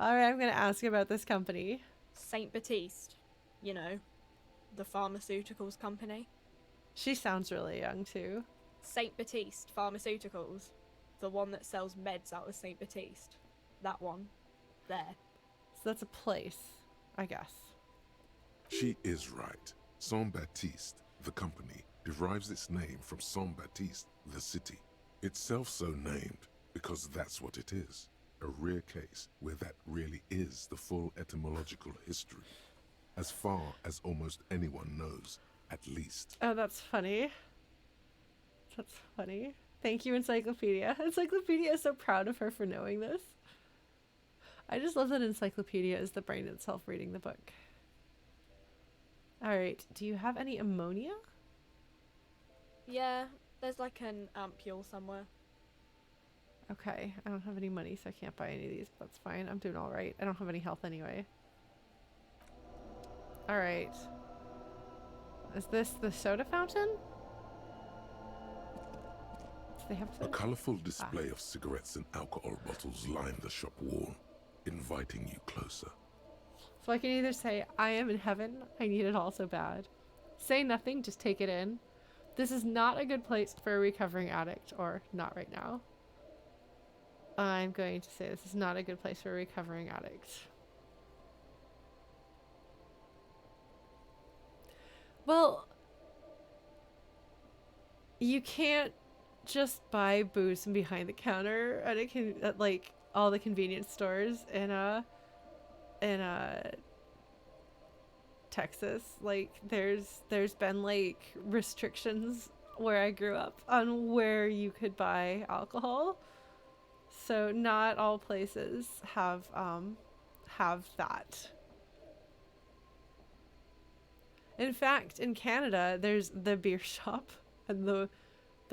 I'm going to ask about this company. Saint Baptiste. You know, the pharmaceuticals company. She sounds really young, too. Saint Baptiste Pharmaceuticals. The one that sells meds out of Saint Baptiste. That one. There. So that's a place, I guess. She is right. Saint Baptiste, the company, derives its name from Saint Baptiste, the city. Itself so named because that's what it is. A rare case where that really is the full etymological history. As far as almost anyone knows, at least. Oh, that's funny. That's funny. Thank you, Encyclopedia. Encyclopedia is so proud of her for knowing this. I just love that Encyclopedia is the brain itself reading the book. Alright, do you have any ammonia? Yeah, there's like an ampule somewhere. Okay, I don't have any money, so I can't buy any of these, but that's fine. I'm doing alright. I don't have any health anyway. Alright. Is this the soda fountain? Do they have A soda? colorful display of cigarettes and alcohol bottles line the shop wall, inviting you closer. So I can either say, I am in heaven, I need it all so bad. Say nothing, just take it in. This is not a good place for a recovering addict, or not right now. I'm going to say this is not a good place for a recovering addict. Well, you can't just buy booze from behind the counter at like all the convenience stores in Texas. Like there's been like restrictions where I grew up on where you could buy alcohol. So not all places have that. In fact, in Canada, there's the beer shop and the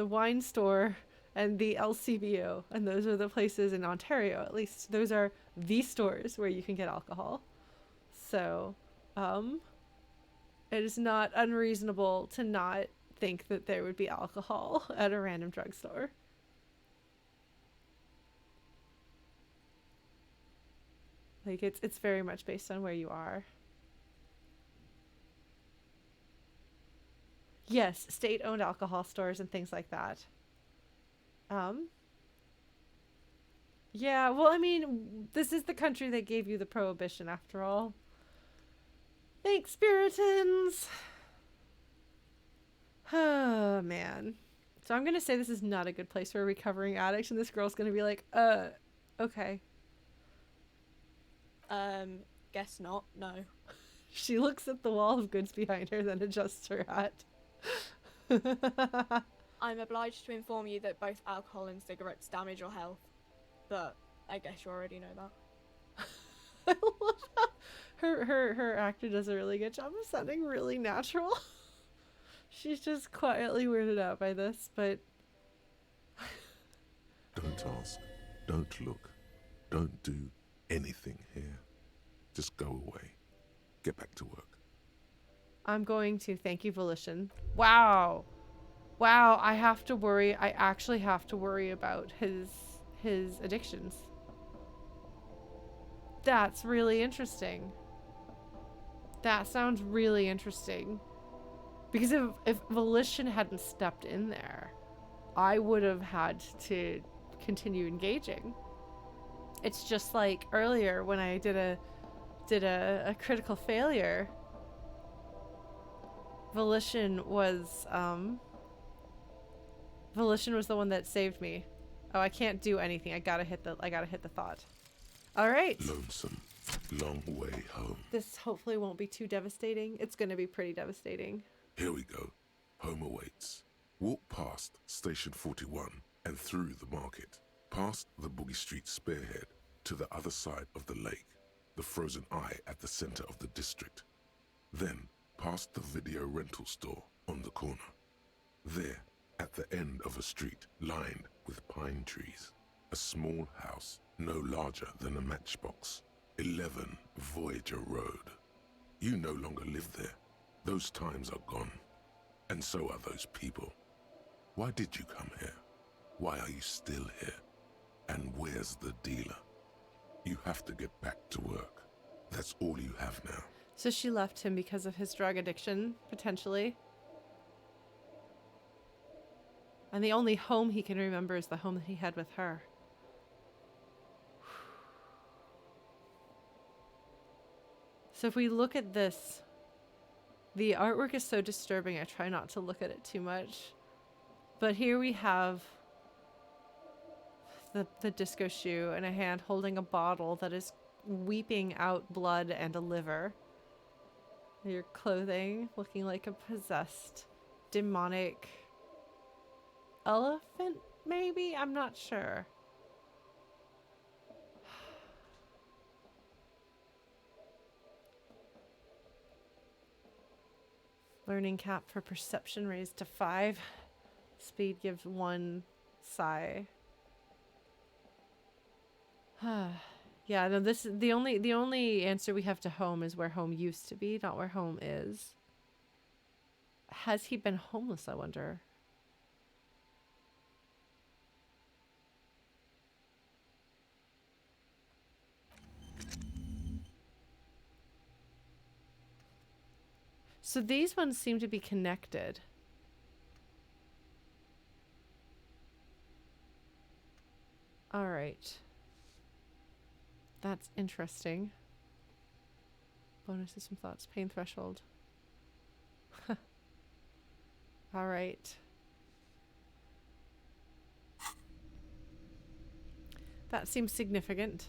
wine store and the LCBO, and those are the places in Ontario, at least. Those are the stores where you can get alcohol. So, it is not unreasonable to not think that there would be alcohol at a random drugstore. Like, it's very much based on where you are. Yes, state-owned alcohol stores and things like that. Yeah, well, I mean, this is the country that gave you the prohibition, after all. Thanks, Puritans! Oh, man. So I'm gonna say this is not a good place for a recovering addict, and this girl's gonna be like, okay. Guess not, no. She looks at the wall of goods behind her, then adjusts her hat. I'm obliged to inform you that both alcohol and cigarettes damage your health. But I guess you already know that. I love how Her actor does a really good job of sounding really natural. She's just quietly weirded out by this, but Don't ask. Don't look. Don't do anything here. Just go away. Get back to work. I'm going to. Thank you, Volition. Wow. Wow, I have to worry. I actually have to worry about his addictions. That's really interesting. That sounds really interesting. Because if Volition hadn't stepped in there, I would have had to continue engaging. It's just like earlier when I did a critical failure. Volition was the one that saved me. Oh, I can't do anything. I gotta hit the thought. All right. Lonesome. Long way home. This hopefully won't be too devastating. It's gonna be pretty devastating. Here we go. Home awaits. Walk past Station 41 and through the market, past the Boogie Street spearhead to the other side of the lake, the frozen eye at the center of the district. Then past the video rental store on the corner. There, at the end of a street lined with pine trees, a small house no larger than a matchbox. 11 Voyager Road. You no longer live there. Those times are gone. And so are those people. Why did you come here? Why are you still here? And where's the dealer? You have to get back to work. That's all you have now. So she left him because of his drug addiction, potentially. And the only home he can remember is the home that he had with her. So if we look at this, the artwork is so disturbing, I try not to look at it too much. But here we have the disco shoe and a hand holding a bottle that is weeping out blood and a liver. Your clothing looking like a possessed, demonic elephant, maybe? I'm not sure. Learning cap for perception raised to 5. Speed gives 1 sigh. Yeah, no, this is the only answer we have to home is where home used to be, not where home is. Has he been homeless, I wonder? So these ones seem to be connected. All right. That's interesting. Bonus system thoughts. Pain threshold. All right. That seems significant.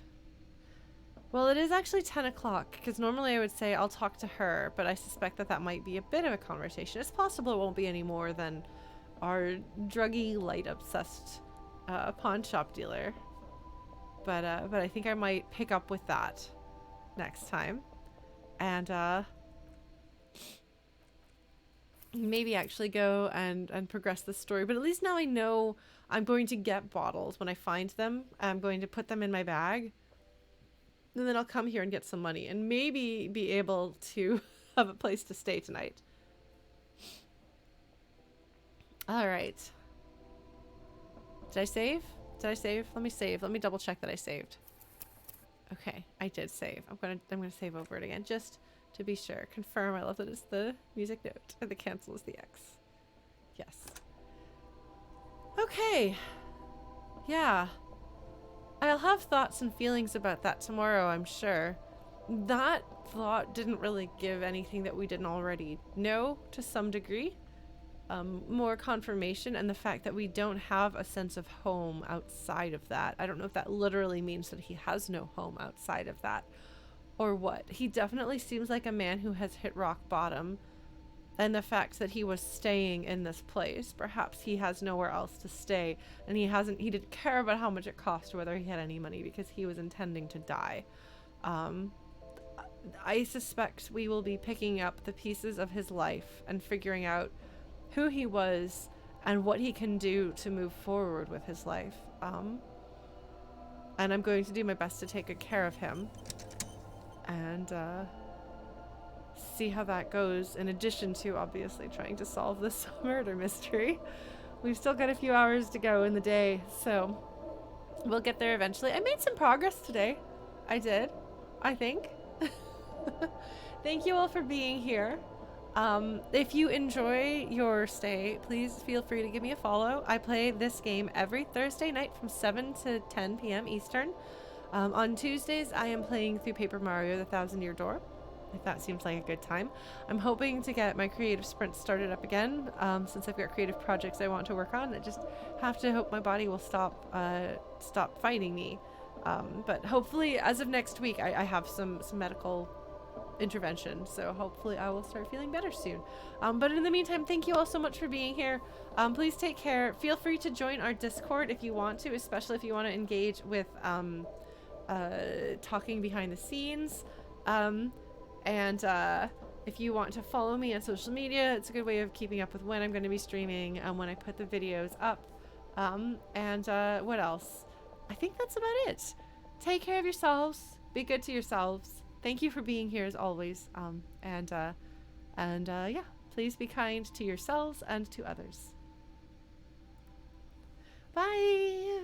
Well, it is actually 10 o'clock, because normally I would say I'll talk to her, but I suspect that that might be a bit of a conversation. It's possible it won't be any more than our druggy, light-obsessed pawn shop dealer. But I think I might pick up with that next time. And maybe actually go and progress the story. But at least now I know I'm going to get bottles when I find them. I'm going to put them in my bag. And then I'll come here and get some money and maybe be able to have a place to stay tonight. All right. Did I save? Did I save? Let me save. Let me double check that I saved. Okay, I did save. I'm gonna save over it again just to be sure. Confirm. I love that it's the music note and the cancel is the X. Yes. Okay. Yeah. I'll have thoughts and feelings about that tomorrow, I'm sure. That thought didn't really give anything that we didn't already know to some degree. More confirmation, and the fact that we don't have a sense of home outside of that. I don't know if that literally means that he has no home outside of that or what. He definitely seems like a man who has hit rock bottom, and the fact that he was staying in this place, perhaps he has nowhere else to stay, and he didn't care about how much it cost or whether he had any money because he was intending to die. I suspect we will be picking up the pieces of his life and figuring out who he was and what he can do to move forward with his life. And I'm going to do my best to take good care of him and see how that goes, in addition to obviously trying to solve this murder mystery. We've still got a few hours to go in the day, so we'll get there eventually. I made some progress today. I did, I think. Thank you all for being here. If you enjoy your stay, please feel free to give me a follow. I play this game every Thursday night from 7 to 10 p.m. Eastern. On Tuesdays, I am playing through Paper Mario: The Thousand-Year Door, if that seems like a good time. I'm hoping to get my creative sprint started up again, since I've got creative projects I want to work on. I just have to hope my body will stop fighting me. But hopefully, as of next week, I have some medical intervention, so hopefully I will start feeling better soon. But in the meantime, thank you all so much for being here. Please take care. Feel free to join our Discord if you want to, especially if you want to engage with talking behind the scenes. And if you want to follow me on social media, it's a good way of keeping up with when I'm going to be streaming and when I put the videos up. And what else? I think that's about it. Take care of yourselves. Be good to yourselves. Thank you for being here as always. Yeah, please be kind to yourselves and to others. Bye.